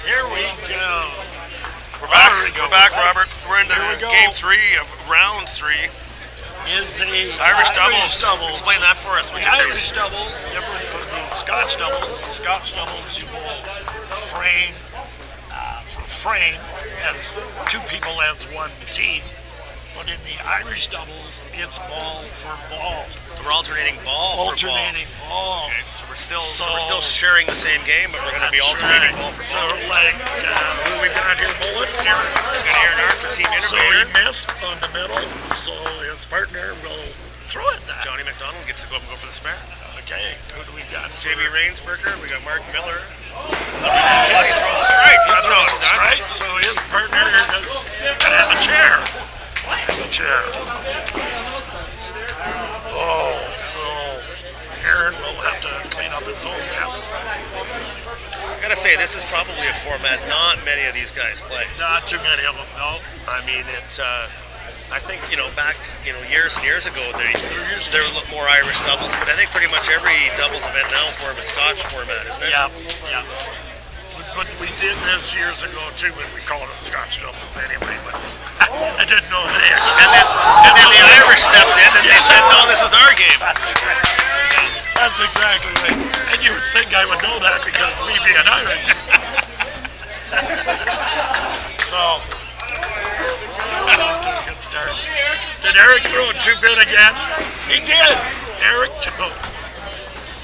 Here we go. We're back. There we go. We're back, Robert. We're into Here we go. game 3 of round 3. Is the Irish doubles. Explain that for us. The Irish doubles, different from the Scotch doubles. The Scotch doubles, you will frame for frame as 2 people as 1 team. But in the Irish doubles, it's ball for ball. So we're alternating ball Alternating for ball. balls. Okay, so we're still sharing the same game, but we're going to be alternating ball for So ball. like, who we got here, Bullet? Aaron. We've got Aaron Art for Team So he Innovator. missed on the middle, so his partner will throw it that. Johnny McDonald gets to go up and go for the spare. Okay, who do we got? JB Rainsberger, we got Mark Miller. Let's throw the strike. That's how it's done. Strike, so his partner is gonna have a chair. Have a chair. Oh, so Aaron will have to clean up his own mess. I gotta say, this is probably a format not many of these guys play. Not too many of them, no. I mean, it's. I think back years and years ago there were more Irish doubles, but I think pretty much every doubles event now is more of a Scotch format, isn't it? Yeah, yeah. But we did this years ago too, when we called it Scotch doubles anyway. But I didn't know they actually. And then the Irish stepped in and they said, "No, this is our game." That's right. That's exactly right. And you would think I would know that because we being Irish. So. Good start. Did Eric throw a 2-pin again? He did. Eric Jones.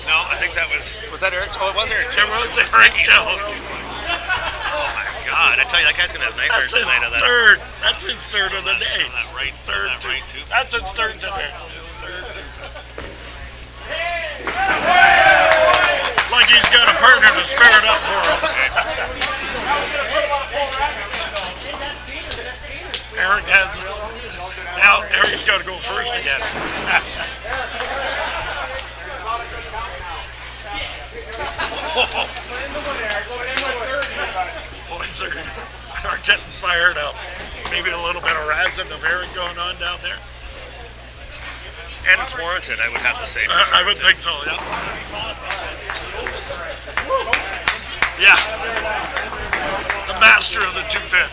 No, I think that was that Eric? Oh, it was Eric. It was Eric Jones. Oh my God! I tell you, that guy's gonna have nightmares That's his tonight of that. third. That's his third of the day. That right, His third that right too. That's his third today. His third. Like he's got a partner to spare it up for him. Eric has it. Now Eric's got to go first again. Boys are getting fired up. Maybe a little bit of razzing of Eric going on down there. And it's warranted, I would have to say. I would think so, yeah. Yeah. The master of the 2-pin.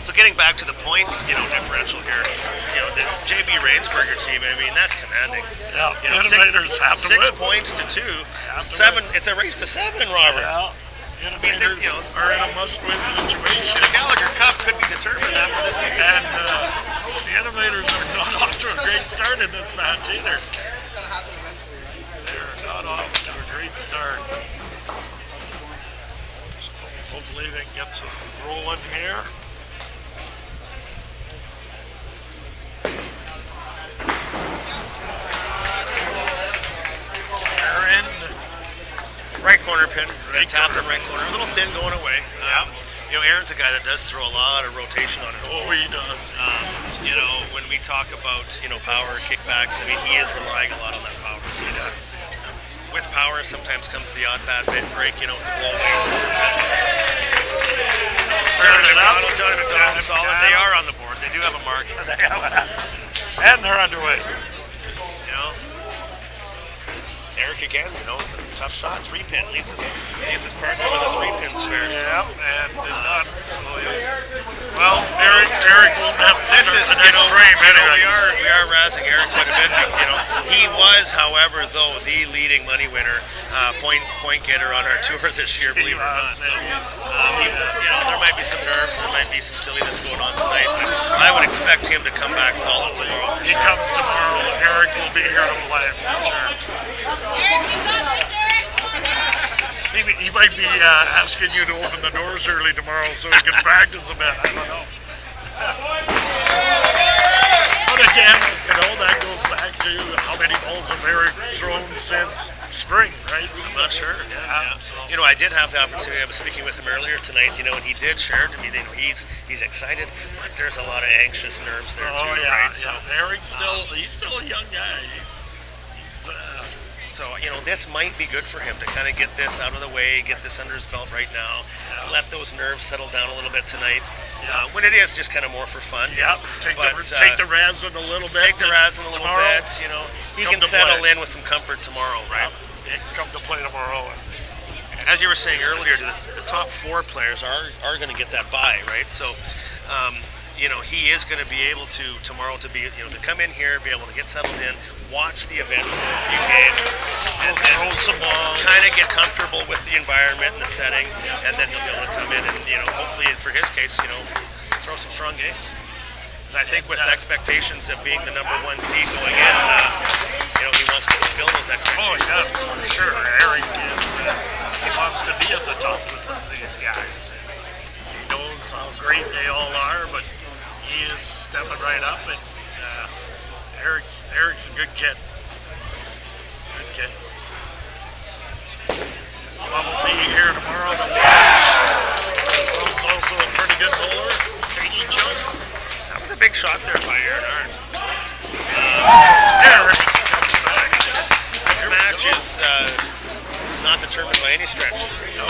So getting back to the points, differential here, the JB Rainsberger team, I mean, that's commanding. Yeah, Innovators have to 6 win. points to 2, Have to 7. It's a race to 7, Robert. Yeah. Innovators are in a must-win situation. The Gallaugher Cup could be determined after this game. And the Innovators are not off to a great start in this match either. They're not off to a great start. So hopefully they can get some rolling here. Aaron. Right corner pin, tapped in right corner. A little thin going away. Aaron's a guy that does throw a lot of rotation on it. Oh, he does. When we talk about, power, kickbacks, I mean, he is relying a lot on that power. He does. With power, sometimes comes the odd bad bit break, with the blow away. Johnny McDonald, solid. They are on the board. They do have a mark. And they're underway. Eric again, tough shot, 3-pin. Leaves his partner with a 3-pin spare. Yep, and did not. So, well, Eric won't have to This start is, the next frame anyway. we are razzing Eric quite a bit. He was, however, though, the leading money winner, point getter on our tour this year, believe it or not. So, there might be some nerves, there might be some silliness going on tonight, but I would expect him to come back solid tomorrow. He comes tomorrow, Eric will be here to play for sure. He might be asking you to open the doors early tomorrow so he can practice a bit. I don't know. But again, that goes back to how many balls have Eric thrown since spring, right? I'm not sure. Yeah. So. I did have the opportunity. I was speaking with him earlier tonight. And he did share to me that he's excited, but there's a lot of anxious nerves there too. Oh yeah, right? yeah. Eric's he's still a young guy. So, this might be good for him to kind of get this out of the way, get this under his belt right now, let those nerves settle down a little bit tonight. When it is just kind of more for fun. Yeah, take the razzing a little bit. Take the razzing a little bit, He can settle in with some comfort tomorrow, right? He can come to play tomorrow as you were saying earlier, the top 4 players are going to get that bye, right? So, he is going to be able to tomorrow to come in here, be able to get settled in, watch the event for a few games, and throw some balls, kind of get comfortable with the environment and the setting, and then he'll be able to come in and hopefully for his case, throw some strong games. I think with expectations of being the number 1 seed going in, he wants to fulfill those expectations. Oh, yes, for sure. Eric he wants to be at the top with these guys. He knows how great they all are, but he is stepping right up, and Eric's a good kid. Good kid. So I will be here tomorrow to watch. As well as also a pretty good bowler, Katie Jones. That was a big shot there by Aaron Arn. Eric comes back. This match is not determined by any stretch. No.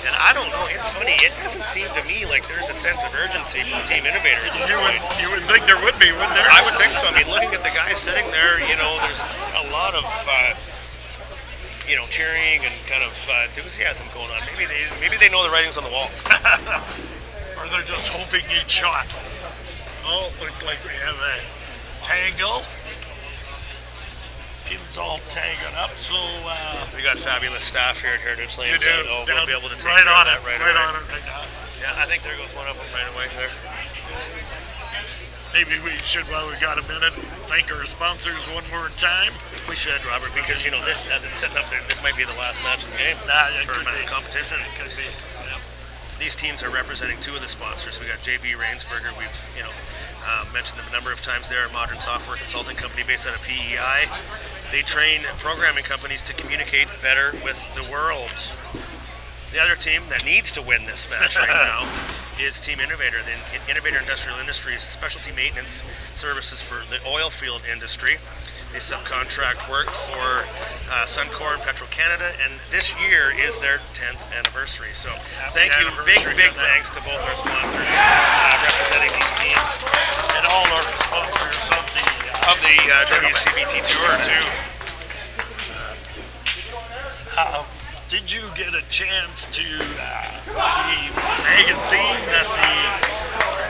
And I don't know, it's funny, it doesn't seem to me like there's a sense of urgency from Team Innovator at this point. You would think there would be, wouldn't there? I would think so. I mean, looking at the guys sitting there, there's a lot of, cheering and kind of enthusiasm going on. Maybe they know the writing's on the wall. Or they're just hoping each shot. Oh, looks like we have a tangle. Pins all tangled up, so We got fabulous staff here at Heritage Lane. you do. We'll be able to take right care on of it, that right right away. on it right now. Yeah, I think there goes one of them right away there. Maybe we should, while we got a minute, thank our sponsors one more time. We should, Robert, because this, as it's sitting up there, this might be the last match of the game It for could be. competition. It could be. Yep. These teams are representing 2 of the sponsors. We got JB Rainsberger. We've mentioned them a number of times. They're a modern software consulting company based out of PEI. They train programming companies to communicate better with the world. The other team that needs to win this match right now is Team Innovator. The Innovator Industrial Industries specialty maintenance services for the oil field industry. They subcontract work for Suncor and Petro-Canada, and this year is their 10th anniversary. So thank you, big thanks to both our sponsors representing these teams. And all our sponsors Of the WCBT Tour, too. Did you get a chance to the magazine that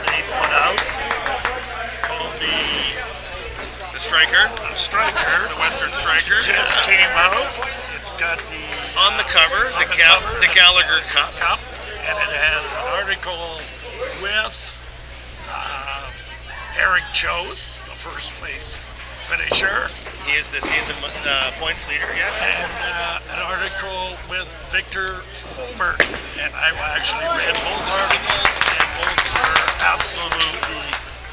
they put out called The Striker, Striker? the Western Striker. Just came out. It's got On the cover, the Gallaugher Cup. and it has an article with Eric Chose, the first place finisher, He is the season points leader, yeah. and an article with Victor Fulmer. And I actually read both articles, and both were absolutely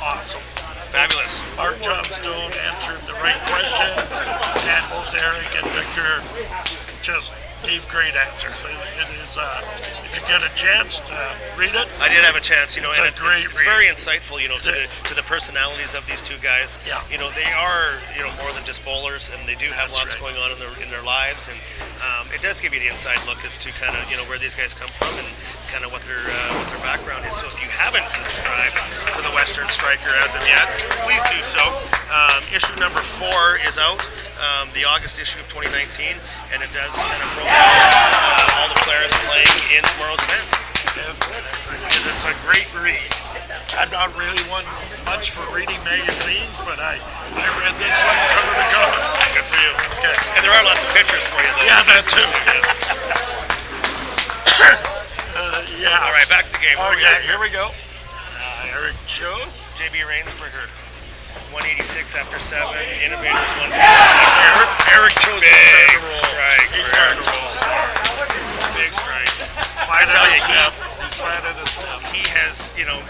awesome. Fabulous. Mark Johnstone answered the right questions, and both Eric and Victor just gave great answers. It is, if you get a chance to read it, I did have a chance, It's a great it's read. very insightful, to the personalities of these 2 guys. Yeah. They are, more than just bowlers, and they do have That's lots right. going on in their lives, and it does give you the inside look as to kind of, where these guys come from and kind of what their background is. So if you haven't subscribed to the Western Striker as of yet, please do so. Issue number 4 is out, the August issue of 2019, and it does kind of profile all the players playing in tomorrow's event. it's a great read. I'm not really one much for reading magazines, but I read this one cover to cover. Good for you. It's good. And there are lots of pictures for you, though. Yeah, that too. Yeah. All right, back to the game. Where we Okay, at? here we go. Eric Chose. JB Rainsberger, 186 after 7. Innovators 150. Eric Chose is Big starting to roll. strike. He's for starting to Eric. roll. Big strike. Fine tell at a you, step. He's fine at a step. He has,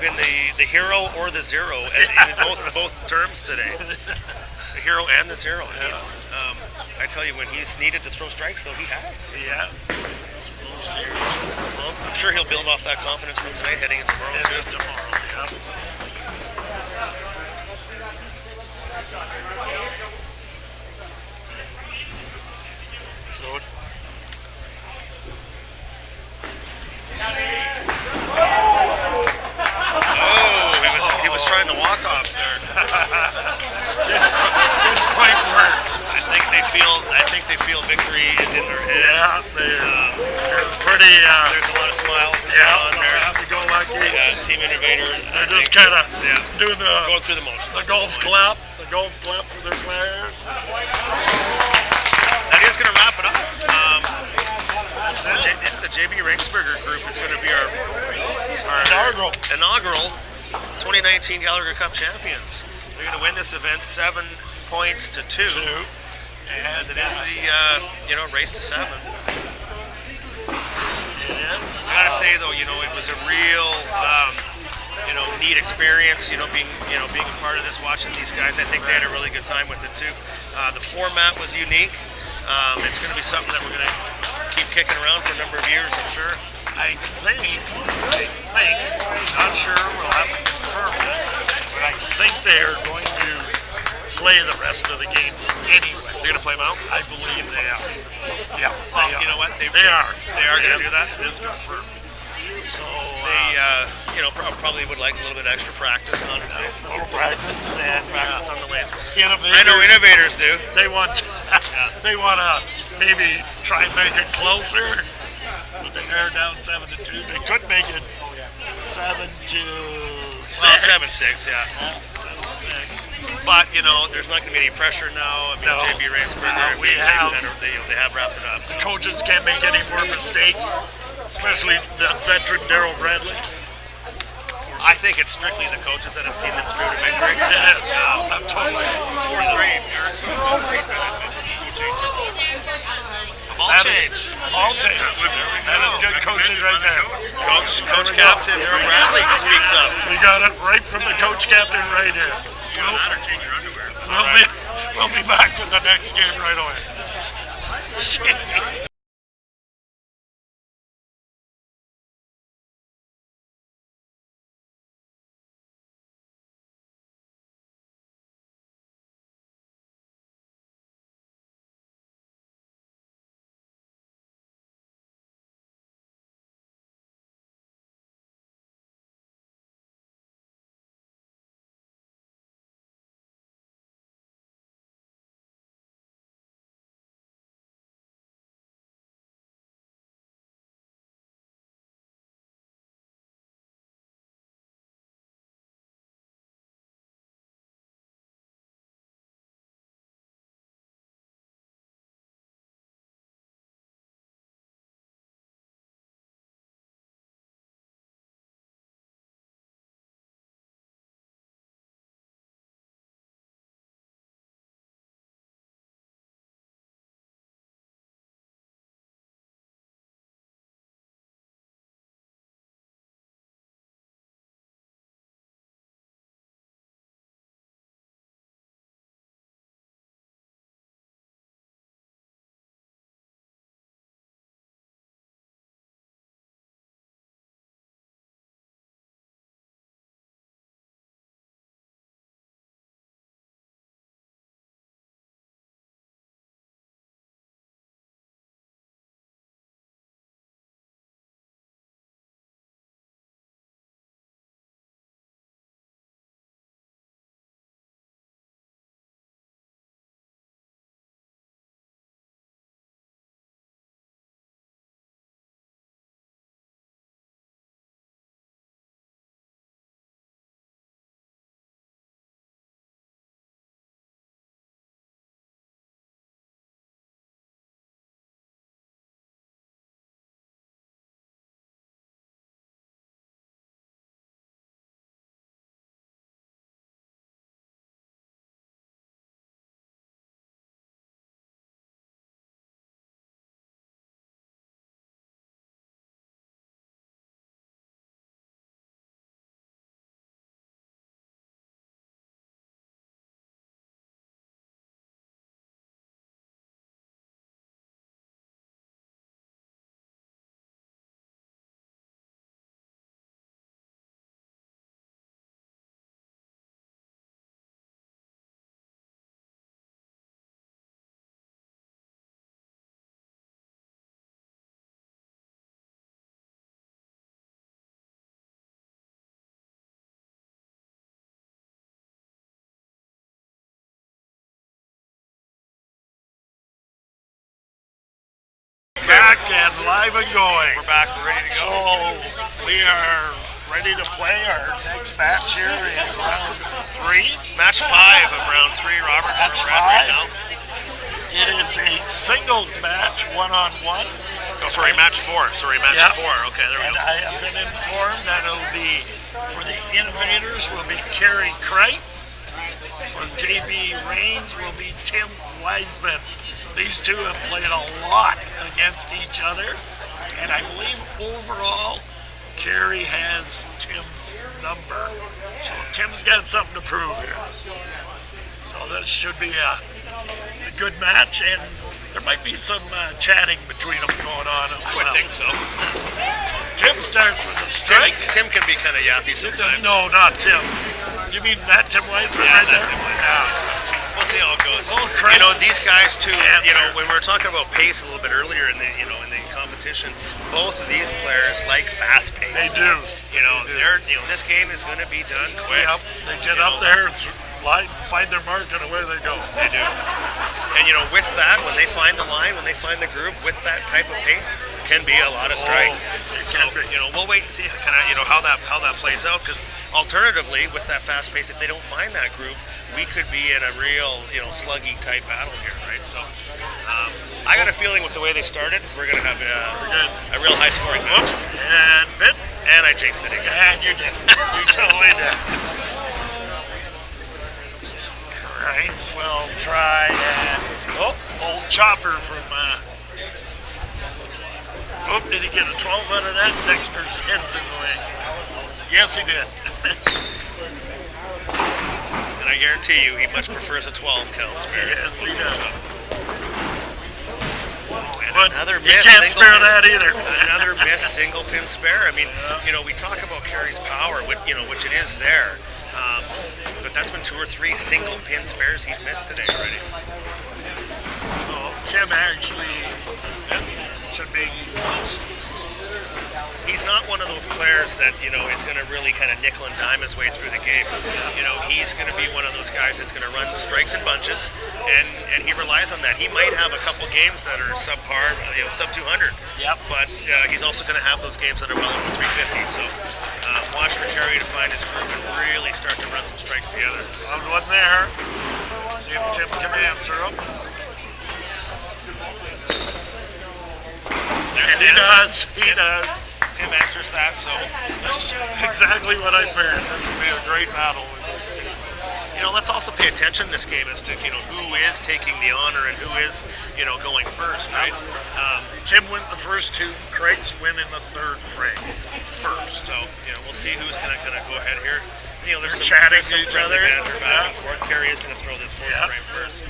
been the hero or the zero in both terms today. The hero and the zero. I tell you, when he's needed to throw strikes, though, he has. Yeah. He's serious. Well, I'm sure he'll build off that confidence from tonight heading into tomorrow, And too. then tomorrow, yeah. So Oh, he was trying to walk off there. didn't quite work. I think they feel victory is in their hands. Yeah, they're pretty. There's a lot of smiles going on there. Happy-go-lucky. Team Innovator. They're just kind of doing going through the motions. The golf clap for their players. That is going to wrap it up. The JB Rainsberger group is going to be our inaugural 2019 Gallaugher Cup champions. They're going to win this event 7 points to 2. As it is the race to 7. It is. I gotta say though, it was a real neat experience. Being a part of this, watching these guys. I think they had a really good time with it too. The format was unique. It's going to be something that we're going to keep kicking around for a number of years, I'm sure. I think, not sure, we'll have to confirm this, but I think they are going to play the rest of the games anyway. They're going to play them out? I believe they are. Yeah, well, you know what? They are. They are going to do that? It is confirmed. So, they, probably would like a little bit extra practice on it. Practice and practice on the lanes. Innovators, I know Innovators do. They want to maybe try and make it closer. But they're down 7-2. They could make it 7-6. 7-6, yeah. 7-6. But there's not going to be any pressure now. I mean, No. JB Rainsberger, they have wrapped it up. The coaches can't make any more mistakes, especially the veteran Darryl Bradley. I think it's strictly the coaches that have seen them through to victory. It is. I'm totally. Fourth grade, Eric. Fourth grade medicine. All change. That is good coaching right there. Coach Captain Darryl Bradley speaks up. We got it right from the coach captain right here. We'll be back with the next game right away. back and live and going. We're back. We're ready to So go. we are ready to play our next match here in round 3. Match 5 of round 3, Robert. Match We're at right 5. now. It is a singles match, 1-on-1. Oh, sorry, match 4. Sorry, match Yeah. 4. Okay, there we And go. I have been informed that it'll be, for the Innovators, will be Carrie Kreitz. For JB Rains will be Tim Wiseman. These two have played a lot against each other. And I believe overall, Carrie has Tim's number. So Tim's got something to prove here. So that should be a good match, and there might be some chatting between them going on as I well. would think so. Tim starts with a strike. Tim can be kind of yappy sometimes. No, not Tim. You mean that Tim Wiseman Yeah, right that there? Tim Wiseman. Yeah. We'll see how it goes. Oh, Christ. You know, these guys too. You know, Answer. when we were talking about pace a little bit earlier in the in the competition, both of these players like fast pace. They do. You know, this game is going to be done quick. Yep. They get up there, line, find their mark, and away they go. They do. And you know, with that, when they find the line, when they find the groove, with that type of pace, can be a lot of strikes. It So can be. you know, we'll wait and see how that plays out. Because alternatively, with that fast pace, if they don't find that groove, we could be in a real sluggy type battle here, right? So I got a feeling with the way they started, we're gonna have a real high scoring match. And mid. And I jinxed it again. And you did. You totally did. Kreitz will try and... Oh, old Chopper from... Oh, did he get a 12 out of that? Dexter's head's in the way. Yes, he did. And I guarantee you, he much prefers a 12 count spare. Yes, he does. And But another you miss can't single spare pin. that either. Another miss single pin spare. I mean, we talk about Carrie's power, which it is there. But that's been 2 or 3 single pin spares he's missed today already. So Tim actually, should be close. He's not one of those players that is going to really kind of nickel and dime his way through the game. He's going to be one of those guys that's going to run strikes and bunches, and he relies on that. He might have a couple games that are subpar, sub 200. Yep. But he's also going to have those games that are well over 350. So watch for Carey to find his groove and really start to run some strikes together. Found one there. See if Tim can answer him. And he does. He does. Tim answers that, so That's exactly what I feared. This would be a great battle. let's also pay attention this game as to who is taking the honor and who is going first, right? Tim went the first 2. Kreitz win in the 3rd frame first. So we'll see who's going to go ahead here. There's They're chatting some to each friendly other. banter back and forth. Carey is going to throw this 4th Yeah. frame first.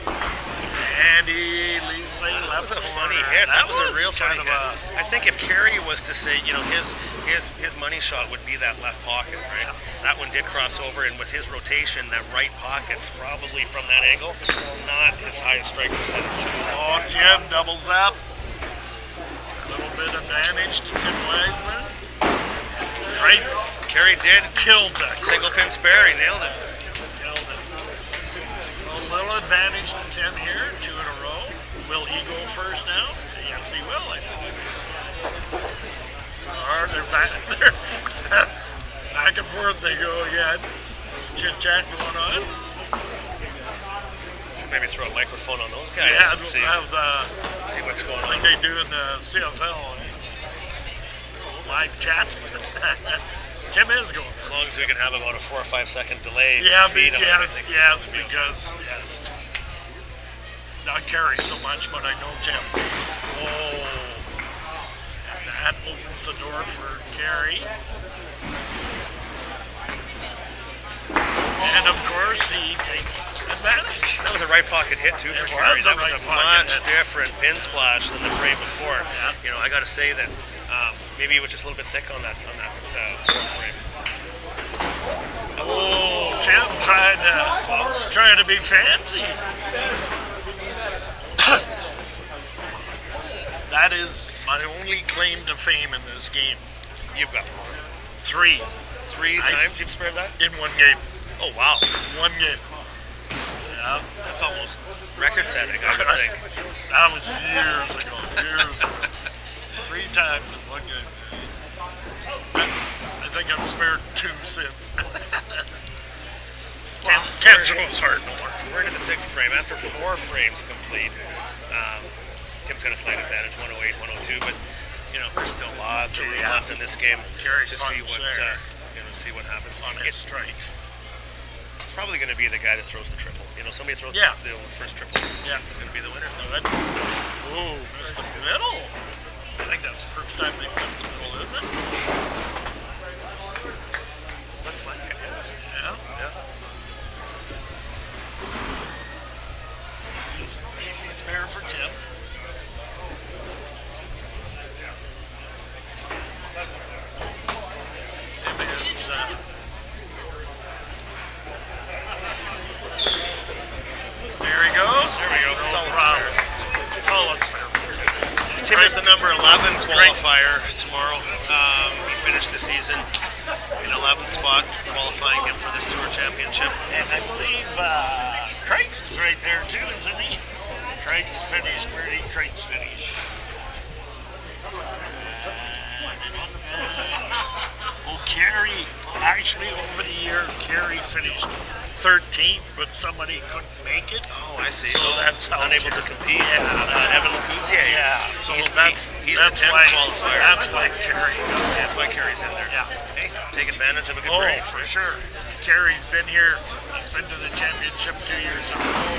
And he leaves a That was left a corner. funny hit. That was a real kind funny of hit. I think if Carey was to say, his money shot would be that left pocket, right? That one did cross over, and with his rotation, that right pocket's probably from that angle not his highest strike percentage. Oh, Tim doubles up. A little bit advantage to Tim Wiseman. Kreitz Carey did killed that. single pin spare. He nailed it. Killed it. So a little advantage to Tim here, 2 in a row. Will he go first now? Yes, he will, I think. Or they're back, back and forth they go again. Chit chat going on. Should maybe throw a microphone on those guys. Yeah, and see what's going like on. they do in the CFL. Live chat. Tim is going. As long as we can have about a 4 or 5 second delay. Yeah, feed on yes, everything. yes. Not Carey so much, but I know Tim. Oh, and that opens the door for Carey. And of course, he takes advantage. That was a right pocket hit too for It Carey. was a That was right a pocket much hit. different pin splash than the frame before. Yeah. I got to say that maybe it was just a little bit thick on that fourth frame. Oh, Tim trying to be fancy. That is my only claim to fame in this game. You've got 3 three Nice. times you've spared that. in one game. Oh wow! One game. Yeah. That's almost record-setting, I would think. That was years ago. Years ago. 3 times in one game. I think I've spared 2 since. Can't throw as hard no more. We're into the 6th frame. After 4 frames complete, Tim's got a slight advantage, 108, 102, but there's still lots of room left in this game to see what happens on his strike. It's probably going to be the guy that throws the triple. Somebody throws the first triple. Yeah, is going to be the winner. Oh, missed the middle. I think that's the first time they've missed the middle, isn't it? Looks like it. Yeah. Easy spare for Tim. There he goes. There we go. Solid spare. Tim is the number 11 qualifier tomorrow. He finished the season in 11th spot, qualifying him for this Tour Championship. And I believe Kreitz is right there too, isn't he? Kreitz finished. Where did Kreitz finish? Kerry, actually over the year, Kerry finished 13th, but somebody couldn't make it. Oh, I see. So that's how unable to compete. Yeah, Evan Lecusier. Yeah, so he's that's the 10th why, qualifier. That's why Kerry. That's why Kerry's in there. Yeah. Hey, take advantage of a good Oh, break. for sure. Kerry's been here. He's been to the championship 2 years in a row.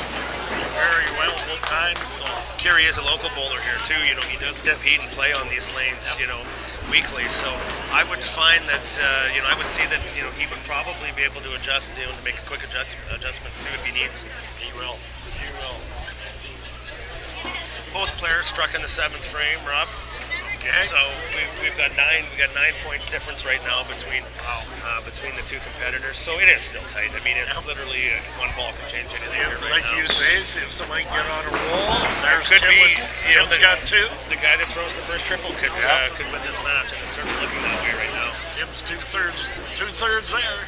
Very well both times. So Kerry is a local bowler here too. He does compete and play on these lanes. Weekly. So I would find that I would see that he would probably be able to adjust to make quick adjustments too if he needs. He will. Both players struck in the 7th frame, Rob. Okay. So we've got 9 points difference right now between the 2 competitors. So it is still tight. I mean, it's literally one ball can change anything here right like now. you say, see if somebody can get on a roll. There's Could Tim. be, Tim's got 2. The guy that throws the first triple could win this match, and it's certainly looking that way right now. Tim's 2/3 there.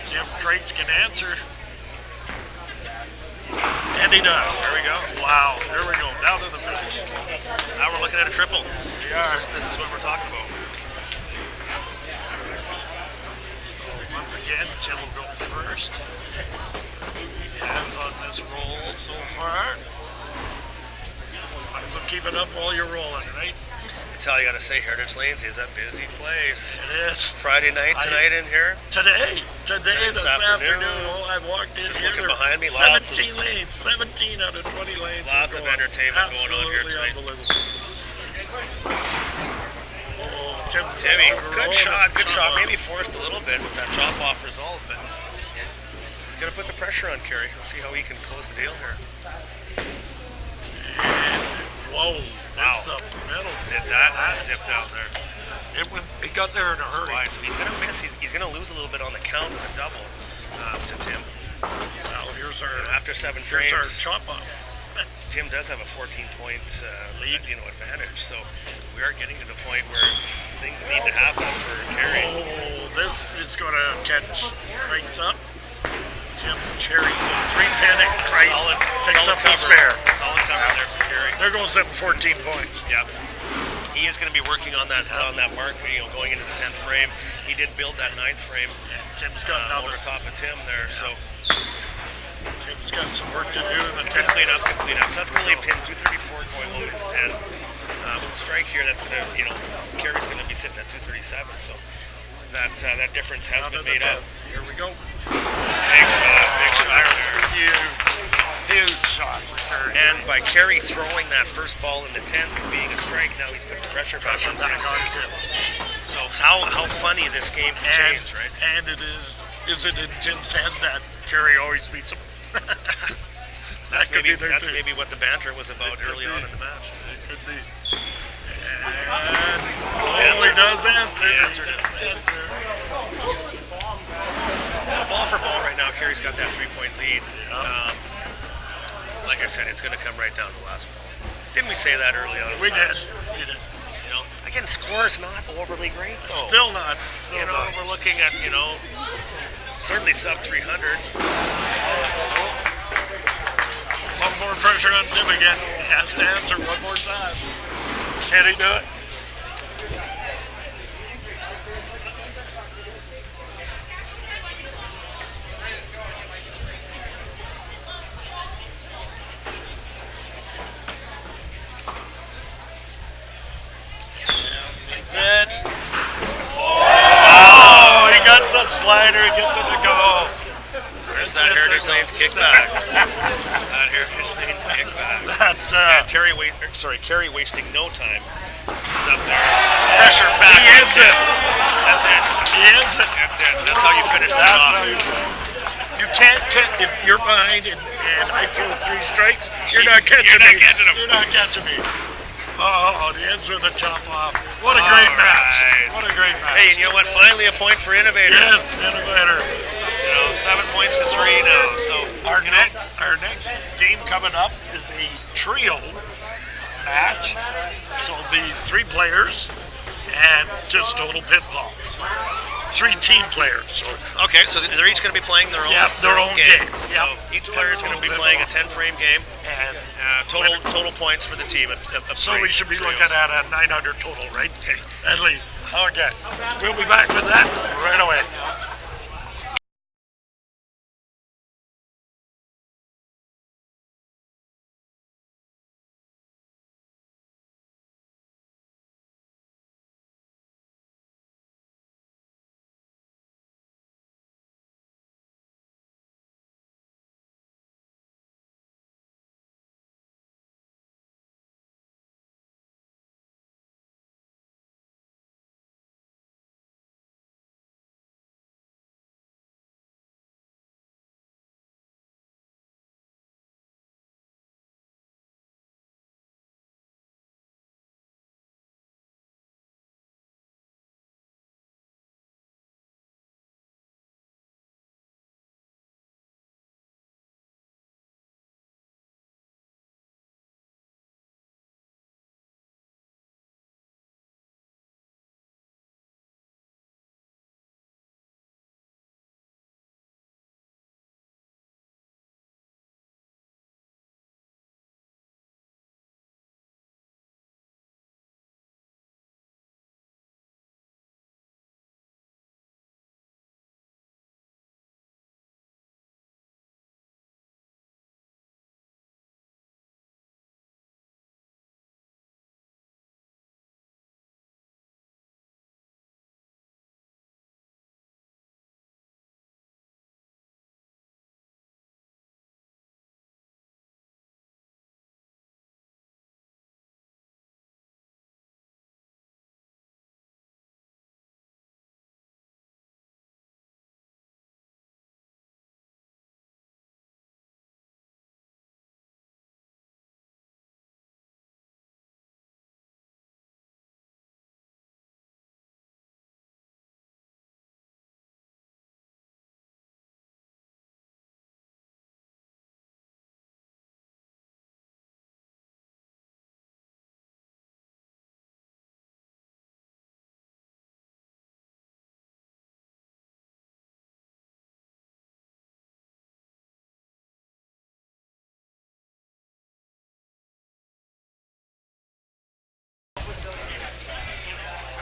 See if Kreitz can answer. And he does. There we go. Wow, there we go. Down to the finish. Now we're looking at a triple. We are. This is what we're talking about. So once again, Tim will go first. He has on this roll so far. Might as well keep it up while you're rolling, right? That's all you got to say. Heritage Lanes is a busy place. It is. Friday night tonight in here. Today, This this afternoon. afternoon. Oh, I walked in Just here. looking behind me, 17 lanes, 17 out of 20 lanes. Lots of entertainment going on here Absolutely tonight. unbelievable. Oh, Timmy, good shot. Maybe off. forced a little bit with that drop-off result, but got to put the pressure on Kerry. We'll see how he can close the deal here. Whoa, missed the middle. Did that zipped out there. It got there in a hurry. Wide, so he's going to miss. He's going to lose a little bit on the count of the double to Tim. Well, here's our After 7 frames, here's our chop off. Tim does have a 14-point lead, advantage. So we are getting to the point where things need to happen for Kerry. Oh, this is going to catch Kreitz up. Tim cherries the 3-pin and Kreitz picks up the spare. Solid cover there for Kerry. There goes them 14 points. Yep. He is going to be working on that mark, going into the 10th frame. He did build that 9th frame. And Tim's got another. Over top of Tim there. So Tim's got some work to do in the 10th. clean up. So that's going to leave Tim 234 going over to 10. With the strike here, that's going to, Kerry's going to be sitting at 237. So that difference has been made up. Here we go. Big shot there. Huge shot for Kerry. And by Kerry throwing that first ball in the 10th and being a strike, now he's put the pressure back on Tim. So it's how funny this game can change, right? And is it in Tim's head that Kerry always beats him? That could be there that's too. maybe what the banter was about early on in the match. It could be. And he does answer. So ball for ball right now, Kerry's got that 3-point lead. Like I said, it's going to come right down to the last ball. Didn't we say that early on? We did. Again, score's not overly great though. Still not. We're looking at, certainly sub 300. little more pressure on Tim again. He has to answer one more time. Can he do it? That's it. Oh, he got the slider, gets it to go. There's that Heritage Lane's kickback. That Heritage Lane kickback. Kerry wasting no time. He's up there. Pressure back. He ends it. That's it. He ends it. That's it. That's how you finish that That's off. how you can't catch, if you're behind and I throw 3 strikes, you're not catching me. You're not catching me. Oh, the ends with a chop off. What a great match. What a great match. Hey, and you know what? Finally a point for Innovator. Yes, Innovator. 7 points to 3 now. So Our next game coming up is a trio match. So it'll be 3 players and just total pinfalls. 3 team players. So okay, so they're each going to be playing their own game. Yep. So each player is going to be playing a 10-frame game. And total points for the team of so 3 we should be trios. looking at a 900 total, right? Okay. At least. Okay. We'll be back with that right away.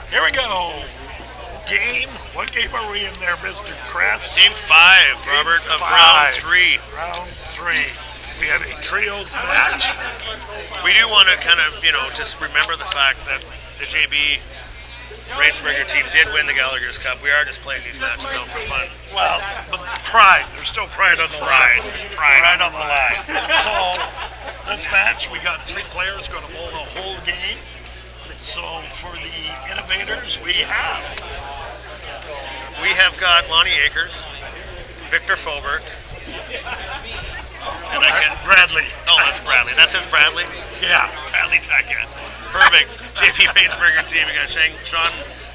Here we go. Game. What game are we in there, Mr. Crest? Team 5, Robert, of round 3. Round 3. We have a trios match. We do want to kind of, just remember the fact that the JB Rainsberger team did win the Gallaugher Cup. We are just playing these matches out for fun. Well, but pride. There's still pride on the line. Pride on the line. So, this match, we got 3 players going to bowl the whole game. So, for the Innovators, we have got Lonnie Akers, Victor Faubert, and Bradley. Oh, that's Bradley. That says Bradley? Yeah. Bradley Tackett. Perfect. JP Rainsberger team. We got Sean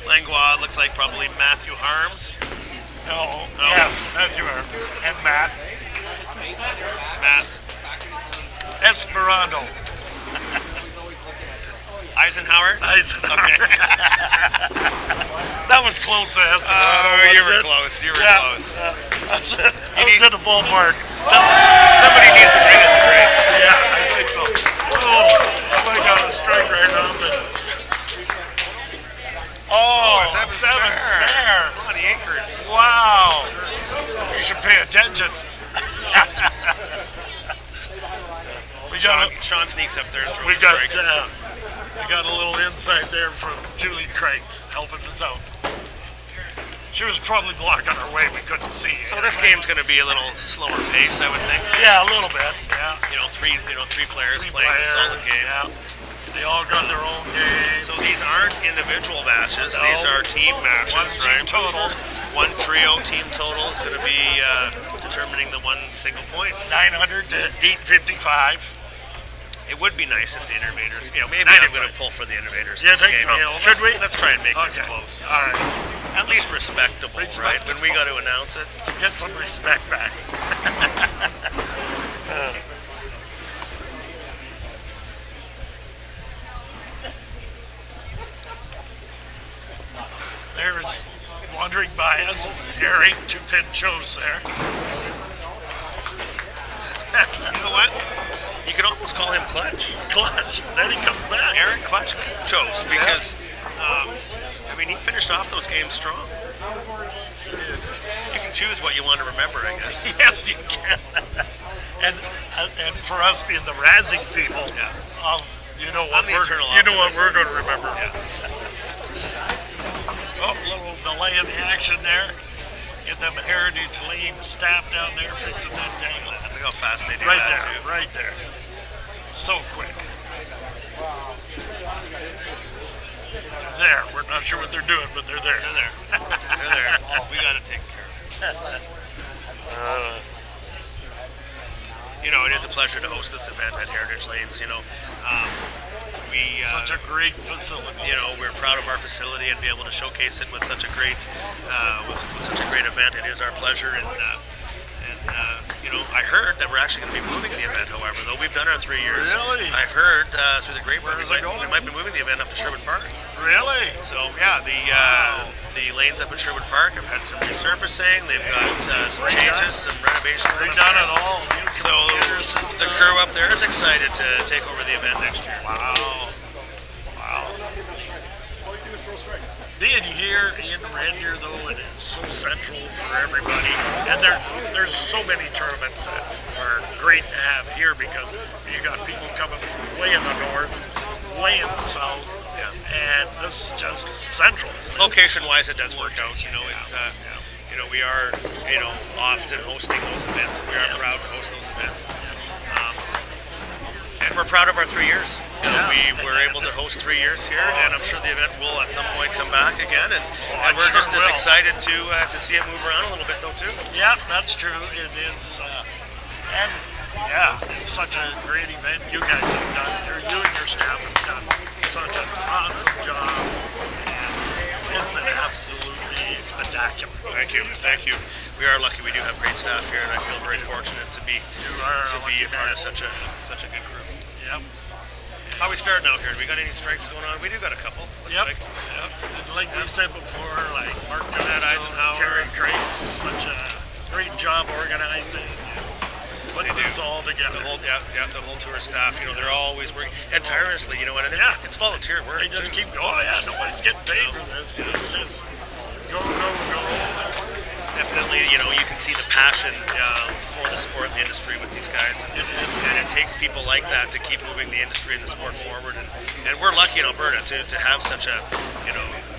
Langlois. Looks like probably Matthew Harms. No. Yes, Matthew Harms. And Matt. Esperando. Eisenhower? Okay. That was close to Esperando. Oh, you were close. I was in the ballpark. Somebody needs to bring us a drink. Sean sneaks up there and throws We a got strike. we got a little insight there from Julie Kreitz helping us out. She was probably blocking our way. We couldn't see. So this game's going to be a little slower paced, I would think. Yeah, a little bit. Yeah. Three players Three playing a solid players, game. yeah. They all got their own game. So these aren't individual matches. No. These are team matches, One team right? total. One trio team total is going to be determining the one single point. 900 to 855. It would be nice if the innovators, maybe 95. I'm going to pull for the innovators. You this think game. so? Should we? Let's try and make this Okay. close. All right. At least respectable, right? When we got to announce it. Get some respect back. There's wandering by us is Eric, 2-pin chose there. You know what? You could almost call him Clutch. Clutch. Then he comes back. Aaron Clutch chose because, he finished off those games strong. You can choose what you want to remember, I guess. Yes, you can. and for us being the razzing people, you know what we're going to remember. Oh, a little delay in the action there. Get them Heritage Lane staff down there fixing that tangle. Look how fast they do Right that, there, too. right there. So quick. There. We're not sure what they're doing, but they're there. They're there. They're there. We got to take care of it. It is a pleasure to host this event at Heritage Lanes. Such a great facility. We're proud of our facility and be able to showcase it with such a great, event. It is our pleasure, and I heard that we're actually going to be moving the event. However, though we've done our 3 years, Really? I've heard through the grapevine Where's it going? we might be moving the event up to Sherwood Park. Really? So yeah, the lanes up at Sherwood Park have had some resurfacing. They've got some changes, some renovations. Redone it all. New So computer system. the crew up there is excited to take over the event next year. Wow. Being here in Red Deer, though, it is so central for everybody. And there's so many tournaments that are great to have here because you got people coming from way in the north, way in the south, and this is just central. Location-wise, it does work out. We are often hosting those events. We are proud to host those events. And we're proud of our 3 years. We were able to host 3 years here, and I'm sure the event will at some point come back again. And we're sure just as will. excited to see it move around a little bit, though, too. Yeah, that's true. It is, it's such a great event. You guys have done, you and your staff have done such an awesome job. And it's been absolutely spectacular. Thank you. We are lucky. We do have great staff here, and I feel very fortunate to be a part of such a good group. Yep. How we starting out here? Do we got any strikes going on? We do got a couple. Looks Yep. like. And like we said before, like Mark Matt Johnston, Eisenhower. Kerry Crates, such a great job organizing, putting this all together. The whole tour staff. They're always working and tirelessly. And it's volunteer work. They just too. keep going. Yeah, nobody's getting paid for this. It's just go. Definitely, you can see the passion for the sport and the industry with these guys, and it takes people like that to keep moving the industry and the sport forward. And we're lucky in Alberta to have such a,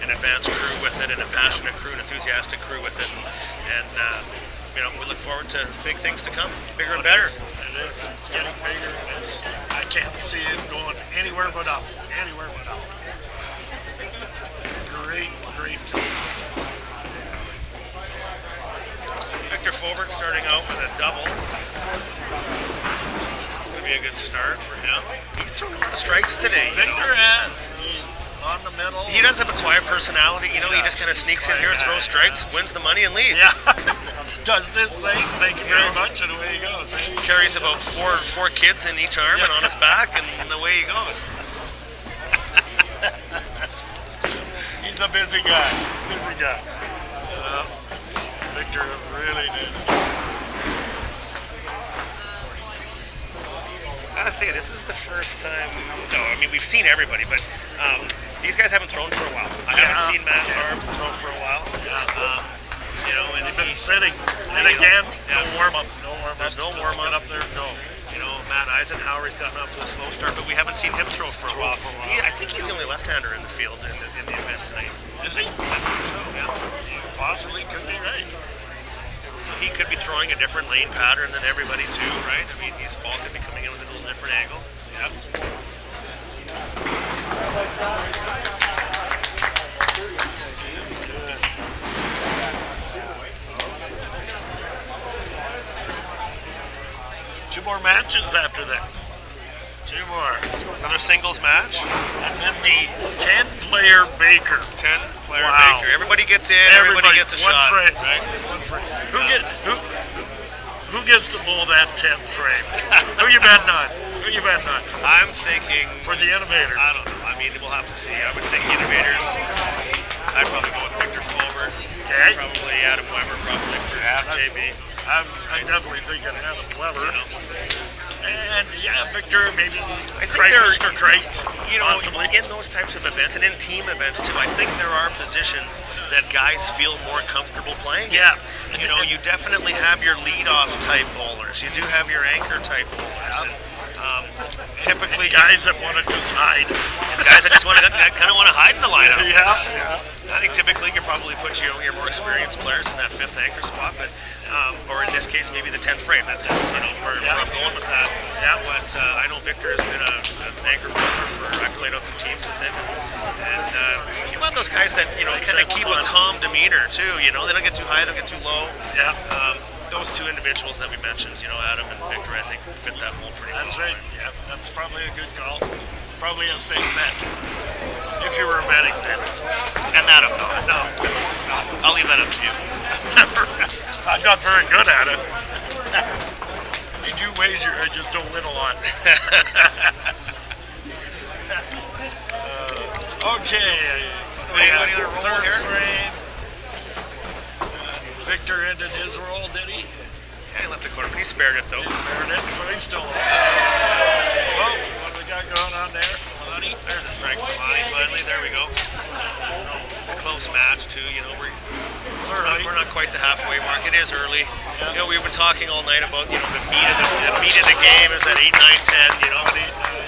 an advanced crew with it, and a passionate crew, an enthusiastic crew with it, and we look forward to big things to come, bigger and better. It is. It's getting bigger. I can't see it going anywhere but up. Anywhere but up. Great times. Victor Fulbert starting out with a double. It's going to be a good start for him. He's thrown a lot of strikes today. Victor has. He's on the middle. He does have a quiet personality. He just kind of sneaks in here, throws strikes, wins the money, and leaves. Yeah. Does this thing. Thank you very much, and away he goes. Carries about four kids in each arm and on his back, and away he goes. He's a busy guy. Victor really needs to. I gotta say, this is the first time. No, we've seen everybody, but these guys haven't thrown for a while. I haven't seen Matt Arms throw for a while. And They've been sitting, and again, no warm up. There's no warm up Get up there, go. Matt Eisenhower's gotten off to a slow start, but we haven't seen him throw for a while. I think he's the only left-hander in the field in the event tonight. Is he? I think so, yeah. Possibly could be right. So he could be throwing a different lane pattern than everybody too, right? I mean, his ball could be coming in with a little different angle. Yep. Two more matches after this. Two more. Another singles match. And then the 10-player Baker. 10-player Wow. Baker. Everybody gets in. Everybody gets a one shot. Frame. Right? One frame. Who gets to bowl that 10th frame? Who you betting on? Who you betting on? I'm thinking For the innovators. I don't know. I mean, we'll have to see. I would think innovators. I'd probably go with Victor Fulmer. Okay. Probably Adam Weber. Probably for JB. I'm definitely thinking Adam Weber. You know. And yeah, Victor, maybe I think Mr. Crates, you know, possibly. in those types of events and in team events too, I think there are positions that guys feel more comfortable playing. Yeah. You know, you definitely have your lead-off type bowlers. You do have your anchor type bowlers. And, typically, Guys that want to just hide. guys that just want to kind of want to hide in the lineup. Yeah. I think typically you probably put your more experienced players in that 5th anchor spot, but or in this case maybe the 10th frame. That's where I'm going with that. Yeah, but I know Victor has been an anchor bowler for. I've played out some teams with him, and you want those guys that kind of keep a calm demeanor too. You know, they don't get too high, they don't get too low. Yeah. Those two individuals that we mentioned, Adam and Victor, I think fit that mold pretty well. That's right. Yeah, that's probably a good call. Probably a safe bet. If you were a betting man. And Adam, No. I'll leave that up to you. I'm not very good at it. I do wager, I just don't win a lot. Okay. Any other roll Third here? frame. Victor ended his roll, did he? Yeah, he left the corner, but he spared it though. He spared it, so he's still on. Whoa, what do we got going on there? Lonnie? There's a strike for Lonnie finally. There we go. It's a close match too. We're not quite the halfway mark. It is early. Yeah. We've been talking all night about the meat of the game is that 8, 9, 10.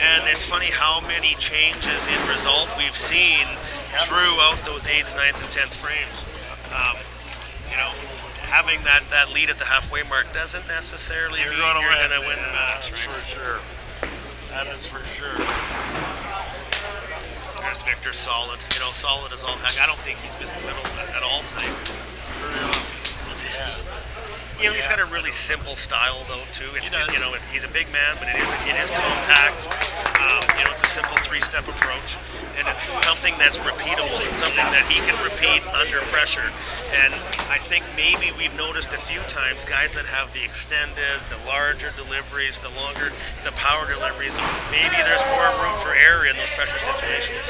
And it's funny how many changes in result we've seen throughout those 8th, 9th, and 10th frames. Having that lead at the halfway mark doesn't necessarily mean you're going to win the match. That's for sure. That is for sure. There's Victor, solid. Solid as all heck. I don't think he's missed the middle at all tonight. If he has. He's got a really simple style though too. He does. He's a big man, but it is compact. It's a simple 3-step approach, and it's something that's repeatable. It's something that he can repeat under pressure. And I think maybe we've noticed a few times guys that have the extended, the larger deliveries, the power deliveries. Maybe there's more room for error in those pressure situations.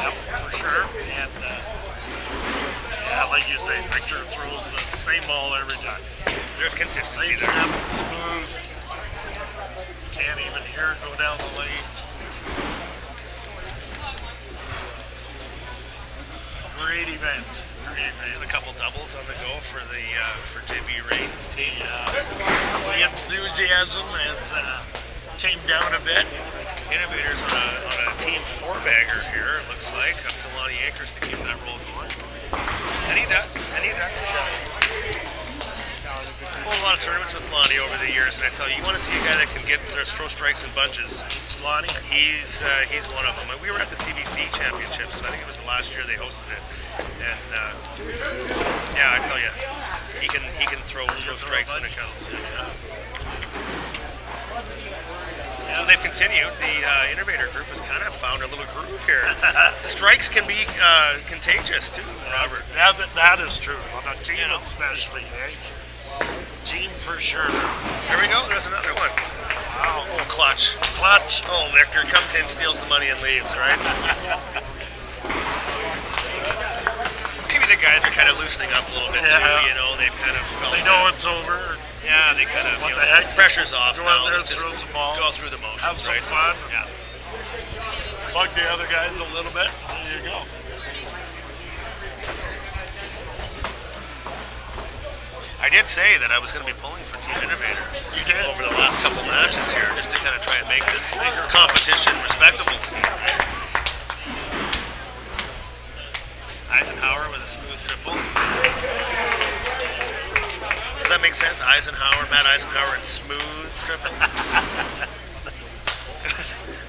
Yep, for sure. And like you say, Victor throws the same ball every time. There's consistency Same there. step, smooth. Can't even hear it go down the lane. Great event. A couple doubles on the go for JB Rain's team. The enthusiasm has tamed down a bit. Innovators on a team 4-bagger here, it looks like, up to Lonnie Akers to keep that roll going. And he does. I've won a lot of tournaments with Lonnie over the years, and I tell you, you want to see a guy that can throw strikes in bunches. It's Lonnie. He's one of them. We were at the CBC Championships, I think it was the last year they hosted it. And I tell you, he can throw strikes when it counts. So they've continued. The innovator group has kind of found a little groove here. Strikes can be contagious too, Robert. That is true. On a team especially, eh? Team for sure. There we go. There's another one. Wow. Oh, clutch. Oh, Victor comes in, steals the money, and leaves, right? Maybe the guys are kind of loosening up a little bit too. They've kind of felt They know it's over. Yeah, they kind of. What the heck? Pressure's off Go now. out there, Let's just throw some balls. go through the motions, Have some right? fun. Yeah. Bug the other guys a little bit. There you go. I did say that I was going to be pulling for Team Innovator You did. over the last couple matches here, just to kind of try and make this competition respectable. Eisenhower with a smooth triple. Does that make sense? Matt Eisenhower and smooth triple.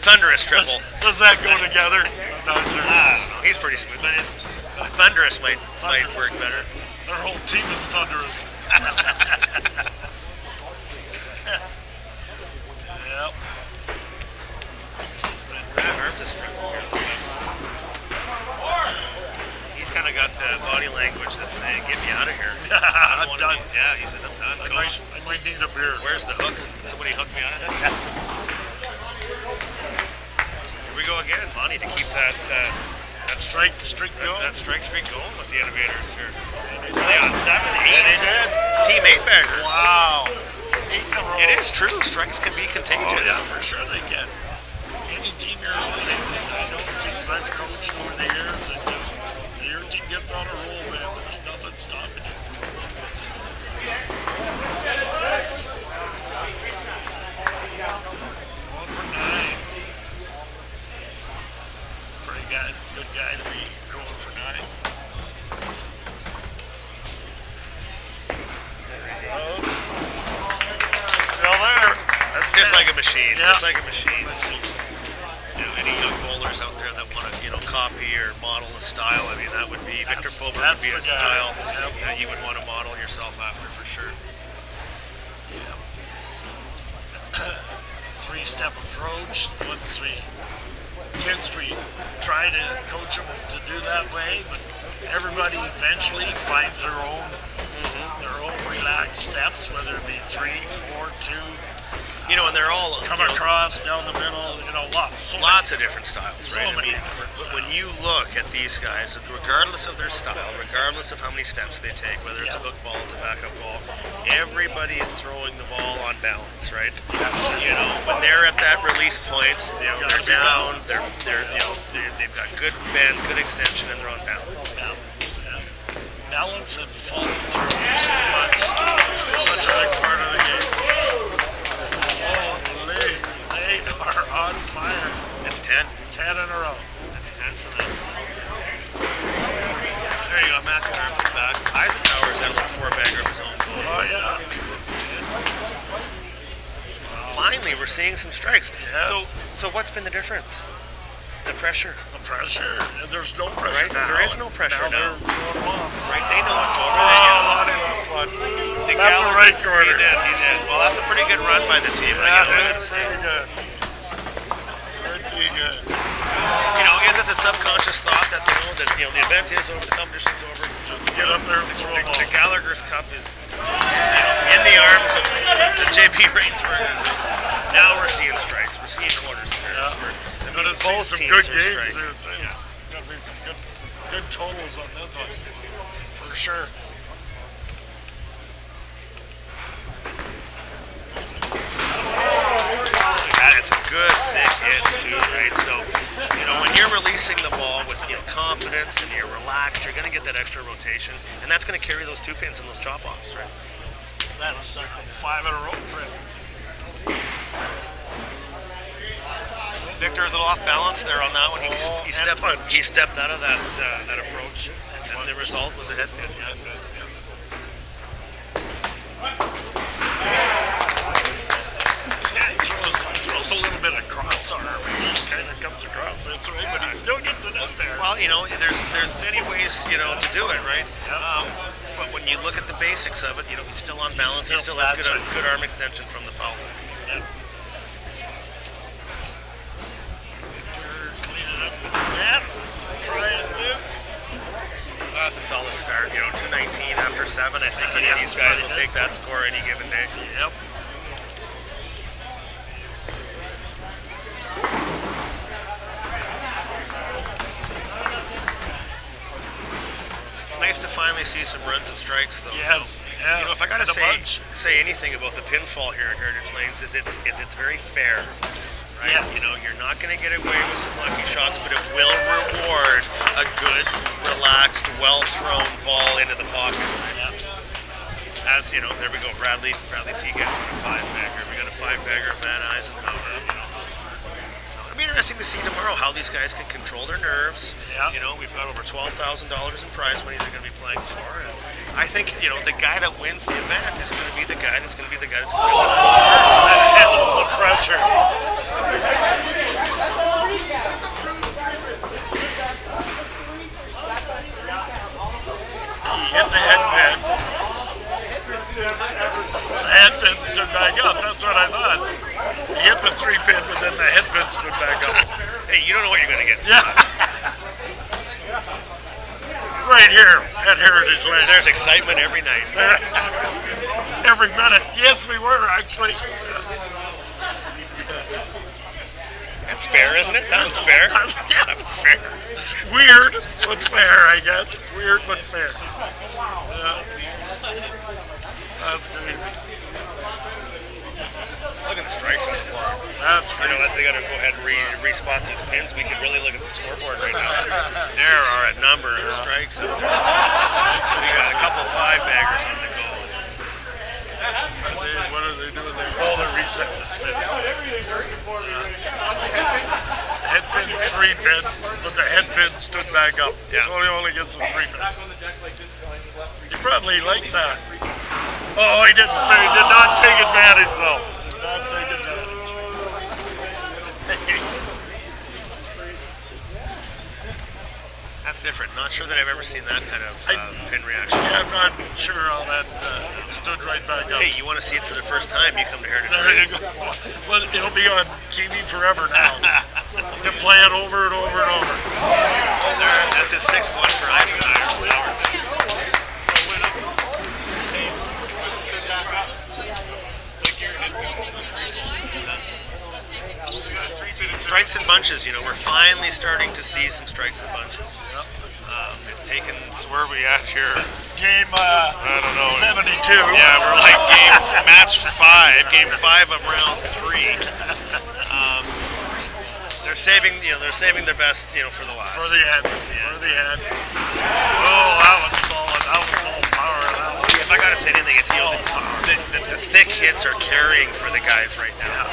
Thunderous triple. Does that go together? I'm not sure. I don't know. He's pretty smooth, but thunderous might work better. Their whole team is thunderous. Yep. Matt Harms is triple. He's kind of got the body language that's saying, "Get me out of here." I don't I'm wanna done. be- yeah, he said, "I'm done." I Coach, might need a beer. where's the hook? Somebody hooked me out of that. Here we go again, Monty, to keep that Streak going. that strike streak going with the Innovators here. Are they on 7-8? They did. Team 8 bagger. Wow. 8 in a row. It is true. Strikes can be contagious. Oh, yeah, for sure they can. Any team you're on, I know teams I've coached over the years, and just your team gets on a roll, man. There's nothing stopping you. One for 9. Pretty good guy to be going for 9. There he goes. Still there. That's Just it. like a machine. Yeah. Just like a machine. Any young bowlers out there that want to, copy or model a style, I mean, that would be Victor Fober would that's be a the guy. style Yep. that you would want to model yourself after for sure. 3-step approach. Kids, we try to coach them to do that way, but everybody eventually finds their own relaxed steps, whether it be 3, 4, 2, And they're all come across down the middle. Lots lots of different styles, So right? many I mean, different styles. when you look at these guys, regardless of their style, regardless of how many steps they take, whether it's a hook ball, it's a backup ball, everybody is throwing the ball on balance, right? When they're at that release point, they're down, they've got good bend, good extension, and they're on balance. Balance and follow through so much. It's such a big part of the game. Holy, they are on fire. That's 10. 10 in a row. That's 10 for them. There you go, Matthew Harms back. Eisenhower's had a little 4-bagger of his own. Oh, yeah. Finally, we're seeing some strikes. Yes. So what's been the difference? The pressure. The pressure. There's no pressure Right? now. There is no pressure now. They're throwing bombs. Right? They know it's over. Lonnie left one. They Left the right corner. He did. Well, that's a pretty good run by the team. Yeah, Like, pretty good. Pretty good. Is it the subconscious thought that they know that the event is over, the competition's over? Just get up there and throw them The all. Gallagher's Cup is in the arms of the JP Rainsberger. Now we're seeing strikes. We're seeing orders. Yeah. We're But it's both some teams good are games striking. there too. There's gonna be some good totals on this one, for sure. And it's a good thick hits too, right? So, when you're releasing the ball with confidence and you're relaxed, you're going to get that extra rotation, and that's going to carry those 2 pins and those chop offs, right? That's 5 in a row for him. Victor is a little off balance there on that one. He stepped out of that approach, and the result was a head pin. Throws a little bit of cross arm. He kind of comes across this way, but he still gets it out there. Well, there's many ways to do it, right? But when you look at the basics of it, he's still on balance. He still has good arm extension from the foul. Yep. Victor cleaning up his nets, trying to. That's a solid start. 219 after 7. I think any of these guys will take that score any given day. Yep. Nice to finally see some runs of strikes, though. Yes. If I gotta and a bunch. say anything about the pinfall here at Heritage Lanes, is it's very fair. Right? Yes. You're not going to get away with some lucky shots, but it will reward a good, relaxed, well-thrown ball into the pocket. Yep. as you know, there we go. Bradley T gets a 5-bagger. We got a 5-bagger of Van Eisenhower. You know, it'll be interesting to see tomorrow how these guys can control their nerves. Yeah. You know, we've got over $12,000 in prize money they're going to be playing for. And I think the guy that wins the event is going to be the guy that's going to be the guy that's going to win the That handles the pressure. He hit the headpin. The headpin stood back up. That's what I thought. He hit the 3-pin, but then the headpin stood back up. Hey, you don't know what you're going to get. Yeah. Right here at Heritage Land. There's excitement every night. Every minute. Yes, we were actually. That's fair, isn't it? That was fair. Yeah. That was fair. Weird, but fair, I guess. Weird, but fair. Yeah. That's crazy. Look at the strikes on the floor. That's You know, crazy. they got to go ahead and respot these pins. We can really look at the scoreboard right now. There are a number of strikes up there. So we got a couple 5-baggers on the go. What are they doing there? Oh, they're resetting the spin. Headpin, 3-pin, but the headpin stood back up. Yeah. So he only gets the 3-pin. He probably likes that. Oh, he didn't spin. He did not take advantage, though. Did not take advantage. That's different. Not sure that I've ever seen that kind of pin reaction. Yeah, I'm not sure how that stood right back up. Hey, you want to see it for the first time, you come to Heritage There you Race. go. Well, it'll be on TV forever now. You can play it over and over and over. There, that's his 6th one for Eisenhower. Strikes and bunches, you know, we're finally starting to see some strikes and bunches. It's taken, so where are we at here? Game I don't know. 72. Yeah, we're like match 5, game 5 of round 3. They're saving their best, for the last. For the end. For the end. Oh, that was solid. That was all power. That was If I gotta say anything, it's the thick hits are carrying for the guys right now.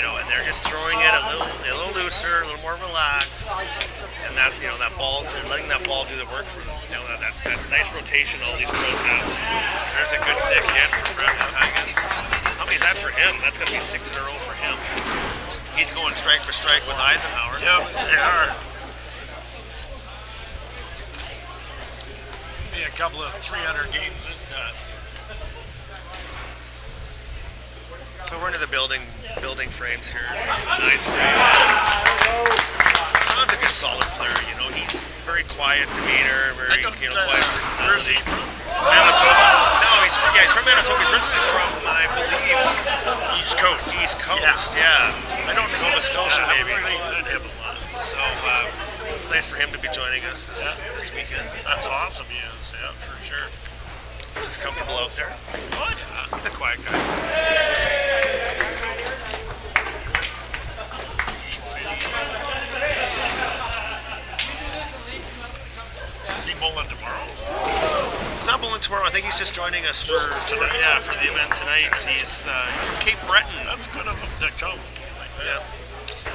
And they're just throwing it a little looser, a little more relaxed, and that they're letting that ball do the work for them. That nice rotation all these pros have. There's a good thick hit for Brett Tigan. How many is that for him? That's gonna be 6 in a row for him. He's going strike for strike with Eisenhower. Yep, they are. Be a couple of 300 games this time. So we're into the building frames here. 9th frame. Sean's a good solid player, he's very quiet demeanor, very quiet. Where's he from? Manitoba? No, he's from Manitoba. He's originally from, I believe, East Coast. East Coast, yeah. I don't know. Nova Scotia, I maybe. haven't really met him a lot. So it's nice for him to be joining us this weekend. That's awesome, he is. Yeah, for sure. He's comfortable out there. Oh, yeah. He's a quiet guy. Is he bowling tomorrow? He's not bowling tomorrow. I think he's just joining us for the event tonight. He's from Cape Breton. That's good of him to come.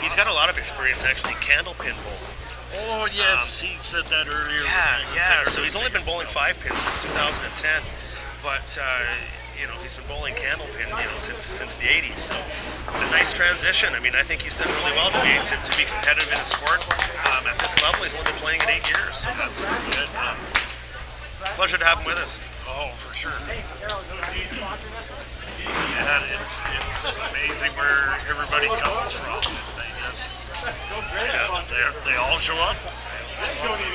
He's got a lot of experience actually candlepin bowling. Oh, yes, he said that earlier. Yeah. So he's only been bowling 5-pin since 2010, but he's been bowling candlepin since the 80s. So a nice transition. I mean, I think he's done really well to be competitive in the sport. At this level, he's only been playing it 8 years. So that's pretty good. Pleasure to have him with us. Oh, for sure. Yeah, it's amazing where everybody comes from. They all show up.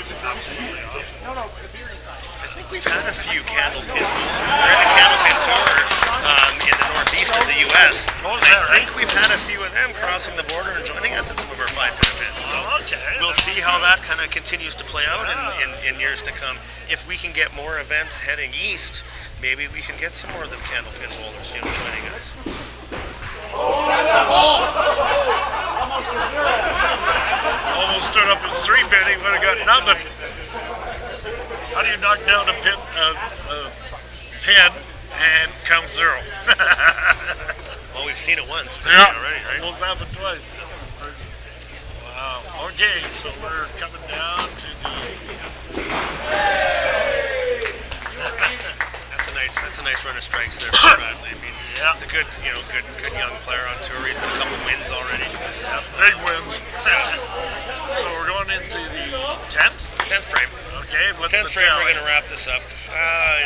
It's absolutely awesome. I think we've had a few candlepin. There's a candlepin tour in the northeast of the U.S. Oh, is that I think we've had a few of them crossing the border and joining us in some of our 5-pin events. So we'll see how that kind of continues to play out in years to come. If we can get more events heading east, maybe we can get some more of the candlepin bowlers joining us. Almost stood up his 3-pin, he would have got nothing. How do you knock down a pin and count 0. Well, we've seen it once Yeah, already, right? almost happened twice. Wow. Okay, so we're coming down to the. That's a nice run of strikes there for Bradley. I mean, Yeah. it's a good, good young player on tour. He's got a couple wins already. Yeah, big wins. So we're going into the 10th. 10th frame. Okay, what's 10th the frame, tally? we're going to wrap this up.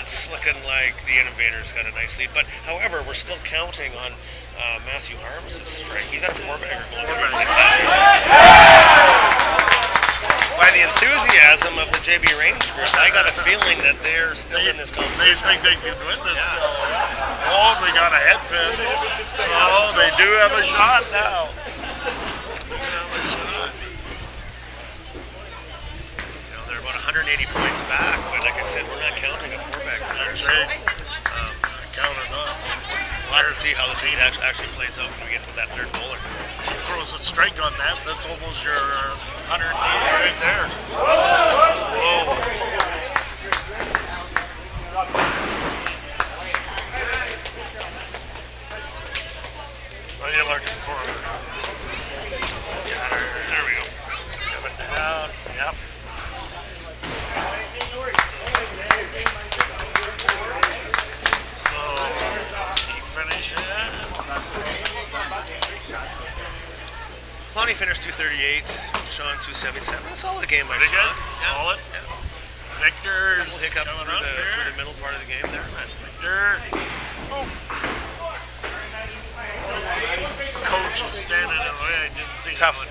It's looking like the Innovators got a nice lead. But, however, we're still counting on Matthew Harms' strike. He's got a four-bagger going. By the enthusiasm of the JB Range group, I got a feeling that they're still in this They competition. think they can win this still. Oh, they got a head pin. So they do have a shot now. They do have a shot. They're about 180 points back, but like I said, we're not counting a four-bagger. That's right. Counting on. We'll have to see how the scene actually plays out when we get to that third bowler. He throws a strike on that. That's almost your 180 right there. Whoa. What are you looking for? There we go. Coming down. Yep. So he finishes. Lonnie finished 238, Sean 277. A solid game by Pretty Sean. good. Solid. Yeah. Victor's Couple hiccups coming through up the here. middle part of the game there. But Victor. Oh. Coach is standing in the way. I didn't see tough him.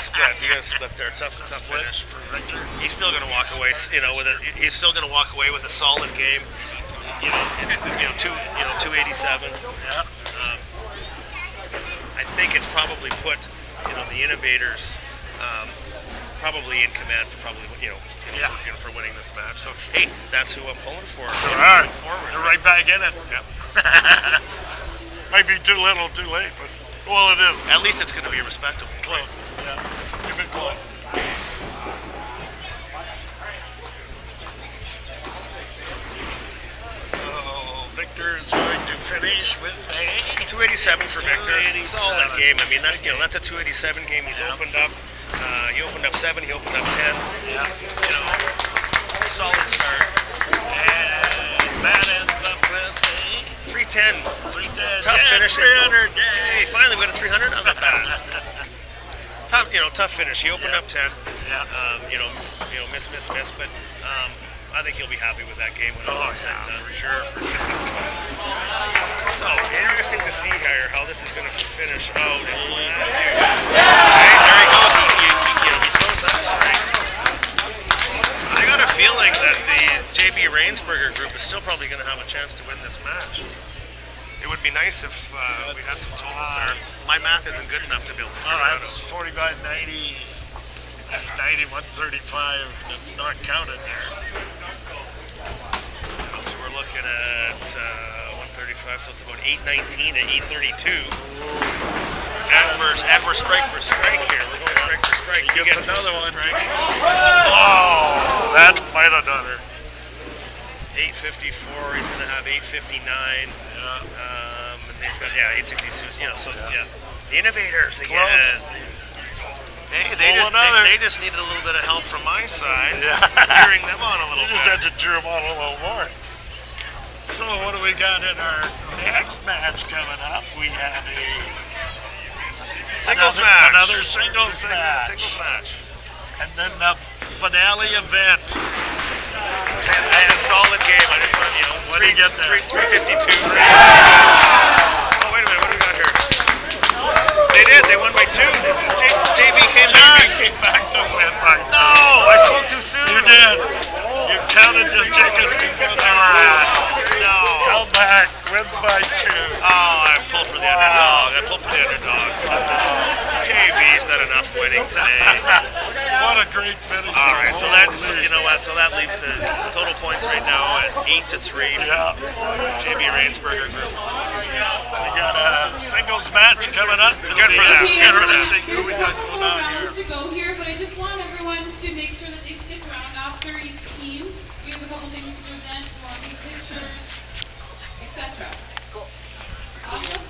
split. You got a split there. Tough Split finish. for Victor. He's still going to walk away. He's still going to walk away with a solid game. It's, 287. Yeah. I think it's probably put the Innovators probably in command for for winning this match. So hey, that's who I'm pulling for. All right. Moving forward. They're right back in it. Yep. Might be too little, too late, but well, it is. At least it's going to be respectable. Close. Yeah. Keep it close. So Victor's going to finish with a 287 for Victor. 287. Solid game. I mean, that's a 287 game. He's Yeah. opened up. He opened up 7. He opened up 10. yeah. Solid start. And that ends up with a 310. 310. Tough finishing. 300. Hey, finally we got a 300. Not that bad. Tough finish. He opened up 10. Yeah. Miss. But I think he'll be happy with that game when it's all said and done. For sure. So interesting to see here how this is going to finish out. Hey, there he goes. He throws that strike. I got a feeling that the JB Rainsberger group is still probably going to have a chance to win this match. It would be nice if we had some totals there. My math isn't good enough to be able to figure it out. That's 45, 90, 90, 135. That's not counted there. So we're looking at 135, so it's about 819 and 832. And we're strike for strike here. We're going strike for strike. He gets another one. Strike. Oh, that might have done her. 854. He's going to have 859. Yeah. And they've got 862. The Innovators again. Close. They just needed a little bit of help from my side. Yeah. Cheering them on a little You just bit. had to cheer them on a little more. So what do we got in our next match coming up? We have Singles match. another singles match. Singles match. And then the finale event. And a solid game. I just want What do you get there? 352. Oh, wait a minute. What do we got here? They did. They won by 2. JB came back. Came back to win by 2. No, I spoke too soon. You did. You counted your chickens before they were hatched. No. Come back, wins by 2. Oh, I pulled for the underdog. JB's done enough winning today. What a great finish. All right, so that Holy. so that leaves the total points right now at 8-3. Yeah. JB Rainsberger group. We got a singles match coming up. Good for them. Okay, Good for everyone, them. Who we here's got a couple going more on rounds here? to go here, but I just want everyone to make sure that they stick around after each team. We have a couple things to present. We want to take pictures. etc. Awesome.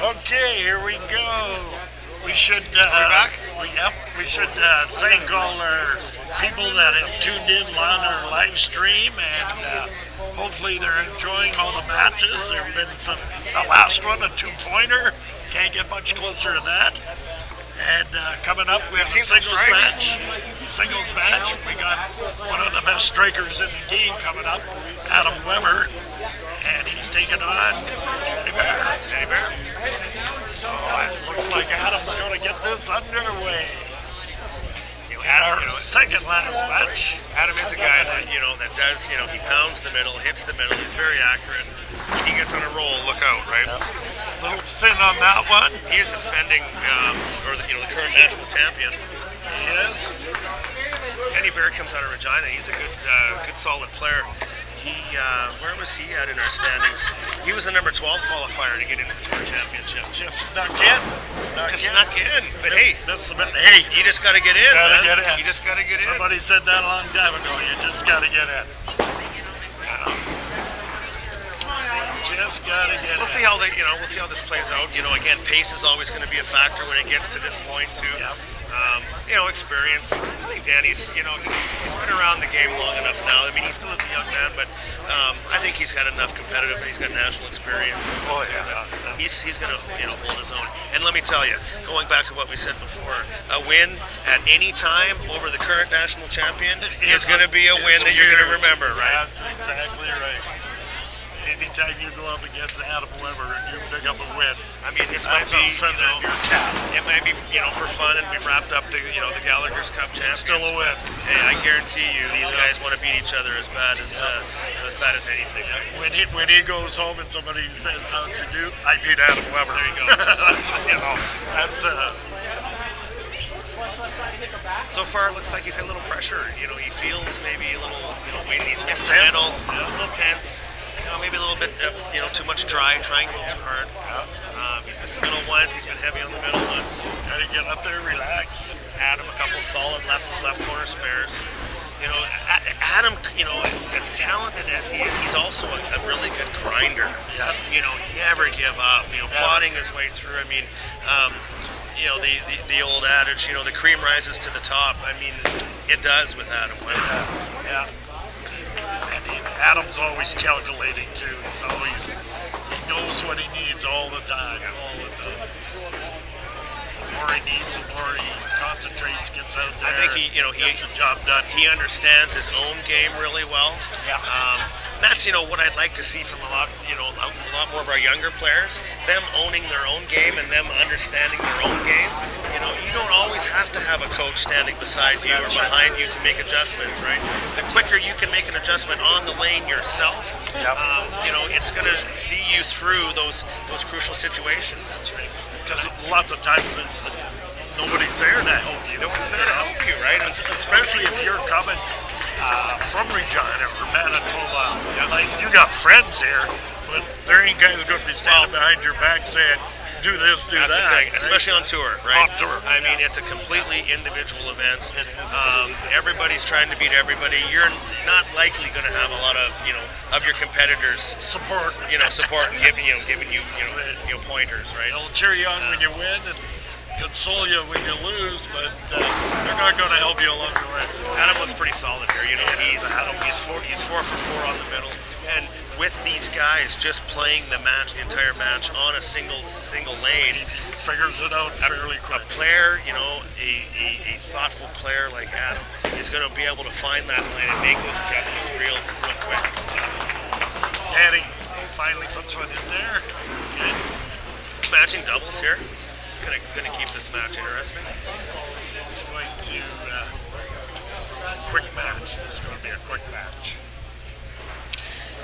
Okay, here we go. We should we should thank all our people that have tuned in on our live stream, and hopefully they're enjoying all the matches. There have been some. The last one, a 2-pointer. Can't get much closer to that. And coming up, we have a singles match. We got one of the best strikers in the game coming up, Adam Weber, and he's taking on Danny Bear. So it looks like Adam's going to get this underway. Our second last match. Adam is a guy that that does he pounds the middle, hits the middle. He's very accurate. When he gets on a roll, look out, right? A little thin on that one. He is the defending the current national champion. He is. Danny Bear comes out of Regina. He's a good solid player. He where was he at in our standings? He was the number 12 qualifier to get into the tour championship. Just snuck in. Snuck in. But missed the bit. Hey, you just got to get in, man. Get in. You just got to get in. Somebody said that a long time ago. You just got to get in. Just got to get in. We'll see how we'll see how this plays out. Again, pace is always going to be a factor when it gets to this point too. Yep. Experience. I think Danny's, he's been around the game long enough now. I mean, he still is a young man, but I think he's had enough competitive, and he's got national experience. Oh yeah. He's going to, hold his own. And let me tell you, going back to what we said before, a win at any time over the current national champion is going to be a win that you're going to remember, right? That's exactly right. Anytime you go up against Adam Weber and you pick up a win, I mean, this might be, your cap. It might be, for fun, and we wrapped up the Gallaugher Cup champions. It's still a win. Hey, I guarantee you, these guys want to beat each other as bad as anything. When he goes home and somebody says, "How'd you do?" I beat Adam Weber. There you go. that's So far, it looks like he's got a little pressure. He feels maybe a little, when he's missed the middle, a little tense. Maybe a little bit of, too much trying a little too hard. He's missed the middle once. He's been heavy on the middle once. Gotta get up there, relax. Adam, a couple solid left corner spares. You know, Adam, you know, as talented as he is, he's also a really good grinder. Yeah. You know, never give up. You know, plodding his way through. I mean, you know, the old adage, you know, the cream rises to the top. I mean, it does with Adam. It does, yeah. And Adam's always calculating too. He knows what he needs all the time. The more he needs, the more he concentrates, gets out there. I think he gets the job done. He understands his own game really well. Yeah. That's, you know, what I'd like to see from a lot more of our younger players. Them owning their own game and them understanding their own game. You know, you don't always have to have a coach standing beside you or behind you to make adjustments, right? The quicker you can make an adjustment on the lane yourself, you know, it's going to see you through those crucial situations. That's right. Because lots of times nobody's there to help you. Nobody's there to help you, right? Especially if you're coming from Regina or Manitoba. Like, you got friends here, but there ain't guys going to be standing behind your back saying, do this, do That's that. the thing, right? especially on tour, right? On tour. I mean, it's a completely individual event. It is. Everybody's trying to beat everybody. You're not likely going to have a lot of, you know, of your competitors Support. you know, support and giving you pointers, right? They'll cheer you on when you win and console you when you lose, but they're not going to help you along the way. Adam looks pretty solid here. You know, he's 4 for 4 on the middle, and with these guys just playing the match, the entire match on a single lane, He figures it out fairly a quick. player, you know, a thoughtful player like Adam is going to be able to find that lane and make those adjustments real quick. Danny finally puts one in there. It's good. Matching doubles here. It's going to keep this match interesting. It's going to quick match. It's going to be a quick match.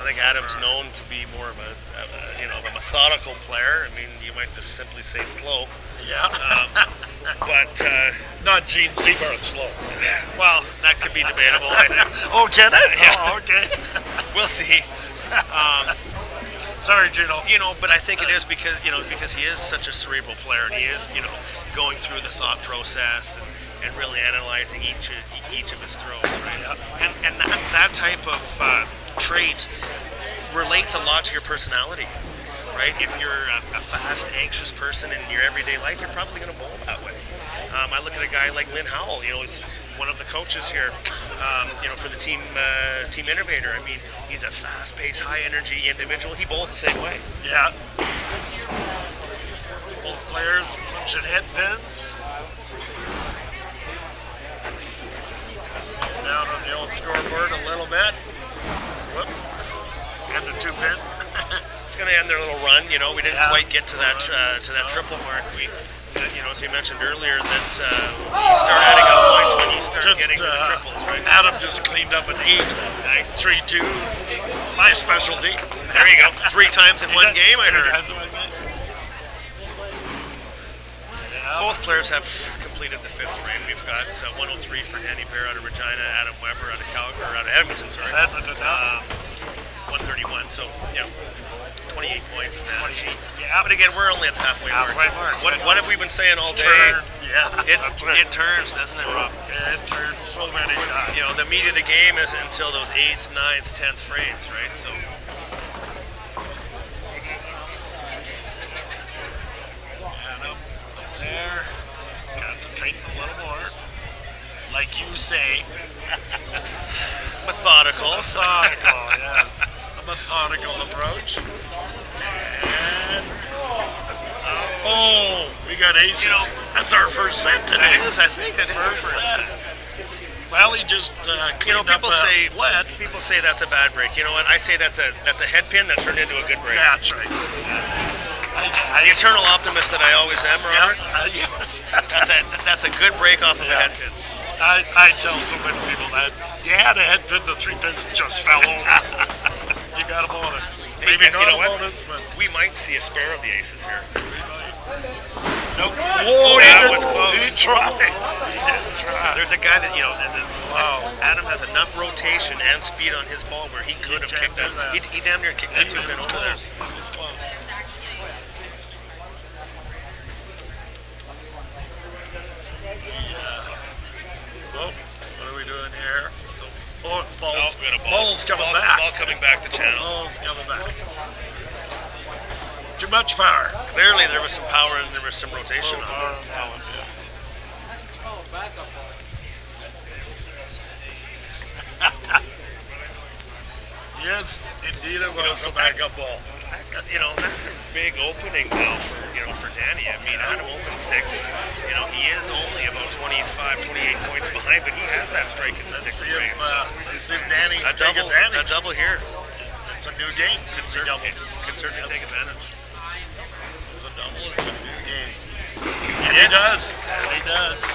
I think Adam's known to be more of a methodical player. I mean, you might just simply say slow. Yeah. But Not Gene Seabarth slow. well, that could be debatable. I think. Oh, can it? Yeah. Oh, okay. We'll see. Sorry, Gino. You know, but I think it is because he is such a cerebral player, and he is, you know, going through the thought process and really analyzing each of his throws, right? Yeah. And that type of trait relates a lot to your personality, right? If you're a fast, anxious person in your everyday life, you're probably going to bowl that way. I look at a guy like Lynn Howell, you know, he's one of the coaches here, you know, for the team innovator. I mean, he's a fast-paced, high-energy individual. He bowls the same way. Yeah. Both players punching head pins. Slow down on the old scoreboard a little bit. Whoops. And the 2-pin. It's going to end their little run. You know, we didn't Yeah. quite get to that triple mark. We, you know, as we mentioned earlier, that you start adding up points when you start Just getting to the triples, right? Adam just cleaned up an 8. Nice. 3-2. My specialty. There you go. 3 times in one game, I heard. Yeah. Both players have completed the 5th frame. We've got 103 for Danny Bear out of Regina, Adam Weber out of Gallaugher, out of Edmonton, sorry. Edmonton, 131. So, you know, 28-point match. Yeah. But again, we're only at the halfway mark. Mark. What have we been saying all day? Turns, yeah. That's right. It turns, doesn't it, Rob? It turns so many times. You know, the meat of the game is until those 8th, 9th, 10th frames, right? So, Adam, up there. Concentrating a little more. Like you say. methodical. Methodical, yes. A methodical approach. And we got aces. You know, that's our first set today. It is, I think, that is our first. Well, he just You know, cleaned up a split. people say that's a bad break. You know what? I say that's a head pin that turned into a good break. That's right. The eternal optimist that I always am, Robert. Yes. That's a good break off of a head pin. I tell so many people that you had a head pin, the 3 pins just fell over. You got a bonus. Maybe Hey, not you know a what? bonus, but We might see a spare of the aces here. nope. Whoa, that was close. He tried. He did try. There's a guy that, you know, Wow. Adam has enough rotation and speed on his ball where he could have kicked that. He damn near kicked that 2 pin It was over there. close. It was close. Well, what are we doing here? So We got a ball. Ball's coming back. Ball coming back to channel. Ball's coming back. Too much power. Clearly, there was some power and there was some rotation on it. Yes, indeed it was a backup ball. You know, that's a big opening now for Danny. I mean, Adam opened 6. You know, he is only about 25, 28 points behind, but he has that strike in the 6th frame. Let's see if Danny A can take advantage. double here. It's a new game. Could certainly take advantage. It's a double. It's a new game. And he does. And he does.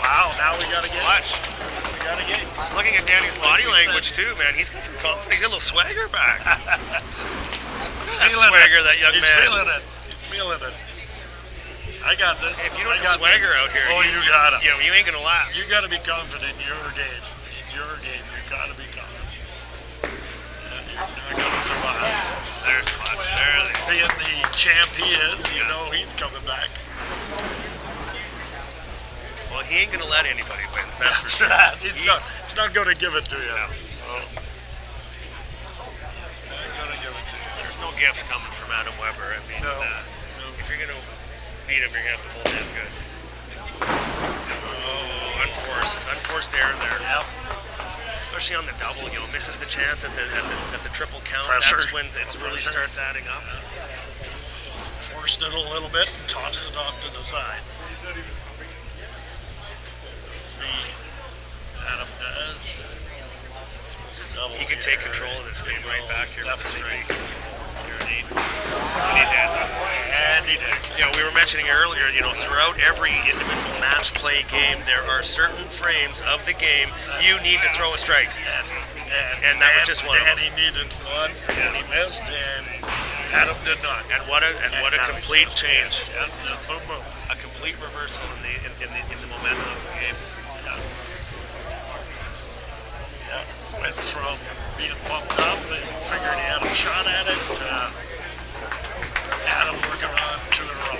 Wow, now we got to get Watch. We got to get Looking at Danny's body language too, man. He's got some confidence. He's got a little swagger back. feeling swagger, it. that young He's man. feeling it. He's feeling it. I got this. If you don't I have got swagger this. out here, you got it. You know, you ain't gonna laugh. You got to be confident in your game. In your game, you got to be confident. And you're not going to survive. There's Clutch. There they go. Being the champ he is, you know he's coming back. Well, he ain't gonna let anybody win. That's for sure. He's not going to give it to you. No. He's not going to give it to you. There's no gifts coming from Adam Weber. I mean, No. if you're gonna beat him, you're gonna have to hold him good. Oh, unforced error there. Yep. Especially on the double, you know, misses the chance at the triple count. Pressure. That's when it really starts adding up. Forced it a little bit and tossed it off to the side. Let's see. Adam does. Throws a double He can take here. control of this game right back here. Definitely. Here, Nate. And he did. And he did. You know, we were mentioning earlier, you know, throughout every individual match play game, there are certain frames of the game you need to throw a strike. And that was just one of them. And he needed one, and he missed, and Adam did not. And what a complete change. Yeah, just boom, boom. A complete reversal in the momentum of the game. Yeah, went from being pumped up and figured he had a shot at it to Adam working on 2 in a row.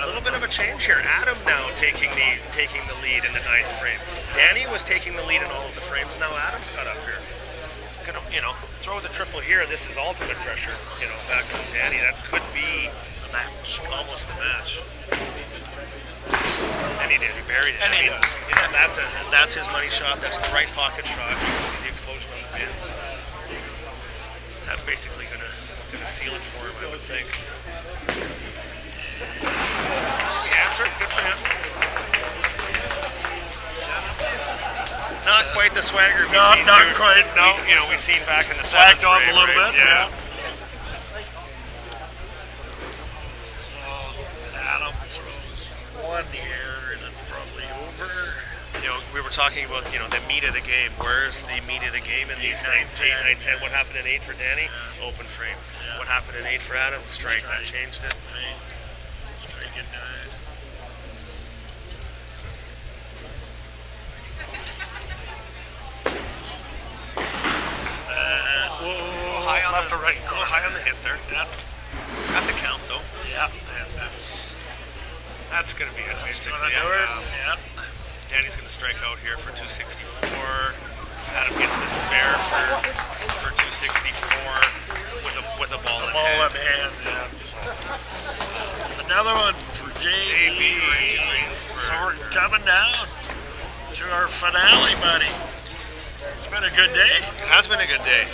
A little bit of a change here. Adam now taking the lead in the 9th frame. Danny was taking the lead in all of the frames. Now Adam's got up here. Gonna, you know, throws a triple here. This is ultimate pressure. You know, back on Danny. That could be the match, almost the match. And he did. He buried it. And he does. You know, that's his money shot. That's the right pocket shot. You can see the explosion on the pins. That's basically gonna seal it for him, I would think. The answer, good for him. Not quite the swagger. Not quite, no. We've seen back in the Slacked 7th off frame, a little right? bit, yeah. So Adam throws 1 here, and it's probably over. You know, we were talking about, you know, the meat of the game. Where's the meat of the game in these 8, 9, 9, 10? What happened in 8 for Danny? Open frame. Yeah. What happened in 8 for Adam? Strike. That Strike. changed it. Right. Strike at 9. High on left the to right. A little high on the hit there. Yeah, Got the count though. yeah, and that's That's going to be it. Basically, gonna do it. Yeah. Danny's going to strike out here for 264. Adam gets the spare for 264 with a ball in Ball hand. in hand. Yeah. So, another one for JB. So we're coming down to our finale, buddy. It's been a good day. It has been a good day.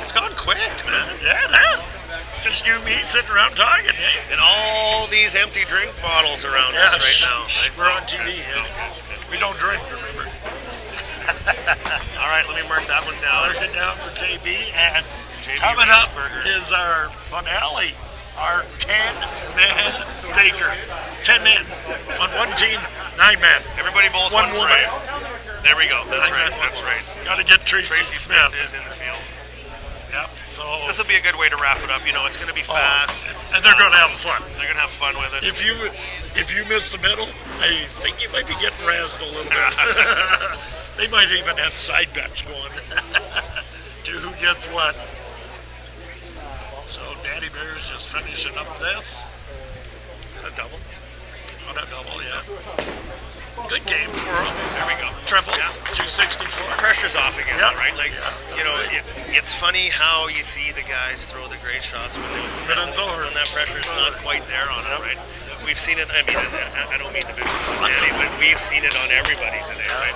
It's gone quick, man. Yeah, it has. Just you and me sitting around talking, eh? And all these empty drink bottles around us right now. We're on TV. We don't drink, remember? All right, let me mark that one down. Mark it down for JB. And JB coming up Ransberger. is our finale. Our 10-man baker. 10 men on one team, 9 men. Everybody bowls One one woman. frame. There we go. That's 9 right. men. That's right. Got to get Tracy Tracy Smith is in the field. Yep. So This will be a good way to wrap it up. You know, it's going to be fast. and they're going to have fun. They're going to have fun with it. If you miss the middle, I think you might be getting razzed a little bit. They might even have side bets going to who gets what. So Daddy Bear's just finishing up this. A double. On a double, yeah. Good game for him. There we go. Triple, Yeah. 264. Pressure's off again, Yeah. though, right? Like, Yeah, you that's know, right. it's funny how you see the guys throw the great shots But it's over. when that pressure's not quite there on it, right? We've seen it. I mean, I don't mean to be Danny, but we've seen it on everybody today, right?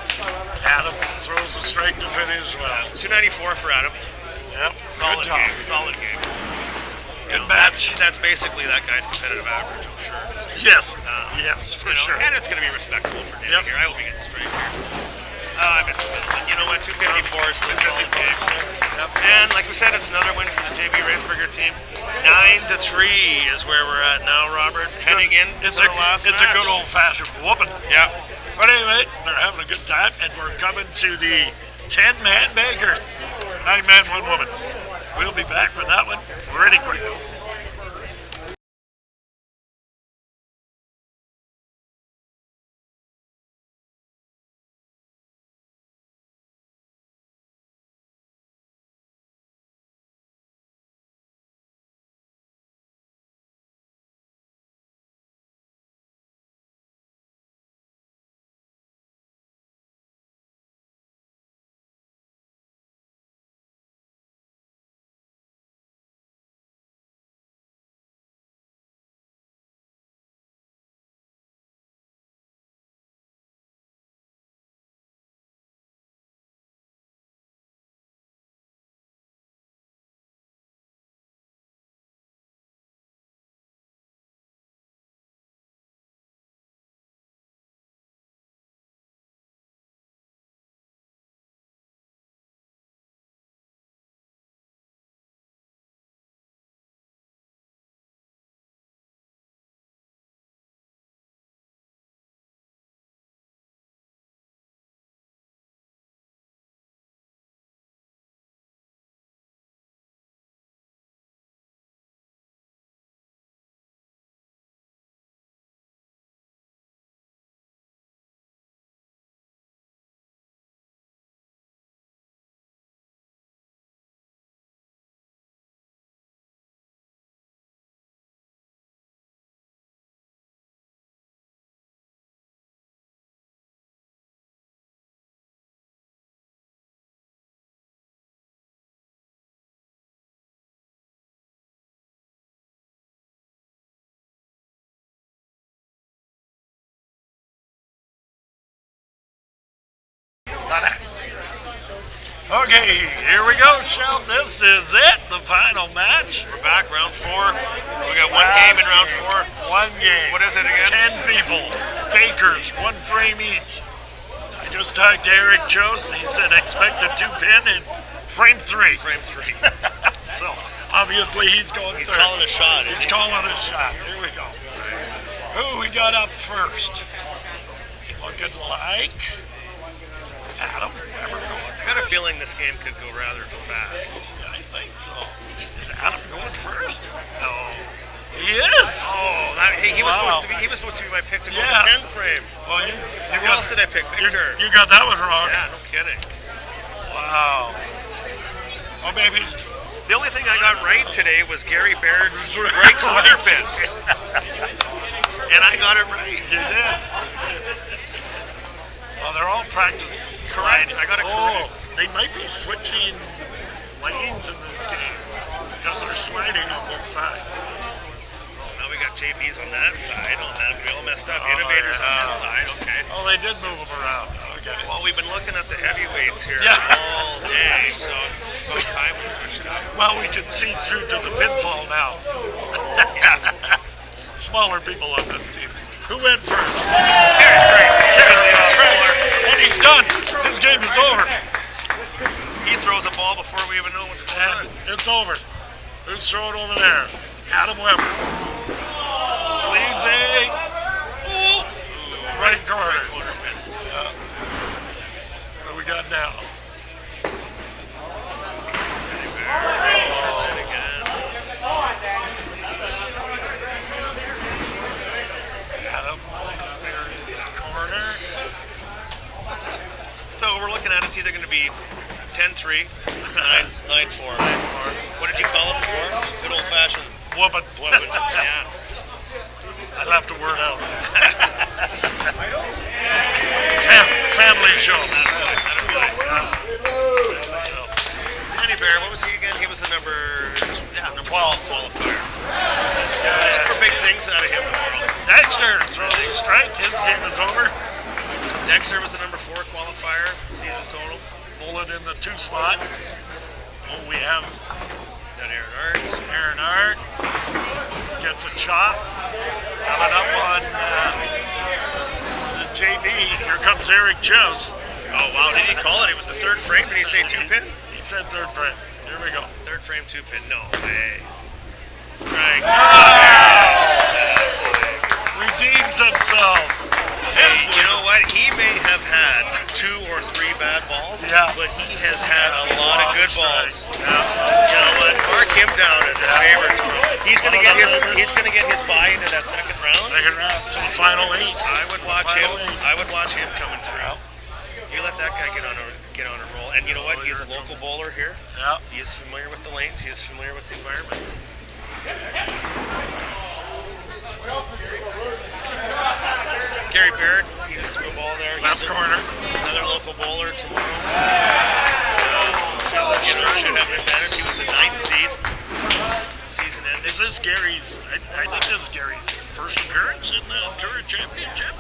Adam throws a strike to finish well. 294 for Adam. Yep. Solid Good job. game. Solid game. Good match. That's basically that guy's competitive average, I'm sure. Yes. Yes, for You know, sure. and it's going to be respectable for Danny Yep. here. I hope he gets a straight here. I missed it. You know what? 254 is still a solid game. Yep. And like we said, it's another win for the JB Racebreaker team. 9-3 is where we're at now, Robert. Heading in It's to a the last it's match. a good old-fashioned whooping. Yeah. But anyway, they're having a good time, and we're coming to the 10-man baker. 9-man, 1 woman. We'll be back with that one pretty quick. Okay, here we go, Shell. This is it, the final match. We're back, round 4. We got one game in round 4. One game. What is it again? 10 people. Bakers, 1 frame each. I just talked to Eric Chose. He said expect a 2-pin in frame 3. Frame 3. So, obviously he's going He's third. calling a shot. He's calling a shot. Here we go. Who we got up first? It's looking like Adam. I got a feeling this game could go rather fast. I think so. Is Adam going first? No. He is. Oh, hey, he was supposed to be my pick to go to Yeah. 10th frame. Well, you Who got, else did I pick? Victor. you got that one wrong. Yeah, no kidding. Wow. Oh, maybe. The only thing I got right today was Gary Baird's right corner pin. And I got it right. You did. Well, they're all practice Correct. sliding. I got it Oh, correct. they might be switching lanes in this game because they're sliding on both sides. Now we got JB's on that side. Oh, man, we all messed up. Oh, Innovators on yeah. this side. Okay. Oh, they did move them around. Okay. Well, we've been looking at the heavyweights here Yeah. all day, so it's about time we switch it up. Well, we can see through to the pinfall now. Yeah. Smaller people on this team. Who went first? Gary Craig's And he's done. His game is over. He throws a ball before we even know what's going on. And it's over. Who's throwing over there? Adam Weber. Leaves a right corner. What do we got now? Adam Spears corner. So we're looking at it's either going to be 10-3, 9-4. What did you call it before? Good old-fashioned Whoopin'. whooping. Yeah. I left the word out. Family show. Danny Bear, what was he again? He was the number 12 qualifier. For big things out of him tomorrow. Dexter throws a strike. His game is over. Dexter was the number 4 qualifier, season total. Bullet in the 2 spot. Oh, we have Got Aaron Art. Aaron Art. Gets a chop. Coming up on the JB. Here comes Eric Jost. Oh, wow. Did he call it? It was the 3rd frame. Did he say 2-pin? He said 3rd frame. Here we go. 3rd frame, 2-pin. No way. Strike. Redeems himself. Hey, you know what? He may have had 2 or 3 bad balls, but he has had a lot of good balls. Yeah. You know what? Mark him down as a favorite. He's gonna get his buy into that second round. Second round to the final 8. I would watch him. I would watch him coming through. You let that guy get on a roll. And you know what? He's a local bowler here. Yeah. He is familiar with the lanes. He is familiar with the environment. Gary Barrett, he just threw a ball there. Left corner. Another local bowler tomorrow. Should have an advantage. He was the 9th seed. Season ended. Is this Gary's? I think this is Gary's first appearance in the Tour Championship.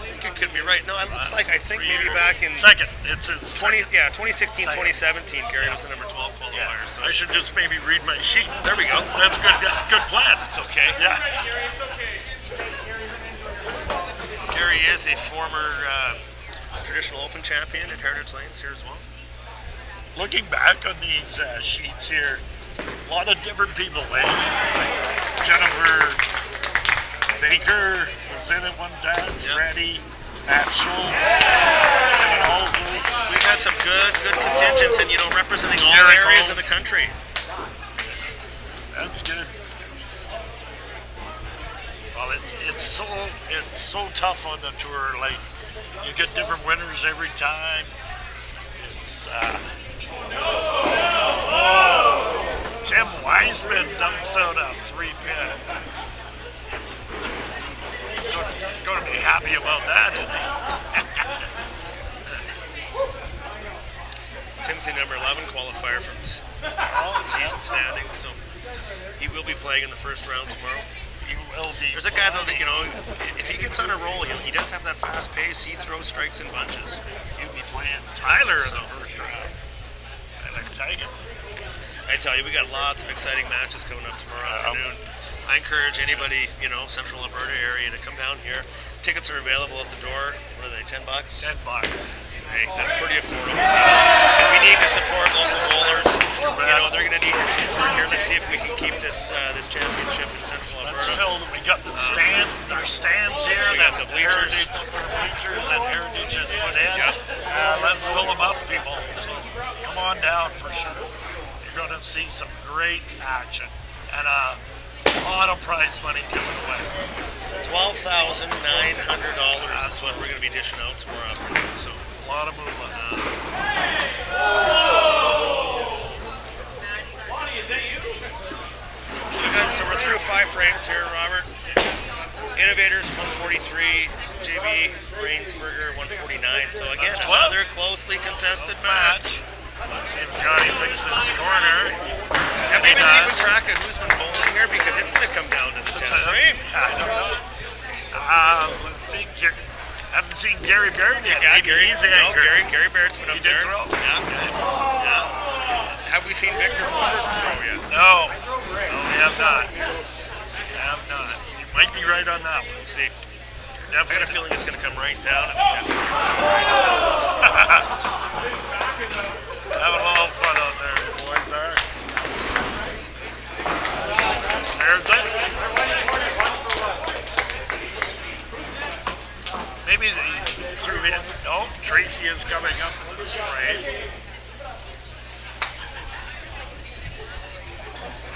I think it could be right. No, it looks like I think maybe back in second. It's his 2016, 2017. Gary was the number 12 qualifier. Yeah. So I should just maybe read my sheet. there we go. That's a good plan. It's okay. Yeah. Gary is a former traditional Open champion at Heritage Lanes here as well. Looking back on these sheets here, a lot of different people. Jennifer Baker was in it one time. Yep. Freddie, Matt Schultz, Kevin Halsworth. We've had some good contingents, and representing all Gary areas Cole. of the country. That's good. Well, it's so tough on the tour. Like, you get different winners every time. Tim Wiseman dumps out a 3-pin. He's going to be happy about that, isn't he? Tim's the number 11 qualifier from season standings, so he will be playing in the first round tomorrow. He will be. There's a guy though that if he gets on a roll, he does have that fast pace. He throws strikes in bunches. He'll be playing Tyler in the first round. Tyler Tigan. I tell you, we got lots of exciting matches coming up tomorrow afternoon. I encourage anybody, Central Alberta area to come down here. Tickets are available at the door. What are they? $10? $10. Hey, that's pretty affordable. And we need to support local bowlers. They're going to need your support here. Let's see if we can keep this championship in Central Alberta. Let's fill them. We got the stands. There's stands here. We got the bleachers. Bleachers and Heritage has put in. Yep. Let's fill them up, people. So come on down for sure. You're going to see some great action and a lot of prize money given away. $12,900 is what we're going to be dishing out tomorrow afternoon. So it's a lot of movement. So we're through 5 frames here, Robert. Innovators 143, JB Rainsberger 149. So again, another closely contested match. Let's see if Johnny picks this corner. Have we been keeping track of who's been bowling here? Because it's going to come down to the 10th frame. I don't know. Let's see. Haven't seen Gary Barrett yet. Yeah, Gary Barrett's been up there. He did throw? Yeah. Have we seen Victor Flores throw yet? No, we have not. You might be right on that one. We'll see. I got a feeling it's going to come right down to the 10th frame. Having a little fun out there, the boys are. There's it. Maybe they threw in. No, Tracy is coming up in this frame.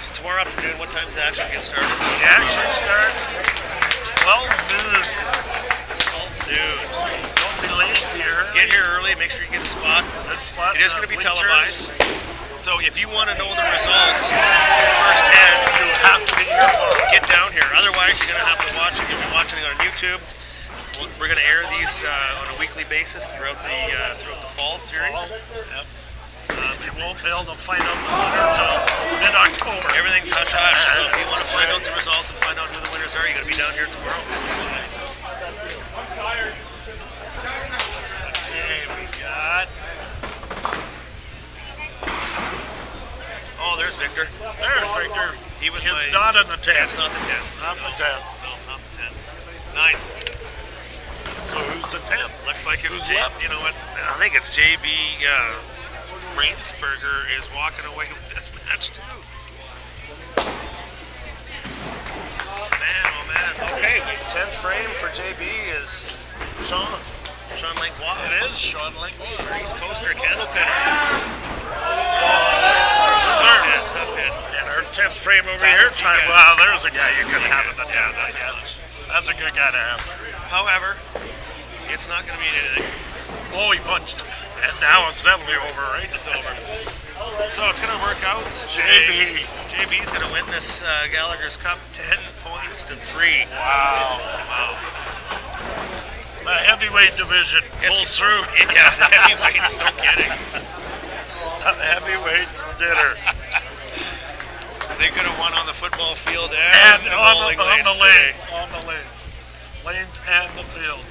So tomorrow afternoon, what time does the action get started? The action starts 12 noon. 12 noon. Don't be late here. Get here early, make sure you get a spot. Good spot. It is going to be bleachers. televised. So if you want to know the results, first hand, You have to be here. get down here. Otherwise, you're going to have to watch it. You'll be watching it on YouTube. We're going to air these on a weekly basis throughout the fall series. Yep. We won't be able to find out the winner until mid-October. Everything's hush-hush, so if you want to find out the results and find out who the winners are, you're going to be down here tomorrow. Okay, we got... Oh, there's Victor. There's Victor. He was It's not in the 10th. Yeah, it's not the 10th. Not the 10th. No, not the 10th. 9th. So who's the 10th? Looks like it's Who's left. left? You know what? I think it's JB Rainsberger is walking away with this match too. Man, oh man. Okay, 10th frame for JB is Sean Langlois. It is Sean Langlois. East Coaster candle pinner. Tough hit. And our 10th frame over Tyler here. Tiga. Wow, there's a guy you could have in the 10th. Yeah, That's a good guy to have. However, it's not going to mean anything. Oh, he punched. And now it's definitely over, right? It's over. So it's going to work out. JB's going to win this Gallagher's Cup 10 points to 3. Wow. Wow. The heavyweight division pulls through. Yeah, the heavyweights, no kidding. The heavyweights dinner. They could have won on the football field and the bowling on the lanes. lanes. On the lanes. Lanes and the field.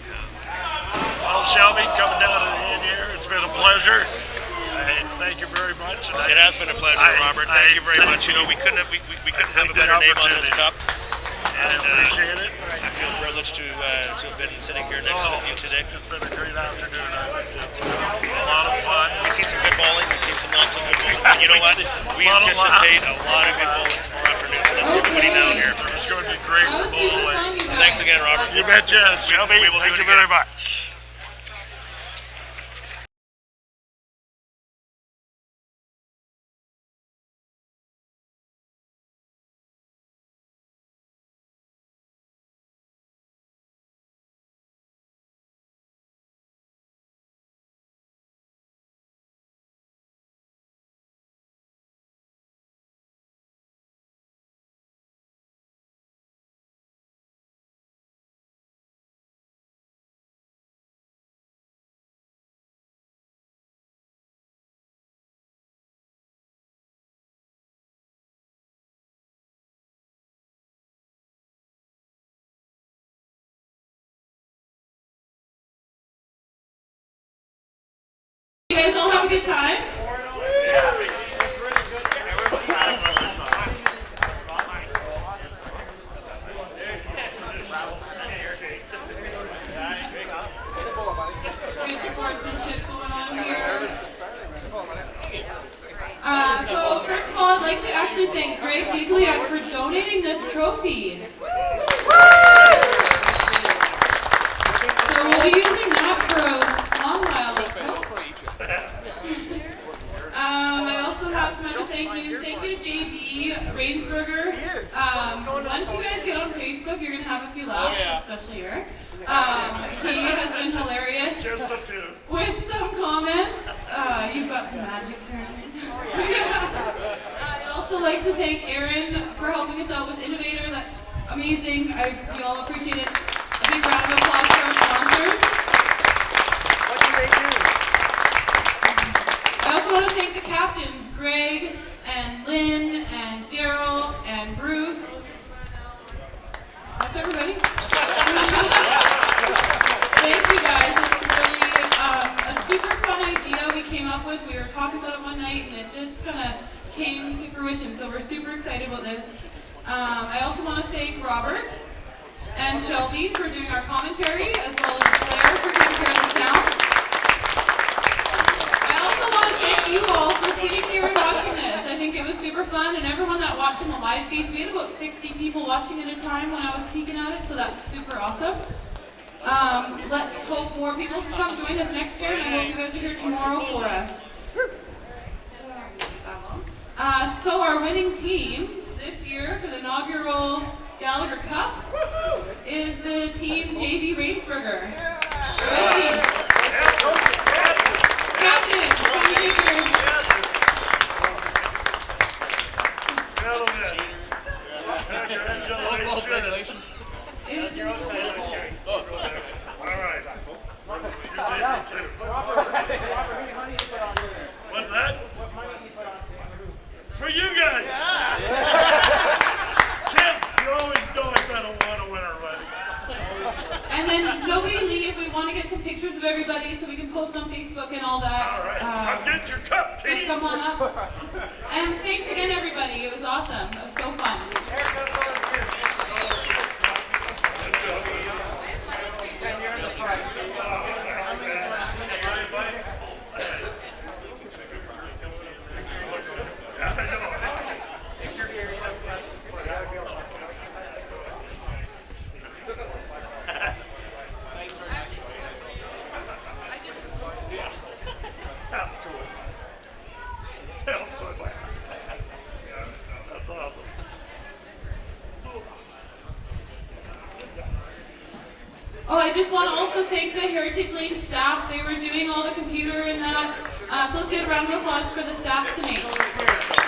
Well, Shelby, coming down to the end here, it's been a pleasure. Thank you very much. It has been a pleasure, Robert. Thank you very much. You know, we couldn't have a better name on this cup. I appreciate it. I feel privileged to have been sitting here next with you today. It's been a great afternoon. It's been a lot of fun. We've seen some good bowling. We've seen some not so good bowling. But you know what? We anticipate a lot of good bowling tomorrow afternoon. So let's see everybody down here. It's going to be great bowling. Thanks again, Robert. You betcha, Shelby. We will do Thank it you again. very much. You guys all have a good time? Good sportsmanship going on here. So first of all, I'd like to actually thank Greg Gigliak for donating this trophy. So we'll be using that for a long while. I also have some other thank yous. Thank you to JB Rainsberger. Once you guys get on Facebook, you're going to have a few laughs, especially here. He has been hilarious. Just a few. With some comments. You've got some magic apparently. I'd also like to thank Aaron for helping us out with Innovator. That's amazing. We all appreciate it. A big round of applause for our sponsors. What do they do? I also want to thank the captains, Greg and Lynn and Daryl and Bruce. That's everybody. Thank you guys. It's really a super fun idea we came up with. We were talking about it one night and it just kind of came to fruition. So we're super excited about this. I also want to thank Robert and Shelby for doing our commentary, as well as Claire for taking care of the sound. I also want to thank you all for sitting here and watching this. I think it was super fun, and everyone that watched in the live feeds. We had about 60 people watching at a time when I was peeking at it, so that's super awesome. Let's hope more people can come join us next year, and I hope you guys are here tomorrow for us. So our winning team this year for the inaugural Gallaugher Cup is the team JV Rainsberger. Red team. Captain, come here. Congratulations. you're outside, I was carrying. All right. What's that? For you guys. Tim, you always know I better want a winner, buddy. And then nobody leave. We want to get some pictures of everybody so we can post on Facebook and all that. All right. Come get your cup, So team. come on up. And thanks again, everybody. It was awesome. It was so fun. That's cool. That's good. That's awesome. Oh, I just want to also thank the Heritage Lane staff. They were doing all the computer and that. So let's get a round of applause for the staff tonight.